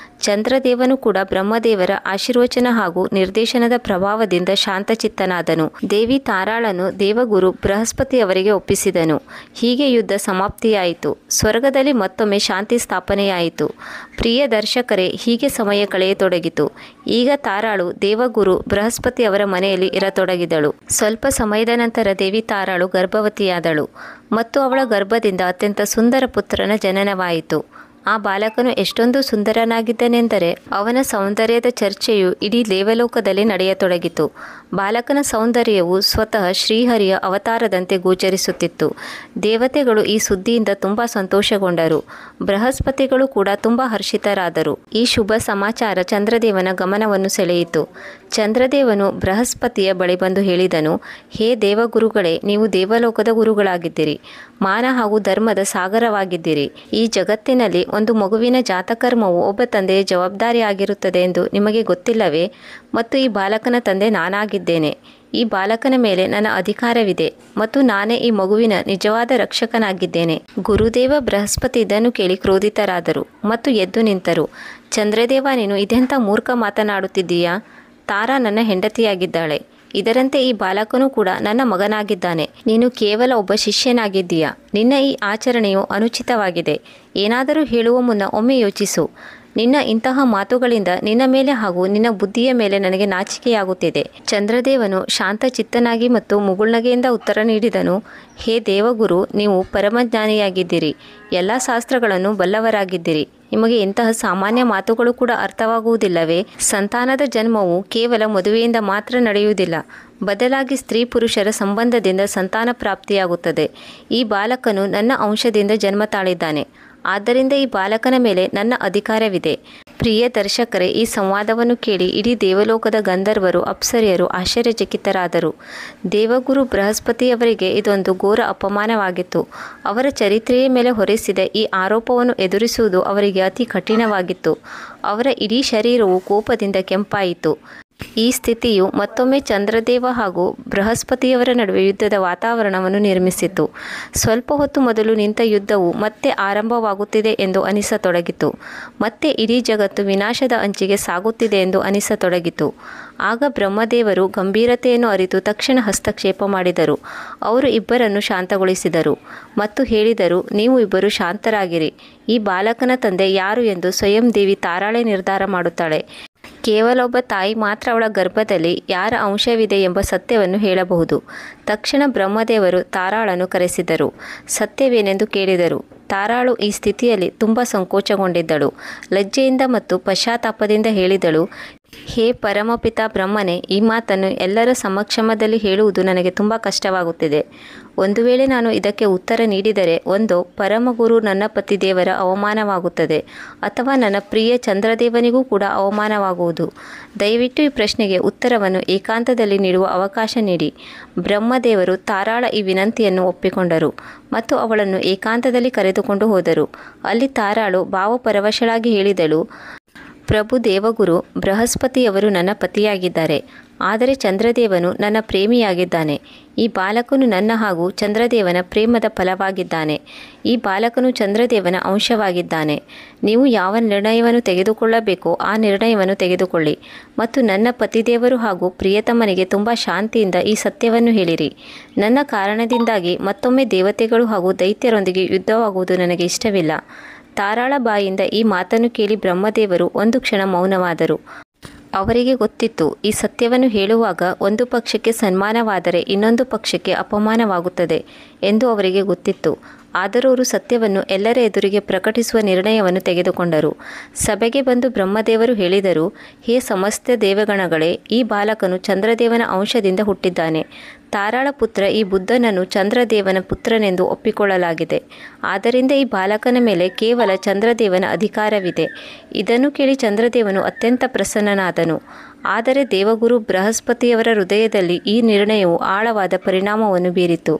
ಚಂದ್ರದೇವನು ಕೂಡ ಬ್ರಹ್ಮದೇವರ ಆಶೀರ್ವಚನ ಹಾಗೂ ನಿರ್ದೇಶನದ ಪ್ರಭಾವದಿಂದ ಶಾಂತಚಿತ್ತನಾದನು. ದೇವಿ ತಾರಾಳನ್ನು ದೇವಗುರು ಬೃಹಸ್ಪತಿ ಅವರಿಗೆ ಒಪ್ಪಿಸಿದನು. ಹೀಗೆ ಯುದ್ಧ ಸಮಾಪ್ತಿಯಾಯಿತು. ಸ್ವರ್ಗದಲ್ಲಿ ಮತ್ತೊಮ್ಮೆ ಶಾಂತಿ ಸ್ಥಾಪನೆಯಾಯಿತು. ಪ್ರಿಯ ದರ್ಶಕರೇ, ಹೀಗೆ ಸಮಯ ಕಳೆಯತೊಡಗಿತು. ಈಗ ತಾರಾಳು ದೇವಗುರು ಬೃಹಸ್ಪತಿ ಅವರ ಮನೆಯಲ್ಲಿ ಇರತೊಡಗಿದಳು. ಸ್ವಲ್ಪ ಸಮಯದ ನಂತರ ದೇವಿ ತಾರಾಳು ಗರ್ಭವತಿಯಾದಳು ಮತ್ತು ಅವಳ ಗರ್ಭದಿಂದ ಅತ್ಯಂತ ಸುಂದರ ಪುತ್ರನ ಜನನವಾಯಿತು. ಆ ಬಾಲಕನು ಎಷ್ಟೊಂದು ಸುಂದರನಾಗಿದ್ದನೆಂದರೆ ಅವನ ಸೌಂದರ್ಯದ ಚರ್ಚೆಯು ಇಡೀ ದೇವಲೋಕದಲ್ಲಿ ನಡೆಯತೊಡಗಿತು. ಬಾಲಕನ ಸೌಂದರ್ಯವು ಸ್ವತಃ ಶ್ರೀಹರಿಯ ಅವತಾರದಂತೆ ಗೋಚರಿಸುತ್ತಿತ್ತು. ದೇವತೆಗಳು ಈ ಸುದ್ದಿಯಿಂದ ತುಂಬ ಸಂತೋಷಗೊಂಡರು. ಬೃಹಸ್ಪತಿಗಳು ಕೂಡ ತುಂಬ ಹರ್ಷಿತರಾದರು. ಈ ಶುಭ ಸಮಾಚಾರ ಚಂದ್ರದೇವನ ಗಮನವನ್ನು ಸೆಳೆಯಿತು. ಚಂದ್ರದೇವನು ಬೃಹಸ್ಪತಿಯ ಬಳಿ ಬಂದು ಹೇಳಿದನು, ಹೇ ದೇವಗುರುಗಳೇ, ನೀವು ದೇವಲೋಕದ ಗುರುಗಳಾಗಿದ್ದೀರಿ, ಮಾನ ಹಾಗೂ ಧರ್ಮದ ಸಾಗರವಾಗಿದ್ದೀರಿ. ಈ ಜಗತ್ತಿನಲ್ಲಿ ಒಂದು ಮಗುವಿನ ಜಾತಕರ್ಮವು ಒಬ್ಬ ತಂದೆಯ ಜವಾಬ್ದಾರಿಯಾಗಿರುತ್ತದೆ ಎಂದು ನಿಮಗೆ ಗೊತ್ತಿಲ್ಲವೇ? ಮತ್ತು ಈ ಬಾಲಕನ ತಂದೆ ನಾನಾಗಿದ್ದೇನೆ. ಈ ಬಾಲಕನ ಮೇಲೆ ನನ್ನ ಅಧಿಕಾರವಿದೆ ಮತ್ತು ನಾನೇ ಈ ಮಗುವಿನ ನಿಜವಾದ ರಕ್ಷಕನಾಗಿದ್ದೇನೆ. ಗುರುದೇವ ಬೃಹಸ್ಪತಿ ಇದನ್ನು ಕೇಳಿ ಕ್ರೋಧಿತರಾದರು ಮತ್ತು ಎದ್ದು ನಿಂತರು. ಚಂದ್ರದೇವ, ನೀನು ಇದೆಂಥ ಮೂರ್ಖ ಮಾತನಾಡುತ್ತಿದ್ದೀಯಾ? ತಾರಾ ನನ್ನ ಹೆಂಡತಿಯಾಗಿದ್ದಾಳೆ. ಇದರಂತೆ ಈ ಬಾಲಕನು ಕೂಡ ನನ್ನ ಮಗನಾಗಿದ್ದಾನೆ. ನೀನು ಕೇವಲ ಒಬ್ಬ ಶಿಷ್ಯನಾಗಿದ್ದೀಯಾ. ನಿನ್ನ ಈ ಆಚರಣೆಯು ಅನುಚಿತವಾಗಿದೆ. ಏನಾದರೂ ಹೇಳುವ ಮುನ್ನ ಒಮ್ಮೆ ಯೋಚಿಸು. ನಿನ್ನ ಇಂತಹ ಮಾತುಗಳಿಂದ ನಿನ್ನ ಮೇಲೆ ಹಾಗೂ ನಿನ್ನ ಬುದ್ಧಿಯ ಮೇಲೆ ನನಗೆ ನಾಚಿಕೆಯಾಗುತ್ತಿದೆ. ಚಂದ್ರದೇವನು ಶಾಂತಚಿತ್ತನಾಗಿ ಮತ್ತು ಮುಗುಳ್ನಗೆಯಿಂದ ಉತ್ತರ ನೀಡಿದನು, ಹೇ ದೇವಗುರು, ನೀವು ಪರಮಜ್ಞಾನಿಯಾಗಿದ್ದೀರಿ, ಎಲ್ಲ ಶಾಸ್ತ್ರಗಳನ್ನು ಬಲ್ಲವರಾಗಿದ್ದೀರಿ. ನಿಮಗೆ ಇಂತಹ ಸಾಮಾನ್ಯ ಮಾತುಗಳು ಕೂಡ ಅರ್ಥವಾಗುವುದಿಲ್ಲವೇ? ಸಂತಾನದ ಜನ್ಮವು ಕೇವಲ ಮದುವೆಯಿಂದ ಮಾತ್ರ ನಡೆಯುವುದಿಲ್ಲ, ಬದಲಾಗಿ ಸ್ತ್ರೀ ಪುರುಷರ ಸಂಬಂಧದಿಂದ ಸಂತಾನ ಪ್ರಾಪ್ತಿಯಾಗುತ್ತದೆ. ಈ ಬಾಲಕನು ನನ್ನ ಅಂಶದಿಂದ ಜನ್ಮ ತಾಳಿದ್ದಾನೆ, ಆದ್ದರಿಂದ ಈ ಬಾಲಕನ ಮೇಲೆ ನನ್ನ ಅಧಿಕಾರವಿದೆ. ಪ್ರಿಯ ದರ್ಶಕರೇ, ಈ ಸಂವಾದವನ್ನು ಕೇಳಿ ಇಡೀ ದೇವಲೋಕದ ಗಂಧರ್ವರು ಅಪ್ಸರೆಯರು ಆಶ್ಚರ್ಯಚಕಿತರಾದರು. ದೇವಗುರು ಬೃಹಸ್ಪತಿಯವರಿಗೆ ಇದೊಂದು ಘೋರ ಅಪಮಾನವಾಗಿತ್ತು. ಅವರ ಚರಿತ್ರೆಯ ಮೇಲೆ ಹೊರಿಸಿದ ಈ ಆರೋಪವನ್ನು ಎದುರಿಸುವುದು ಅವರಿಗೆ ಅತಿ ಕಠಿಣವಾಗಿತ್ತು. ಅವರ ಇಡೀ ಶರೀರವು ಕೋಪದಿಂದ ಕೆಂಪಾಯಿತು. ಈ ಸ್ಥಿತಿಯು ಮತ್ತೊಮ್ಮೆ ಚಂದ್ರದೇವ ಹಾಗೂ ಬೃಹಸ್ಪತಿಯವರ ನಡುವೆ ಯುದ್ಧದ ವಾತಾವರಣವನ್ನು ನಿರ್ಮಿಸಿತು. ಸ್ವಲ್ಪ ಹೊತ್ತು ಮೊದಲು ನಿಂತ ಯುದ್ಧವು ಮತ್ತೆ ಆರಂಭವಾಗುತ್ತಿದೆ ಎಂದು ಅನಿಸತೊಡಗಿತು. ಮತ್ತೆ ಇಡೀ ಜಗತ್ತು ವಿನಾಶದ ಅಂಚಿಗೆ ಸಾಗುತ್ತಿದೆ ಎಂದು ಅನಿಸತೊಡಗಿತು. ಆಗ ಬ್ರಹ್ಮದೇವರು ಗಂಭೀರತೆಯನ್ನು ಅರಿತು ತಕ್ಷಣ ಹಸ್ತಕ್ಷೇಪ ಮಾಡಿದರು. ಅವರು ಇಬ್ಬರನ್ನು ಶಾಂತಗೊಳಿಸಿದರು ಮತ್ತು ಹೇಳಿದರು, ನೀವು ಇಬ್ಬರು ಶಾಂತರಾಗಿರಿ. ಈ ಬಾಲಕನ ತಂದೆ ಯಾರು ಎಂದು ಸ್ವಯಂ ದೇವಿ ತಾರಾಳೆ ನಿರ್ಧಾರ ಮಾಡುತ್ತಾಳೆ. ಕೇವಲ ಒಬ್ಬ ತಾಯಿ ಮಾತ್ರ ಅವಳ ಗರ್ಭದಲ್ಲಿ ಯಾರ ಅಂಶವಿದೆ ಎಂಬ ಸತ್ಯವನ್ನು ಹೇಳಬಹುದು. ತಕ್ಷಣ ಬ್ರಹ್ಮದೇವರು ತಾರಾಳನ್ನು ಕರೆಸಿದರು. ಸತ್ಯವೇನೆಂದು ಕೇಳಿದರು. ತಾರಾಳು ಈ ಸ್ಥಿತಿಯಲ್ಲಿ ತುಂಬ ಸಂಕೋಚಗೊಂಡಿದ್ದಳು. ಲಜ್ಜೆಯಿಂದ ಮತ್ತು ಪಶ್ಚಾತ್ತಾಪದಿಂದ ಹೇಳಿದಳು, ಹೇ ಪರಮಪಿತ ಬ್ರಹ್ಮನೇ, ಈ ಮಾತನ್ನು ಎಲ್ಲರ ಸಮಕ್ಷಮದಲ್ಲಿ ಹೇಳುವುದು ನನಗೆ ತುಂಬ ಕಷ್ಟವಾಗುತ್ತಿದೆ. ಒಂದು ವೇಳೆ ನಾನು ಇದಕ್ಕೆ ಉತ್ತರ ನೀಡಿದರೆ ಒಂದೋ ಪರಮಗುರು ನನ್ನ ಪತಿದೇವರ ಅವಮಾನವಾಗುತ್ತದೆ, ಅಥವಾ ನನ್ನ ಪ್ರಿಯ ಚಂದ್ರದೇವನಿಗೂ ಕೂಡ ಅವಮಾನವಾಗುವುದು. ದಯವಿಟ್ಟು ಈ ಪ್ರಶ್ನೆಗೆ ಉತ್ತರವನ್ನು ಏಕಾಂತದಲ್ಲಿ ನೀಡುವ ಅವಕಾಶ ನೀಡಿ. ಬ್ರಹ್ಮದೇವರು ತಾರಾಳ ಈ ವಿನಂತಿಯನ್ನು ಒಪ್ಪಿಕೊಂಡರು ಮತ್ತು ಅವಳನ್ನು ಏಕಾಂತದಲ್ಲಿ ಕರೆದುಕೊಂಡು ಹೋದರು. ಅಲ್ಲಿ ತಾರಾಳು ಭಾವಪರವಶಳಾಗಿ ಹೇಳಿದಳು, ಪ್ರಭು ದೇವಗುರು ಬೃಹಸ್ಪತಿಯವರು ನನ್ನ ಪತಿಯಾಗಿದ್ದಾರೆ, ಆದರೆ ಚಂದ್ರದೇವನು ನನ್ನ ಪ್ರೇಮಿಯಾಗಿದ್ದಾನೆ. ಈ ಬಾಲಕನು ನನ್ನ ಹಾಗೂ ಚಂದ್ರದೇವನ ಪ್ರೇಮದ ಫಲವಾಗಿದ್ದಾನೆ. ಈ ಬಾಲಕನು ಚಂದ್ರದೇವನ ಅಂಶವಾಗಿದ್ದಾನೆ. ನೀವು ಯಾವ ನಿರ್ಣಯವನ್ನು ತೆಗೆದುಕೊಳ್ಳಬೇಕೋ ಆ ನಿರ್ಣಯವನ್ನು ತೆಗೆದುಕೊಳ್ಳಿ ಮತ್ತು ನನ್ನ ಪತಿದೇವರು ಹಾಗೂ ಪ್ರಿಯತಮನಿಗೆ ತುಂಬ ಶಾಂತಿಯಿಂದ ಈ ಸತ್ಯವನ್ನು ಹೇಳಿರಿ. ನನ್ನ ಕಾರಣದಿಂದಾಗಿ ಮತ್ತೊಮ್ಮೆ ದೇವತೆಗಳು ಹಾಗೂ ದೈತ್ಯರೊಂದಿಗೆ ಯುದ್ಧವಾಗುವುದು ನನಗೆ ಇಷ್ಟವಿಲ್ಲ. ತಾರಾಳ ಬಾಯಿಂದ ಈ ಮಾತನ್ನು ಕೇಳಿ ಬ್ರಹ್ಮದೇವರು ಒಂದು ಕ್ಷಣ ಮೌನವಾದರು. ಅವರಿಗೆ ಗೊತ್ತಿತ್ತು, ಈ ಸತ್ಯವನ್ನು ಹೇಳುವಾಗ ಒಂದು ಪಕ್ಷಕ್ಕೆ ಸನ್ಮಾನವಾದರೆ ಇನ್ನೊಂದು ಪಕ್ಷಕ್ಕೆ ಅಪಮಾನವಾಗುತ್ತದೆ ಎಂದು ಅವರಿಗೆ ಗೊತ್ತಿತ್ತು. ಆದರೂ ಅವರು ಸತ್ಯವನ್ನು ಎಲ್ಲರ ಎದುರಿಗೆ ಪ್ರಕಟಿಸುವ ನಿರ್ಣಯವನ್ನು ತೆಗೆದುಕೊಂಡರು. ಸಭೆಗೆ ಬಂದು ಬ್ರಹ್ಮದೇವರು ಹೇಳಿದರು, ಹೇ ಸಮಸ್ತ ದೇವಗಣಗಳೇ, ಈ ಬಾಲಕನು ಚಂದ್ರದೇವನ ಅಂಶದಿಂದ ಹುಟ್ಟಿದ್ದಾನೆ. ತಾರಾಳ ಪುತ್ರ ಈ ಬುದ್ಧನನ್ನು ಚಂದ್ರದೇವನ ಪುತ್ರನೆಂದು ಒಪ್ಪಿಕೊಳ್ಳಲಾಗಿದೆ. ಆದ್ದರಿಂದ ಈ ಬಾಲಕನ ಮೇಲೆ ಕೇವಲ ಚಂದ್ರದೇವನ ಅಧಿಕಾರವಿದೆ. ಇದನ್ನು ಕೇಳಿ ಚಂದ್ರದೇವನು ಅತ್ಯಂತ ಪ್ರಸನ್ನನಾದನು. ಆದರೆ ದೇವಗುರು ಬೃಹಸ್ಪತಿಯವರ ಹೃದಯದಲ್ಲಿ ಈ ನಿರ್ಣಯವು ಆಳವಾದ ಪರಿಣಾಮವನ್ನು ಬೀರಿತು.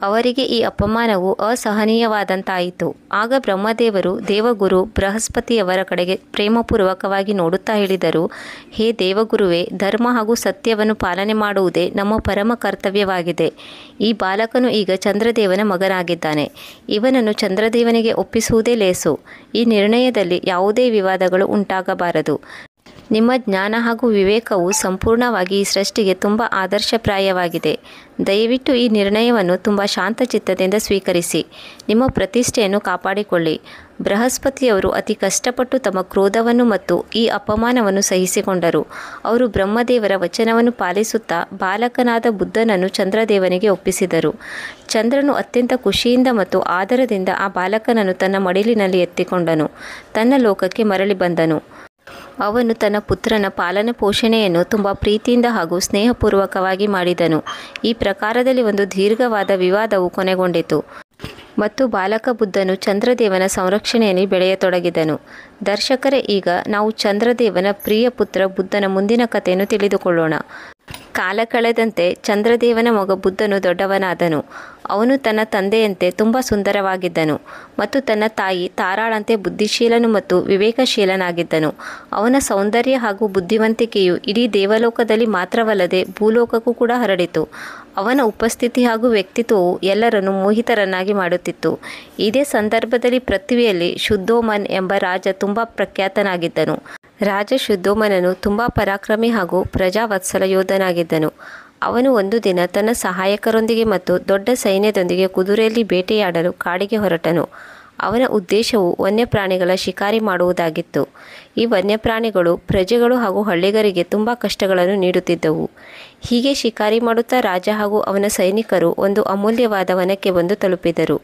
ಅವರಿಗೆ ಈ ಅಪಮಾನವು ಅಸಹನೀಯವಾದಂತಾಯಿತು. ಆಗ ಬ್ರಹ್ಮದೇವರು ದೇವಗುರು ಬೃಹಸ್ಪತಿಯವರ ಕಡೆಗೆ ಪ್ರೇಮಪೂರ್ವಕವಾಗಿ ನೋಡುತ್ತಾ ಹೇಳಿದರು, ಹೇ ದೇವಗುರುವೇ, ಧರ್ಮ ಹಾಗೂ ಸತ್ಯವನ್ನು ಪಾಲನೆ ಮಾಡುವುದೇ ನಮ್ಮ ಪರಮ ಕರ್ತವ್ಯವಾಗಿದೆ. ಈ ಬಾಲಕನು ಈಗ ಚಂದ್ರದೇವನ ಮಗನಾಗಿದ್ದಾನೆ. ಇವನನ್ನು ಚಂದ್ರದೇವನಿಗೆ ಒಪ್ಪಿಸುವುದೇ ಲೇಸು. ಈ ನಿರ್ಣಯದಲ್ಲಿ ಯಾವುದೇ ವಿವಾದಗಳು ಉಂಟಾಗಬಾರದು. ನಿಮ್ಮ ಜ್ಞಾನ ಹಾಗೂ ವಿವೇಕವು ಸಂಪೂರ್ಣವಾಗಿ ಈ ಸೃಷ್ಟಿಗೆ ತುಂಬ ಆದರ್ಶಪ್ರಾಯವಾಗಿದೆ. ದಯವಿಟ್ಟು ಈ ನಿರ್ಣಯವನ್ನು ತುಂಬ ಶಾಂತಚಿತ್ತದಿಂದ ಸ್ವೀಕರಿಸಿ. ನಿಮ್ಮ ಪ್ರತಿಷ್ಠೆಯನ್ನು ಕಾಪಾಡಿಕೊಳ್ಳಿ. ಬೃಹಸ್ಪತಿಯವರು ಅತಿ ಕಷ್ಟಪಟ್ಟು ತಮ್ಮ ಕ್ರೋಧವನ್ನು ಮತ್ತು ಈ ಅಪಮಾನವನ್ನು ಸಹಿಸಿಕೊಂಡರು. ಅವರು ಬ್ರಹ್ಮದೇವರ ವಚನವನ್ನು ಪಾಲಿಸುತ್ತಾ ಬಾಲಕನಾದ ಬುದ್ಧನನ್ನು ಚಂದ್ರದೇವನಿಗೆ ಒಪ್ಪಿಸಿದರು. ಚಂದ್ರನು ಅತ್ಯಂತ ಖುಷಿಯಿಂದ ಮತ್ತು ಆದರದಿಂದ ಆ ಬಾಲಕನನ್ನು ತನ್ನ ಮಡಿಲಿನಲ್ಲಿ ಎತ್ತಿಕೊಂಡನು. ತನ್ನ ಲೋಕಕ್ಕೆ ಮರಳಿ ಬಂದನು. ಅವನು ತನ್ನ ಪುತ್ರನ ಪಾಲನೆ ಪೋಷಣೆಯನ್ನು ತುಂಬ ಪ್ರೀತಿಯಿಂದ ಹಾಗೂ ಸ್ನೇಹಪೂರ್ವಕವಾಗಿ ಮಾಡಿದನು. ಈ ಪ್ರಕಾರದಲ್ಲಿ ಒಂದು ದೀರ್ಘವಾದ ವಿವಾದವು ಕೊನೆಗೊಂಡಿತು ಮತ್ತು ಬಾಲಕ ಬುದ್ಧನು ಚಂದ್ರದೇವನ ಸಂರಕ್ಷಣೆಯಲ್ಲಿ ಬೆಳೆಯತೊಡಗಿದನು. ದರ್ಶಕರೇ, ಈಗ ನಾವು ಚಂದ್ರದೇವನ ಪ್ರಿಯ ಪುತ್ರ ಬುದ್ಧನ ಮುಂದಿನ ಕಥೆಯನ್ನು ತಿಳಿದುಕೊಳ್ಳೋಣ. ಕಾಲ ಕಳೆದಂತೆ ಚಂದ್ರದೇವನ ಮಗ ಬುದ್ಧನು ದೊಡ್ಡವನಾದನು. ಅವನು ತನ್ನ ತಂದೆಯಂತೆ ತುಂಬ ಸುಂದರವಾಗಿದ್ದನು ಮತ್ತು ತನ್ನ ತಾಯಿ ತಾರಾಳಂತೆ ಬುದ್ಧಿಶೀಲನು ಮತ್ತು ವಿವೇಕಶೀಲನಾಗಿದ್ದನು. ಅವನ ಸೌಂದರ್ಯ ಹಾಗೂ ಬುದ್ಧಿವಂತಿಕೆಯು ಇಡೀ ದೇವಲೋಕದಲ್ಲಿ ಮಾತ್ರವಲ್ಲದೆ ಭೂಲೋಕಕ್ಕೂ ಕೂಡ ಹರಡಿತು. ಅವನ ಉಪಸ್ಥಿತಿ ಹಾಗೂ ವ್ಯಕ್ತಿತ್ವವು ಎಲ್ಲರನ್ನು ಮೋಹಿತರನ್ನಾಗಿ ಮಾಡುತ್ತಿತ್ತು. ಇದೇ ಸಂದರ್ಭದಲ್ಲಿ ಪೃಥ್ವಿಯಲ್ಲಿ ಶುದ್ಧೋಮನ್ ಎಂಬ ರಾಜ ತುಂಬ ಪ್ರಖ್ಯಾತನಾಗಿದ್ದನು. ರಾಜ ಶುದ್ಧೋಮನನು ತುಂಬ ಪರಾಕ್ರಮಿ ಹಾಗೂ ಪ್ರಜಾವತ್ಸಲ ಯೋಧನಾಗಿದ್ದನು. ಅವನು ಒಂದು ದಿನ ತನ್ನ ಸಹಾಯಕರೊಂದಿಗೆ ಮತ್ತು ದೊಡ್ಡ ಸೈನ್ಯದೊಂದಿಗೆ ಕುದುರೆಯಲ್ಲಿ ಬೇಟೆಯಾಡಲು ಕಾಡಿಗೆ ಹೊರಟನು. ಅವನ ಉದ್ದೇಶವು ವನ್ಯಪ್ರಾಣಿಗಳ ಶಿಕಾರಿ ಮಾಡುವುದಾಗಿತ್ತು. ಈ ವನ್ಯಪ್ರಾಣಿಗಳು ಪ್ರಜೆಗಳು ಹಾಗೂ ಹಳ್ಳಿಗರಿಗೆ ತುಂಬ ಕಷ್ಟಗಳನ್ನು ನೀಡುತ್ತಿದ್ದವು. ಹೀಗೆ ಶಿಕಾರಿ ಮಾಡುತ್ತಾ ರಾಜ ಹಾಗೂ ಅವನ ಸೈನಿಕರು ಒಂದು ಅಮೂಲ್ಯವಾದ ವನಕ್ಕೆ ಬಂದು ತಲುಪಿದರು.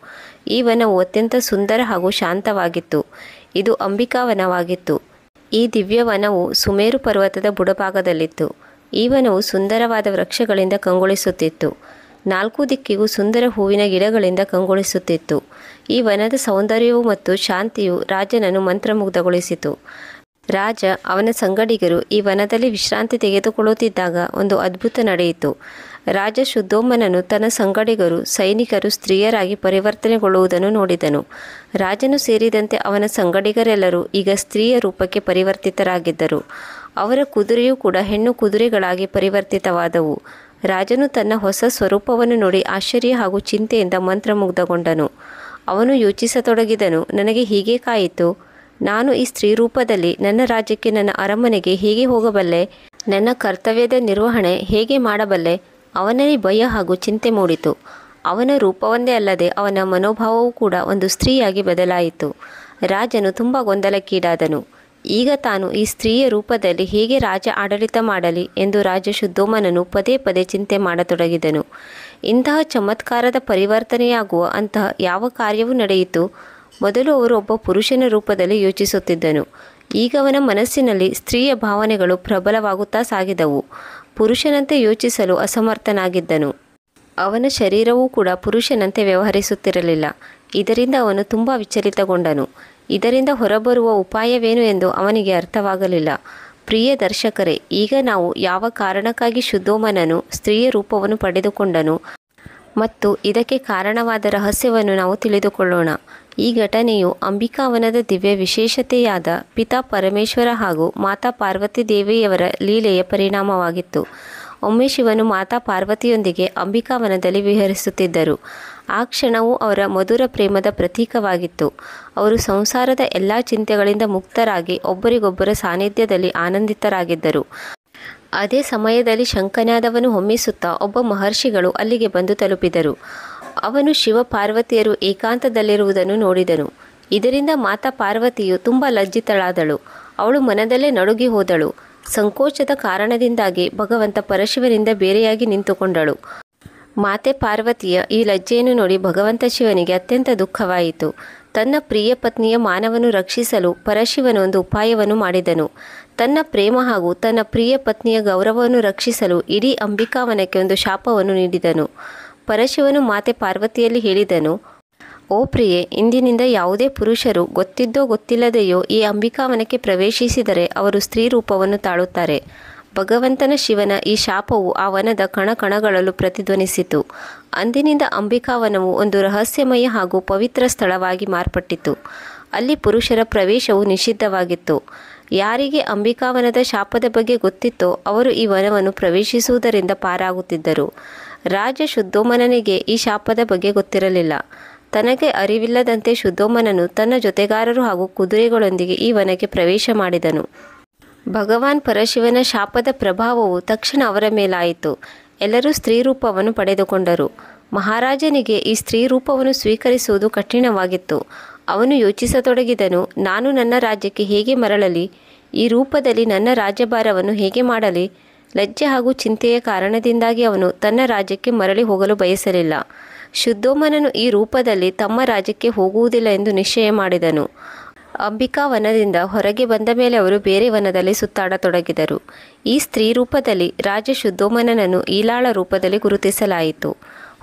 ಈ ವನವು ಅತ್ಯಂತ ಸುಂದರ ಹಾಗೂ ಶಾಂತವಾಗಿತ್ತು. ಇದು ಅಂಬಿಕಾವನವಾಗಿತ್ತು. ಈ ದಿವ್ಯವನವು ಸುಮೇರು ಪರ್ವತದ ಬುಡಭಾಗದಲ್ಲಿತ್ತು. ಈ ವನವು ಸುಂದರವಾದ ವೃಕ್ಷಗಳಿಂದ ಕಂಗೊಳಿಸುತ್ತಿತ್ತು. 4 ದಿಕ್ಕಿಗೂ ಸುಂದರ ಹೂವಿನ ಗಿಡಗಳಿಂದ ಕಂಗೊಳಿಸುತ್ತಿತ್ತು. ಈ ವನದ ಸೌಂದರ್ಯವು ಮತ್ತು ಶಾಂತಿಯು ರಾಜನನ್ನು ಮಂತ್ರಮುಗ್ಧಗೊಳಿಸಿತು. ರಾಜ ಅವನ ಸಂಗಡಿಗರು ಈ ವನದಲ್ಲಿ ವಿಶ್ರಾಂತಿ ತೆಗೆದುಕೊಳ್ಳುತ್ತಿದ್ದಾಗ ಒಂದು ಅದ್ಭುತ ನಡೆಯಿತು. ರಾಜ ಶುದ್ಧೋಮನನು ತನ್ನ ಸಂಗಡಿಗರು ಸೈನಿಕರು ಸ್ತ್ರೀಯರಾಗಿ ಪರಿವರ್ತನೆಗೊಳ್ಳುವುದನ್ನು ನೋಡಿದನು. ರಾಜನು ಸೇರಿದಂತೆ ಅವನ ಸಂಗಡಿಗರೆಲ್ಲರೂ ಈಗ ಸ್ತ್ರೀಯ ರೂಪಕ್ಕೆ ಪರಿವರ್ತಿತರಾಗಿದ್ದರು. ಅವರ ಕುದುರೆಯೂ ಕೂಡ ಹೆಣ್ಣು ಕುದುರೆಗಳಾಗಿ ಪರಿವರ್ತಿತವಾದವು. ರಾಜನು ತನ್ನ ಹೊಸ ಸ್ವರೂಪವನ್ನು ನೋಡಿ ಆಶ್ಚರ್ಯ ಹಾಗೂ ಚಿಂತೆಯಿಂದ ಮಂತ್ರಮುಗ್ಧಗೊಂಡನು. ಅವನು ಯೋಚಿಸತೊಡಗಿದನು, ನನಗೆ ಹೀಗೆ ಕಾಯಿತು. ನಾನು ಈ ಸ್ತ್ರೀ ರೂಪದಲ್ಲಿ ನನ್ನ ರಾಜ್ಯಕ್ಕೆ, ನನ್ನ ಅರಮನೆಗೆ ಹೇಗೆ ಹೋಗಬಲ್ಲೆ? ನನ್ನ ಕರ್ತವ್ಯದ ನಿರ್ವಹಣೆ ಹೇಗೆ ಮಾಡಬಲ್ಲೆ? ಅವನಲ್ಲಿ ಭಯ ಹಾಗೂ ಚಿಂತೆ ಮೂಡಿತು. ಅವನ ರೂಪವೊಂದೇ ಅಲ್ಲದೆ ಅವನ ಮನೋಭಾವವೂ ಕೂಡ ಒಂದು ಸ್ತ್ರೀಯಾಗಿ ಬದಲಾಯಿತು. ರಾಜನು ತುಂಬ ಗೊಂದಲಕ್ಕೀಡಾದನು. ಈಗ ತಾನು ಈ ಸ್ತ್ರೀಯ ರೂಪದಲ್ಲಿ ಹೇಗೆ ರಾಜ ಆಡಳಿತ ಮಾಡಲಿ ಎಂದು ರಾಜ ಶುದ್ಧೋಮನನು ಪದೇ ಪದೇ ಚಿಂತೆ ಮಾಡತೊಡಗಿದನು. ಇಂತಹ ಚಮತ್ಕಾರದ ಪರಿವರ್ತನೆಯಾಗುವ ಅಂತಹ ಯಾವ ಕಾರ್ಯವೂ ನಡೆಯಿತು? ಮೊದಲು ಅವರು ಒಬ್ಬ ಪುರುಷನ ರೂಪದಲ್ಲಿ ಯೋಚಿಸುತ್ತಿದ್ದನು. ಈಗ ಅವನ ಮನಸ್ಸಿನಲ್ಲಿ ಸ್ತ್ರೀಯ ಭಾವನೆಗಳು ಪ್ರಬಲವಾಗುತ್ತಾ ಸಾಗಿದವು. ಪುರುಷನಂತೆ ಯೋಚಿಸಲು ಅಸಮರ್ಥನಾಗಿದ್ದನು. ಅವನ ಶರೀರವೂ ಕೂಡ ಪುರುಷನಂತೆ ವ್ಯವಹರಿಸುತ್ತಿರಲಿಲ್ಲ. ಇದರಿಂದ ಅವನು ತುಂಬ ವಿಚಲಿತಗೊಂಡನು. ಇದರಿಂದ ಹೊರಬರುವ ಉಪಾಯವೇನು ಎಂದು ಅವನಿಗೆ ಅರ್ಥವಾಗಲಿಲ್ಲ. ಪ್ರಿಯ ದರ್ಶಕರೇ, ಈಗ ನಾವು ಯಾವ ಕಾರಣಕ್ಕಾಗಿ ಶುದ್ಧೋಮನನು ಸ್ತ್ರೀಯ ರೂಪವನ್ನು ಪಡೆದುಕೊಂಡನು ಮತ್ತು ಇದಕ್ಕೆ ಕಾರಣವಾದ ರಹಸ್ಯವನ್ನು ನಾವು ತಿಳಿದುಕೊಳ್ಳೋಣ. ಈ ಘಟನೆಯು ಅಂಬಿಕಾವನದ ದಿವ್ಯ ವಿಶೇಷತೆಯಾದ ಪಿತಾ ಪರಮೇಶ್ವರ ಹಾಗೂ ಮಾತಾ ಪಾರ್ವತಿ ದೇವಿಯವರ ಲೀಲೆಯ ಪರಿಣಾಮವಾಗಿತ್ತು. ಒಮ್ಮೆ ಶಿವನು ಮಾತಾ ಪಾರ್ವತಿಯೊಂದಿಗೆ ಅಂಬಿಕಾವನದಲ್ಲಿ ವಿಹರಿಸುತ್ತಿದ್ದರು. ಆ ಕ್ಷಣವು ಅವರ ಮಧುರ ಪ್ರೇಮದ ಪ್ರತೀಕವಾಗಿತ್ತು. ಅವರು ಸಂಸಾರದ ಎಲ್ಲ ಚಿಂತೆಗಳಿಂದ ಮುಕ್ತರಾಗಿ ಒಬ್ಬರಿಗೊಬ್ಬರ ಸಾನ್ನಿಧ್ಯದಲ್ಲಿ ಆನಂದಿತರಾಗಿದ್ದರು. ಅದೇ ಸಮಯದಲ್ಲಿ ಶಂಕನಾದವನ್ನು ಹೊಮ್ಮಿಸುತ್ತಾ ಒಬ್ಬ ಮಹರ್ಷಿಗಳು ಅಲ್ಲಿಗೆ ಬಂದು ತಲುಪಿದರು. ಅವನು ಶಿವ ಪಾರ್ವತಿಯರು ಏಕಾಂತದಲ್ಲಿರುವುದನ್ನು ನೋಡಿದನು. ಇದರಿಂದ ಮಾತಾ ಪಾರ್ವತಿಯು ತುಂಬ ಲಜ್ಜಿತಳಾದಳು. ಅವಳು ಮನದಲ್ಲೇ ನಡುಗಿ ಹೋದಳು. ಸಂಕೋಚದ ಕಾರಣದಿಂದಾಗಿ ಭಗವಂತ ಪರಶಿವನಿಂದ ಬೇರೆಯಾಗಿ ನಿಂತುಕೊಂಡಳು. ಮಾತೆ ಪಾರ್ವತಿಯ ಈ ಲಜ್ಜೆಯನ್ನು ನೋಡಿ ಭಗವಂತ ಶಿವನಿಗೆ ಅತ್ಯಂತ ದುಃಖವಾಯಿತು. ತನ್ನ ಪ್ರಿಯ ಪತ್ನಿಯ ಮಾನವನ್ನು ರಕ್ಷಿಸಲು ಪರಶಿವನು ಒಂದು ಉಪಾಯವನ್ನು ಮಾಡಿದನು. ತನ್ನ ಪ್ರೇಮ ಹಾಗೂ ತನ್ನ ಪ್ರಿಯ ಪತ್ನಿಯ ಗೌರವವನ್ನು ರಕ್ಷಿಸಲು ಇಡೀ ಅಂಬಿಕಾವನಕ್ಕೆ ಒಂದು ಶಾಪವನ್ನು ನೀಡಿದನು. ಪರಶಿವನು ಮಾತೆ ಪಾರ್ವತಿಯಲ್ಲಿ ಹೇಳಿದನು, ಓ ಪ್ರಿಯೆ, ಇಂದಿನಿಂದ ಯಾವುದೇ ಪುರುಷರು ಗೊತ್ತಿದ್ದೋ ಗೊತ್ತಿಲ್ಲದೆಯೋ ಈ ಅಂಬಿಕಾವನಕ್ಕೆ ಪ್ರವೇಶಿಸಿದರೆ ಅವರು ಸ್ತ್ರೀ ರೂಪವನ್ನು ತಾಳುತ್ತಾರೆ. ಭಗವಂತನ ಶಿವನ ಈ ಶಾಪವು ಆ ವನದ ಕಣಕಣಗಳಲ್ಲೂ ಪ್ರತಿಧ್ವನಿಸಿತು. ಅಂದಿನಿಂದ ಅಂಬಿಕಾವನವು ಒಂದು ರಹಸ್ಯಮಯ ಹಾಗೂ ಪವಿತ್ರ ಸ್ಥಳವಾಗಿ ಮಾರ್ಪಟ್ಟಿತು. ಅಲ್ಲಿ ಪುರುಷರ ಪ್ರವೇಶವು ನಿಷಿದ್ಧವಾಗಿತ್ತು. ಯಾರಿಗೆ ಅಂಬಿಕಾವನದ ಶಾಪದ ಬಗ್ಗೆ ಗೊತ್ತಿತ್ತೋ ಅವರು ಈ ವನವನ್ನು ಪ್ರವೇಶಿಸುವುದರಿಂದ ಪಾರಾಗುತ್ತಿದ್ದರು. ರಾಜ ಶುದ್ಧೋಮನನಿಗೆ ಈ ಶಾಪದ ಬಗ್ಗೆ ಗೊತ್ತಿರಲಿಲ್ಲ. ತನಗೆ ಅರಿವಿಲ್ಲದಂತೆ ಶುದ್ಧೋಮನನು ತನ್ನ ಜೊತೆಗಾರರು ಹಾಗೂ ಕುದುರೆಗಳೊಂದಿಗೆ ಈ ವನಕ್ಕೆ ಪ್ರವೇಶ ಮಾಡಿದನು. ಭಗವಾನ್ ಪರಶಿವನ ಶಾಪದ ಪ್ರಭಾವವು ತಕ್ಷಣ ಅವರ ಮೇಲಾಯಿತು. ಎಲ್ಲರೂ ಸ್ತ್ರೀ ರೂಪವನ್ನು ಪಡೆದುಕೊಂಡರು. ಮಹಾರಾಜನಿಗೆ ಈ ಸ್ತ್ರೀ ರೂಪವನ್ನು ಸ್ವೀಕರಿಸುವುದು ಕಠಿಣವಾಗಿತ್ತು. ಅವನು ಯೋಚಿಸತೊಡಗಿದನು, ನಾನು ನನ್ನ ರಾಜ್ಯಕ್ಕೆ ಹೇಗೆ ಮರಳಲಿ? ಈ ರೂಪದಲ್ಲಿ ನನ್ನ ರಾಜ್ಯಭಾರವನ್ನು ಹೇಗೆ ಮಾಡಲಿ? ಲಜ್ಜೆ ಹಾಗೂ ಚಿಂತೆಯ ಕಾರಣದಿಂದಾಗಿ ಅವನು ತನ್ನ ರಾಜ್ಯಕ್ಕೆ ಮರಳಿ ಹೋಗಲು ಬಯಸಲಿಲ್ಲ. ಶುದ್ಧೋಮನನು ಈ ರೂಪದಲ್ಲಿ ತಮ್ಮ ರಾಜ್ಯಕ್ಕೆ ಹೋಗುವುದಿಲ್ಲ ಎಂದು ನಿಶ್ಚಯ ಮಾಡಿದನು. ಅಂಬಿಕಾ ವನದಿಂದ ಹೊರಗೆ ಬಂದ ಮೇಲೆ ಅವರು ಬೇರೆ ವನದಲ್ಲಿ ಸುತ್ತಾಡತೊಡಗಿದರು. ಈ ಸ್ತ್ರೀ ರೂಪದಲ್ಲಿ ರಾಜ ಶುದ್ಧೋಮನನನ್ನು ಈಲಾಳ ರೂಪದಲ್ಲಿ ಗುರುತಿಸಲಾಯಿತು.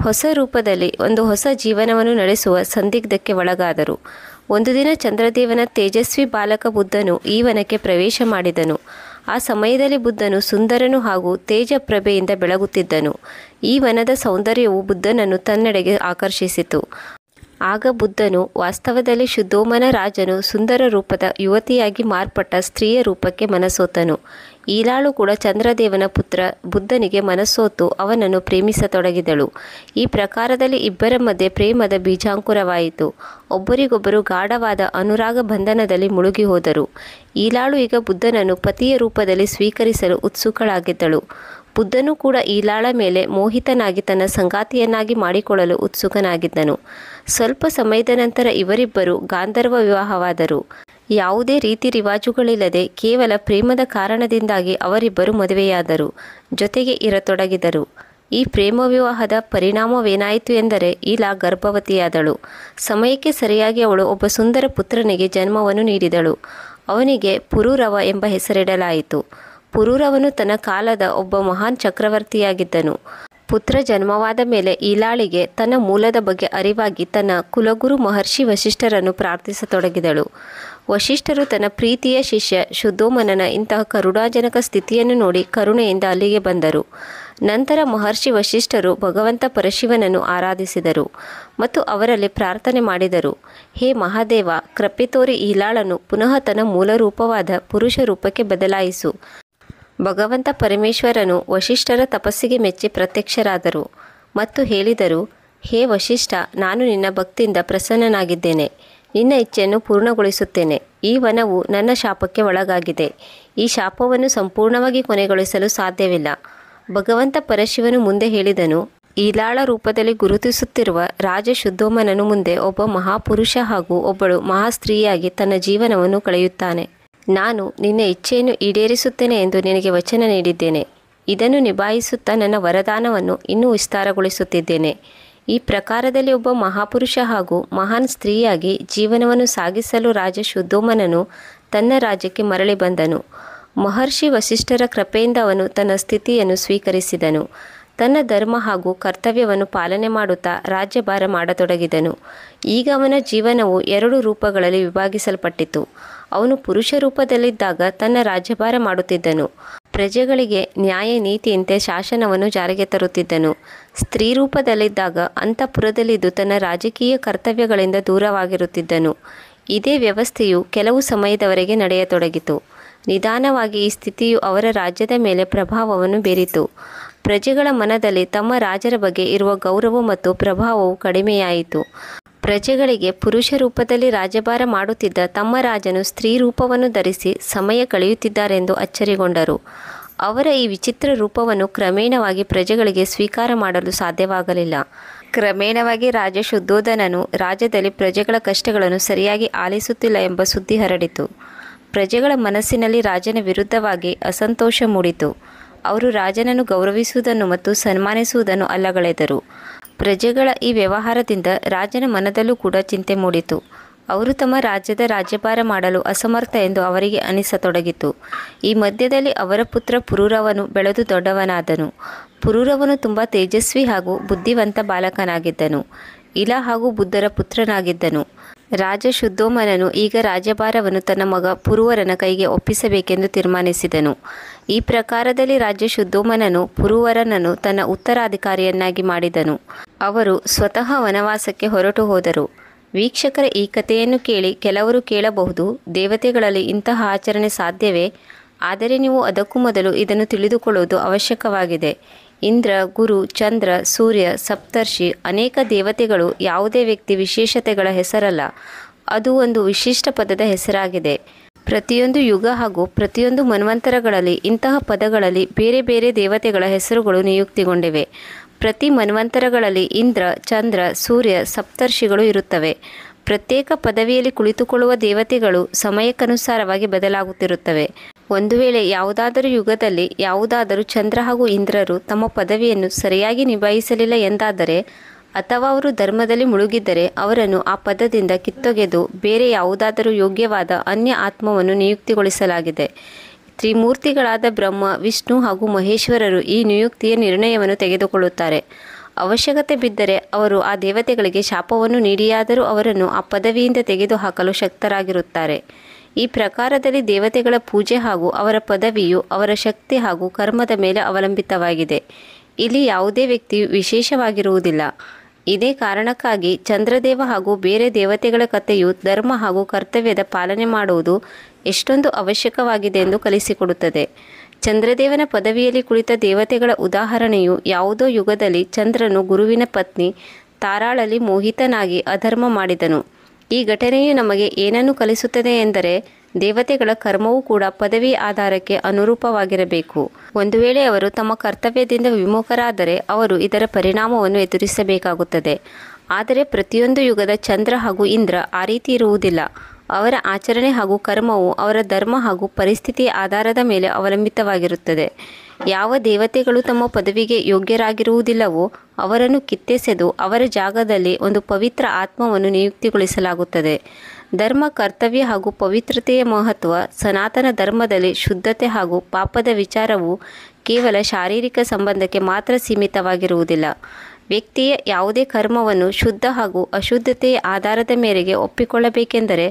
ಹೊಸ ರೂಪದಲ್ಲಿ ಒಂದು ಹೊಸ ಜೀವನವನ್ನು ನಡೆಸುವ ಸಂದಿಗ್ಧಕ್ಕೆ ಒಳಗಾದರು. ಒಂದು ದಿನ ಚಂದ್ರದೇವನ ತೇಜಸ್ವಿ ಬಾಲಕ ಬುದ್ಧನು ಈ ವನಕ್ಕೆ ಪ್ರವೇಶ ಮಾಡಿದನು. ಆ ಸಮಯದಲ್ಲಿ ಬುದ್ಧನು ಸುಂದರನು ಹಾಗೂ ತೇಜಪ್ರಭೆಯಿಂದ ಬೆಳಗುತ್ತಿದ್ದನು. ಈ ವನದ ಸೌಂದರ್ಯವು ಬುದ್ಧನನ್ನು ತನ್ನೆಡೆಗೆ ಆಕರ್ಷಿಸಿತು. ಆಗ ಬುದ್ಧನು ವಾಸ್ತವದಲ್ಲಿ ಶುದ್ಧೋಮನ ರಾಜನು ಸುಂದರ ರೂಪದ ಯುವತಿಯಾಗಿ ಮಾರ್ಪಟ್ಟ ಸ್ತ್ರೀಯ ರೂಪಕ್ಕೆ ಮನಸೋತನು. ಈಲಾಳು ಕೂಡ ಚಂದ್ರದೇವನ ಪುತ್ರ ಬುದ್ಧನಿಗೆ ಮನಸ್ಸೋತು ಅವನನ್ನು ಪ್ರೇಮಿಸತೊಡಗಿದಳು. ಈ ಪ್ರಕಾರದಲ್ಲಿ ಇಬ್ಬರ ಮಧ್ಯೆ ಪ್ರೇಮದ ಬೀಜಾಂಕುರವಾಯಿತು. ಒಬ್ಬರಿಗೊಬ್ಬರು ಗಾಢವಾದ ಅನುರಾಗ ಬಂಧನದಲ್ಲಿ ಮುಳುಗಿ ಹೋದರು. ಈಲಾಳು ಈಗ ಬುದ್ಧನನ್ನು ಪತಿಯ ರೂಪದಲ್ಲಿ ಸ್ವೀಕರಿಸಲು ಉತ್ಸುಕಳಾಗಿದ್ದಳು. ಬುದ್ಧನು ಕೂಡ ಈಲಾಳ ಮೇಲೆ ಮೋಹಿತನಾಗಿ ತನ್ನ ಸಂಗಾತಿಯನ್ನಾಗಿ ಮಾಡಿಕೊಳ್ಳಲು ಉತ್ಸುಕನಾಗಿದ್ದನು. ಸ್ವಲ್ಪ ಸಮಯದ ನಂತರ ಇವರಿಬ್ಬರು ಗಾಂಧರ್ವ ವಿವಾಹವಾದರು. ಯಾವುದೇ ರೀತಿ ರಿವಾಜುಗಳಿಲ್ಲದೆ ಕೇವಲ ಪ್ರೇಮದ ಕಾರಣದಿಂದಾಗಿ ಅವರಿಬ್ಬರು ಮದುವೆಯಾದರು, ಜೊತೆಗೆ ಇರತೊಡಗಿದರು. ಈ ಪ್ರೇಮ ವಿವಾಹದ ಪರಿಣಾಮವೇನಾಯಿತು ಎಂದರೆ ಈಲಾ ಗರ್ಭವತಿಯಾದಳು. ಸಮಯಕ್ಕೆ ಸರಿಯಾಗಿ ಅವಳು ಒಬ್ಬ ಸುಂದರ ಪುತ್ರನಿಗೆ ಜನ್ಮವನ್ನು ನೀಡಿದಳು. ಅವನಿಗೆ ಪುರೂರವ ಎಂಬ ಹೆಸರಿಡಲಾಯಿತು. ಪುರೂರವನು ತನ್ನ ಕಾಲದ ಒಬ್ಬ ಮಹಾನ್ ಚಕ್ರವರ್ತಿಯಾಗಿದ್ದನು. ಪುತ್ರ ಜನ್ಮವಾದ ಮೇಲೆ ಈಲಾಳಿಗೆ ತನ್ನ ಮೂಲದ ಬಗ್ಗೆ ಅರಿವಾಗಿ ತನ್ನ ಕುಲಗುರು ಮಹರ್ಷಿ ವಶಿಷ್ಠರನ್ನು ಪ್ರಾರ್ಥಿಸತೊಡಗಿದಳು. ವಶಿಷ್ಠರು ತನ್ನ ಪ್ರೀತಿಯ ಶಿಷ್ಯ ಶುದ್ಧೋಮನನ ಇಂತಹ ಕರುಣಾಜನಕ ಸ್ಥಿತಿಯನ್ನು ನೋಡಿ ಕರುಣೆಯಿಂದ ಅಲ್ಲಿಗೆ ಬಂದರು. ನಂತರ ಮಹರ್ಷಿ ವಶಿಷ್ಠರು ಭಗವಂತ ಪರಶಿವನನ್ನು ಆರಾಧಿಸಿದರು ಮತ್ತು ಅವರಲ್ಲಿ ಪ್ರಾರ್ಥನೆ ಮಾಡಿದರು, ಹೇ ಮಹಾದೇವ, ಕೃಪೆ ತೋರಿ ಈಲಾಳನ್ನು ಪುನಃ ತನ್ನ ಮೂಲ ರೂಪವಾದ ಪುರುಷ ರೂಪಕ್ಕೆ ಬದಲಾಯಿಸು. ಭಗವಂತ ಪರಮೇಶ್ವರನು ವಶಿಷ್ಠರ ತಪಸ್ಸಿಗೆ ಮೆಚ್ಚಿ ಪ್ರತ್ಯಕ್ಷರಾದರು ಮತ್ತು ಹೇಳಿದರು, ಹೇ ವಶಿಷ್ಠ, ನಾನು ನಿನ್ನ ಭಕ್ತಿಯಿಂದ ಪ್ರಸನ್ನನಾಗಿದ್ದೇನೆ. ನಿನ್ನ ಇಚ್ಛೆಯನ್ನು ಪೂರ್ಣಗೊಳಿಸುತ್ತೇನೆ. ಈ ವನವು ನನ್ನ ಶಾಪಕ್ಕೆ ಒಳಗಾಗಿದೆ. ಈ ಶಾಪವನ್ನು ಸಂಪೂರ್ಣವಾಗಿ ಕೊನೆಗೊಳಿಸಲು ಸಾಧ್ಯವಿಲ್ಲ. ಭಗವಂತ ಪರಶಿವನು ಮುಂದೆ ಹೇಳಿದನು, ಈಲಾಳ ರೂಪದಲ್ಲಿ ಗುರುತಿಸುತ್ತಿರುವ ರಾಜ ಶುದ್ಧೋಮನನು ಮುಂದೆ ಒಬ್ಬ ಮಹಾಪುರುಷ ಹಾಗೂ ಒಬ್ಬಳು ಮಹಾಸ್ತ್ರೀಯಾಗಿ ತನ್ನ ಜೀವನವನ್ನು ಕಳೆಯುತ್ತಾನೆ. ನಾನು ನಿನ್ನ ಇಚ್ಛೆಯನ್ನು ಈಡೇರಿಸುತ್ತೇನೆ ಎಂದು ನಿನಗೆ ವಚನ ನೀಡಿದ್ದೇನೆ. ಇದನ್ನು ನಿಭಾಯಿಸುತ್ತಾ ನನ್ನ ವರದಾನವನ್ನು ಇನ್ನೂ ವಿಸ್ತಾರಗೊಳಿಸುತ್ತಿದ್ದೇನೆ. ಈ ಪ್ರಕಾರದಲ್ಲಿ ಒಬ್ಬ ಮಹಾಪುರುಷ ಹಾಗೂ ಮಹಾನ್ ಸ್ತ್ರೀಯಾಗಿ ಜೀವನವನ್ನು ಸಾಗಿಸಲು ರಾಜ ಶುದ್ಧೋಮನನು ತನ್ನ ರಾಜ್ಯಕ್ಕೆ ಮರಳಿ ಬಂದನು. ಮಹರ್ಷಿ ವಶಿಷ್ಠರ ಕೃಪೆಯಿಂದ ಅವನು ತನ್ನ ಸ್ಥಿತಿಯನ್ನು ಸ್ವೀಕರಿಸಿದನು. ತನ್ನ ಧರ್ಮ ಹಾಗೂ ಕರ್ತವ್ಯವನ್ನು ಪಾಲನೆ ಮಾಡುತ್ತಾ ರಾಜ್ಯಭಾರ ಮಾಡತೊಡಗಿದನು. ಈಗ ಅವನ ಜೀವನವು 2 ರೂಪಗಳಲ್ಲಿ ವಿಭಾಗಿಸಲ್ಪಟ್ಟಿತು. ಅವನು ಪುರುಷ ರೂಪದಲ್ಲಿದ್ದಾಗ ತನ್ನ ರಾಜ್ಯಭಾರ ಮಾಡುತ್ತಿದ್ದನು. ಪ್ರಜೆಗಳಿಗೆ ನ್ಯಾಯ ನೀತಿಯಂತೆ ಶಾಸನವನ್ನು ಜಾರಿಗೆ ತರುತ್ತಿದ್ದನು. ಸ್ತ್ರೀ ರೂಪದಲ್ಲಿದ್ದಾಗ ಅಂತಃಪುರದಲ್ಲಿದ್ದು ತನ್ನ ರಾಜಕೀಯ ಕರ್ತವ್ಯಗಳಿಂದ ದೂರವಾಗಿರುತ್ತಿದ್ದನು. ಇದೇ ವ್ಯವಸ್ಥೆಯು ಕೆಲವು ಸಮಯದವರೆಗೆ ನಡೆಯತೊಡಗಿತು. ನಿಧಾನವಾಗಿ ಈ ಸ್ಥಿತಿಯು ಅವರ ರಾಜ್ಯದ ಮೇಲೆ ಪ್ರಭಾವವನ್ನು ಬೀರಿತು. ಪ್ರಜೆಗಳ ಮನದಲ್ಲಿ ತಮ್ಮ ರಾಜರ ಬಗ್ಗೆ ಇರುವ ಗೌರವ ಮತ್ತು ಪ್ರಭಾವವು ಕಡಿಮೆಯಾಯಿತು. ಪ್ರಜೆಗಳಿಗೆ ಪುರುಷ ರೂಪದಲ್ಲಿ ರಾಜ್ಯಭಾರ ಮಾಡುತ್ತಿದ್ದ ತಮ್ಮ ರಾಜನು ಸ್ತ್ರೀ ರೂಪವನ್ನು ಧರಿಸಿ ಸಮಯ ಕಳೆಯುತ್ತಿದ್ದಾರೆಂದು ಅಚ್ಚರಿಗೊಂಡರು. ಅವರ ಈ ವಿಚಿತ್ರ ರೂಪವನ್ನು ಕ್ರಮೇಣವಾಗಿ ಪ್ರಜೆಗಳಿಗೆ ಸ್ವೀಕಾರ ಮಾಡಲು ಸಾಧ್ಯವಾಗಲಿಲ್ಲ. ಕ್ರಮೇಣವಾಗಿ ರಾಜ ಶುದ್ಧೋಧನನು ರಾಜ್ಯದಲ್ಲಿ ಪ್ರಜೆಗಳ ಕಷ್ಟಗಳನ್ನು ಸರಿಯಾಗಿ ಆಲಿಸುತ್ತಿಲ್ಲ ಎಂಬ ಸುದ್ದಿ ಹರಡಿತು. ಪ್ರಜೆಗಳ ಮನಸ್ಸಿನಲ್ಲಿ ರಾಜನ ವಿರುದ್ಧವಾಗಿ ಅಸಂತೋಷ ಮೂಡಿತು. ಅವರು ರಾಜನನ್ನು ಗೌರವಿಸುವುದನ್ನು ಮತ್ತು ಸನ್ಮಾನಿಸುವುದನ್ನು ಅಲ್ಲಗಳೆದರು. ಪ್ರಜೆಗಳ ಈ ವ್ಯವಹಾರದಿಂದ ರಾಜನ ಮನದಲ್ಲೂ ಕೂಡ ಚಿಂತೆ ಮೂಡಿತು. ಅವರು ತಮ್ಮ ರಾಜ್ಯದ ರಾಜ್ಯಭಾರ ಮಾಡಲು ಅಸಮರ್ಥ ಎಂದು ಅವರಿಗೆ ಅನಿಸತೊಡಗಿತು. ಈ ಮಧ್ಯದಲ್ಲಿ ಅವರ ಪುತ್ರ ಪುರೂರವನು ಬೆಳೆದು ದೊಡ್ಡವನಾದನು. ಪುರೂರವನು ತುಂಬ ತೇಜಸ್ವಿ ಹಾಗೂ ಬುದ್ಧಿವಂತ ಬಾಲಕನಾಗಿದ್ದನು. ಇಲಾ ಹಾಗೂ ಬುದ್ಧರ ಪುತ್ರನಾಗಿದ್ದನು. ರಾಜ ಶುದ್ಧೋಮನನು ಈಗ ರಾಜ್ಯಭಾರವನ್ನು ತನ್ನ ಮಗ ಪುರುವರನ ಕೈಗೆ ಒಪ್ಪಿಸಬೇಕೆಂದು ತೀರ್ಮಾನಿಸಿದನು. ಈ ಪ್ರಕಾರದಲ್ಲಿ ರಾಜ ಶುದ್ಧೋಮನನು ಪುರುವರನನ್ನು ತನ್ನ ಉತ್ತರಾಧಿಕಾರಿಯನ್ನಾಗಿ ಮಾಡಿದನು. ಅವರು ಸ್ವತಃ ವನವಾಸಕ್ಕೆ ಹೊರಟು ಹೋದರು. ವೀಕ್ಷಕರ ಈ ಕಥೆಯನ್ನು ಕೇಳಿ ಕೆಲವರು ಕೇಳಬಹುದು, ದೇವತೆಗಳಲ್ಲಿ ಇಂತಹ ಆಚರಣೆ ಸಾಧ್ಯವೇ? ಆದರೆ ನೀವು ಅದಕ್ಕೂ ಮೊದಲು ಇದನ್ನು ತಿಳಿದುಕೊಳ್ಳುವುದು ಅವಶ್ಯಕವಾಗಿದೆ. ಇಂದ್ರ, ಗುರು, ಚಂದ್ರ, ಸೂರ್ಯ, ಸಪ್ತರ್ಷಿ, ಅನೇಕ ದೇವತೆಗಳು ಯಾವುದೇ ವ್ಯಕ್ತಿ ವಿಶೇಷತೆಗಳ ಹೆಸರಲ್ಲ. ಅದು ಒಂದು ವಿಶಿಷ್ಟ ಪದದ ಹೆಸರಾಗಿದೆ. ಪ್ರತಿಯೊಂದು ಯುಗ ಹಾಗೂ ಪ್ರತಿಯೊಂದು ಮನ್ವಂತರಗಳಲ್ಲಿ ಇಂತಹ ಪದಗಳಲ್ಲಿ ಬೇರೆ ಬೇರೆ ದೇವತೆಗಳ ಹೆಸರುಗಳು ನಿಯುಕ್ತಿಗೊಂಡಿವೆ. ಪ್ರತಿ ಮನ್ವಂತರಗಳಲ್ಲಿ ಇಂದ್ರ, ಚಂದ್ರ, ಸೂರ್ಯ, ಸಪ್ತರ್ಷಿಗಳು ಇರುತ್ತವೆ. ಪ್ರತ್ಯೇಕ ಪದವಿಯಲ್ಲಿ ಕುಳಿತುಕೊಳ್ಳುವ ದೇವತೆಗಳು ಸಮಯಕ್ಕನುಸಾರವಾಗಿ ಬದಲಾಗುತ್ತಿರುತ್ತವೆ. ಒಂದು ವೇಳೆ ಯಾವುದಾದರೂ ಯುಗದಲ್ಲಿ ಯಾವುದಾದರೂ ಚಂದ್ರ ಹಾಗೂ ಇಂದ್ರರು ತಮ್ಮ ಪದವಿಯನ್ನು ಸರಿಯಾಗಿ ನಿಭಾಯಿಸಲಿಲ್ಲ ಎಂದಾದರೆ, ಅಥವಾ ಅವರು ಧರ್ಮದಲ್ಲಿ ಮುಳುಗಿದ್ದರೆ ಅವರನ್ನು ಆ ಪದದಿಂದ ಕಿತ್ತೊಗೆದು ಬೇರೆ ಯಾವುದಾದರೂ ಯೋಗ್ಯವಾದ ಅನ್ಯ ಆತ್ಮವನ್ನು ನಿಯುಕ್ತಿಗೊಳಿಸಲಾಗಿದೆ. ತ್ರಿಮೂರ್ತಿಗಳಾದ ಬ್ರಹ್ಮ, ವಿಷ್ಣು ಹಾಗೂ ಮಹೇಶ್ವರರು ಈ ನಿಯುಕ್ತಿಯ ನಿರ್ಣಯವನ್ನು ತೆಗೆದುಕೊಳ್ಳುತ್ತಾರೆ. ಅವಶ್ಯಕತೆ ಬಿದ್ದರೆ ಅವರು ಆ ದೇವತೆಗಳಿಗೆ ಶಾಪವನ್ನು ನೀಡಿಯಾದರೂ ಅವರನ್ನು ಆ ಪದವಿಯಿಂದ ತೆಗೆದುಹಾಕಲು ಶಕ್ತರಾಗಿರುತ್ತಾರೆ. ಈ ಪ್ರಕಾರದಲ್ಲಿ ದೇವತೆಗಳ ಪೂಜೆ ಹಾಗೂ ಅವರ ಪದವಿಯು ಅವರ ಶಕ್ತಿ ಹಾಗೂ ಕರ್ಮದ ಮೇಲೆ ಅವಲಂಬಿತವಾಗಿದೆ. ಇಲ್ಲಿ ಯಾವುದೇ ವ್ಯಕ್ತಿಯು ವಿಶೇಷವಾಗಿರುವುದಿಲ್ಲ. ಇದೇ ಕಾರಣಕ್ಕಾಗಿ ಚಂದ್ರದೇವ ಹಾಗೂ ಬೇರೆ ದೇವತೆಗಳ ಕಥೆಯು ಧರ್ಮ ಹಾಗೂ ಕರ್ತವ್ಯದ ಪಾಲನೆ ಮಾಡುವುದು ಎಷ್ಟೊಂದು ಅವಶ್ಯಕವಾಗಿದೆ ಎಂದು ಕಲಿಸಿಕೊಡುತ್ತದೆ. ಚಂದ್ರದೇವನ ಪದವಿಯಲ್ಲಿ ಕುಳಿತ ದೇವತೆಗಳ ಉದಾಹರಣೆಯು ಯಾವುದೋ ಯುಗದಲ್ಲಿ ಚಂದ್ರನು ಗುರುವಿನ ಪತ್ನಿ ತಾರಾಳಲ್ಲಿ ಮೋಹಿತನಾಗಿ ಅಧರ್ಮ ಮಾಡಿದನು. ಈ ಘಟನೆಯು ನಮಗೆ ಏನನ್ನು ಕಲಿಸುತ್ತದೆ ಎಂದರೆ, ದೇವತೆಗಳ ಕರ್ಮವೂ ಕೂಡ ಪದವಿ ಆಧಾರಕ್ಕೆ ಅನುರೂಪವಾಗಿರಬೇಕು. ಒಂದು ವೇಳೆ ಅವರು ತಮ್ಮ ಕರ್ತವ್ಯದಿಂದ ವಿಮುಖರಾದರೆ ಅವರು ಇದರ ಪರಿಣಾಮವನ್ನು ಎದುರಿಸಬೇಕಾಗುತ್ತದೆ. ಆದರೆ ಪ್ರತಿಯೊಂದು ಯುಗದ ಚಂದ್ರ ಹಾಗೂ ಇಂದ್ರ ಆ ರೀತಿ ಇರುವುದಿಲ್ಲ. ಅವರ ಆಚರಣೆ ಹಾಗೂ ಕರ್ಮವು ಅವರ ಧರ್ಮ ಹಾಗೂ ಪರಿಸ್ಥಿತಿಯ ಆಧಾರದ ಮೇಲೆ ಅವಲಂಬಿತವಾಗಿರುತ್ತದೆ. ಯಾವ ದೇವತೆಗಳು ತಮ್ಮ ಪದವಿಗೆ ಯೋಗ್ಯರಾಗಿರುವುದಿಲ್ಲವೋ ಅವರನ್ನು ಕಿತ್ತೆಸೆದು ಅವರ ಜಾಗದಲ್ಲಿ ಒಂದು ಪವಿತ್ರ ಆತ್ಮವನ್ನು ನಿಯುಕ್ತಿಗೊಳಿಸಲಾಗುತ್ತದೆ. ಧರ್ಮ, ಕರ್ತವ್ಯ ಹಾಗೂ ಪವಿತ್ರತೆಯ ಮಹತ್ವ. ಸನಾತನ ಧರ್ಮದಲ್ಲಿ ಶುದ್ಧತೆ ಹಾಗೂ ಪಾಪದ ವಿಚಾರವು ಕೇವಲ ಶಾರೀರಿಕ ಸಂಬಂಧಕ್ಕೆ ಮಾತ್ರ ಸೀಮಿತವಾಗಿರುವುದಿಲ್ಲ. ವ್ಯಕ್ತಿಯ ಯಾವುದೇ ಕರ್ಮವನ್ನು ಶುದ್ಧ ಹಾಗೂ ಅಶುದ್ಧತೆಯ ಆಧಾರದ ಮೇರೆಗೆ ಒಪ್ಪಿಕೊಳ್ಳಬೇಕೆಂದರೆ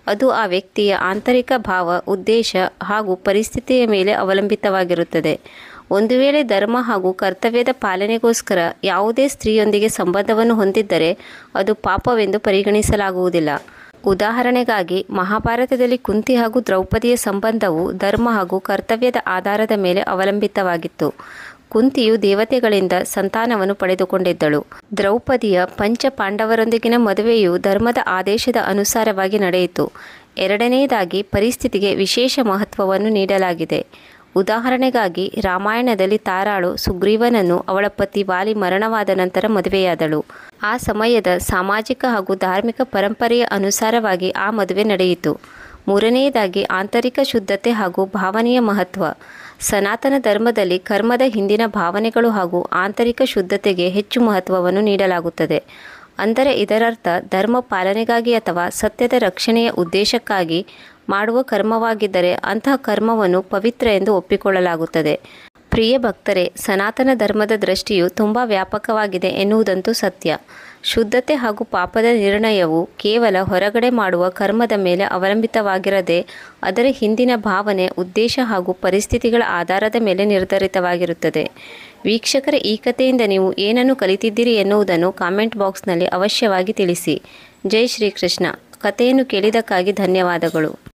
ಅದು ಆ ವ್ಯಕ್ತಿಯ ಆಂತರಿಕ ಭಾವ, ಉದ್ದೇಶ ಹಾಗೂ ಪರಿಸ್ಥಿತಿಯ ಮೇಲೆ ಅವಲಂಬಿತವಾಗಿರುತ್ತದೆ. ಒಂದು ವೇಳೆ ಧರ್ಮ ಹಾಗೂ ಕರ್ತವ್ಯದ ಪಾಲನೆಗೋಸ್ಕರ ಯಾವುದೇ ಸ್ತ್ರೀಯೊಂದಿಗೆ ಸಂಬಂಧವನ್ನು ಹೊಂದಿದ್ದರೆ ಅದು ಪಾಪವೆಂದು ಪರಿಗಣಿಸಲಾಗುವುದಿಲ್ಲ. ಉದಾಹರಣೆಗಾಗಿ ಮಹಾಭಾರತದಲ್ಲಿ ಕುಂತಿ ಹಾಗೂ ದ್ರೌಪದಿಯ ಸಂಬಂಧವು ಧರ್ಮ ಹಾಗೂ ಕರ್ತವ್ಯದ ಆಧಾರದ ಮೇಲೆ ಅವಲಂಬಿತವಾಗಿತ್ತು. ಕುಂತಿಯು ದೇವತೆಗಳಿಂದ ಸಂತಾನವನ್ನು ಪಡೆದುಕೊಂಡಿದ್ದಳು. ದ್ರೌಪದಿಯ ಪಂಚ ಪಾಂಡವರೊಂದಿಗಿನ ಮದುವೆಯು ಧರ್ಮದ ಆದೇಶದ ಅನುಸಾರವಾಗಿ ನಡೆಯಿತು. ಎರಡನೆಯದಾಗಿ ಪರಿಸ್ಥಿತಿಗೆ ವಿಶೇಷ ಮಹತ್ವವನ್ನು ನೀಡಲಾಗಿದೆ. ಉದಾಹರಣೆಗಾಗಿ ರಾಮಾಯಣದಲ್ಲಿ ತಾರಾಳು ಸುಗ್ರೀವನನ್ನು ಅವಳ ಪತಿ ವಾಲಿ ಮರಣವಾದ ನಂತರ ಮದುವೆಯಾದಳು. ಆ ಸಮಯದ ಸಾಮಾಜಿಕ ಹಾಗೂ ಧಾರ್ಮಿಕ ಪರಂಪರೆಯ ಅನುಸಾರವಾಗಿ ಆ ಮದುವೆ ನಡೆಯಿತು. ಮೂರನೆಯದಾಗಿ ಆಂತರಿಕ ಶುದ್ಧತೆ ಹಾಗೂ ಭಾವನೆಯ ಮಹತ್ವ. ಸನಾತನ ಧರ್ಮದಲ್ಲಿ ಕರ್ಮದ ಹಿಂದಿನ ಭಾವನೆಗಳು ಹಾಗೂ ಆಂತರಿಕ ಶುದ್ಧತೆಗೆ ಹೆಚ್ಚು ಮಹತ್ವವನ್ನು ನೀಡಲಾಗುತ್ತದೆ. ಅಂದರೆ ಇದರರ್ಥ ಧರ್ಮ ಪಾಲನೆಗಾಗಿ ಅಥವಾ ಸತ್ಯದ ರಕ್ಷಣೆಯ ಉದ್ದೇಶಕ್ಕಾಗಿ ಮಾಡುವ ಕರ್ಮವಾಗಿದ್ದರೆ ಅಂತಹ ಕರ್ಮವನ್ನು ಪವಿತ್ರ ಎಂದು ಒಪ್ಪಿಕೊಳ್ಳಲಾಗುತ್ತದೆ. ಪ್ರಿಯ ಭಕ್ತರೇ, ಸನಾತನ ಧರ್ಮದ ದೃಷ್ಟಿಯು ತುಂಬ ವ್ಯಾಪಕವಾಗಿದೆ ಎನ್ನುವುದಂತೂ ಸತ್ಯ. ಶುದ್ಧತೆ ಹಾಗೂ ಪಾಪದ ನಿರ್ಣಯವು ಕೇವಲ ಹೊರಗಡೆ ಮಾಡುವ ಕರ್ಮದ ಮೇಲೆ ಅವಲಂಬಿತವಾಗಿರದೆ ಅದರ ಹಿಂದಿನ ಭಾವನೆ, ಉದ್ದೇಶ ಹಾಗೂ ಪರಿಸ್ಥಿತಿಗಳ ಆಧಾರದ ಮೇಲೆ ನಿರ್ಧರಿತವಾಗಿರುತ್ತದೆ. ವೀಕ್ಷಕರೇ, ಈ ಕಥೆಯಿಂದ ನೀವು ಏನನ್ನು ಕಲಿತಿದ್ದೀರಿ ಎನ್ನುವುದನ್ನು ಕಾಮೆಂಟ್ ಬಾಕ್ಸ್ನಲ್ಲಿ ಅವಶ್ಯವಾಗಿ ತಿಳಿಸಿ. ಜೈ ಶ್ರೀಕೃಷ್ಣ. ಕಥೆಯನ್ನು ಕೇಳಿದ್ದಕ್ಕಾಗಿ ಧನ್ಯವಾದಗಳು.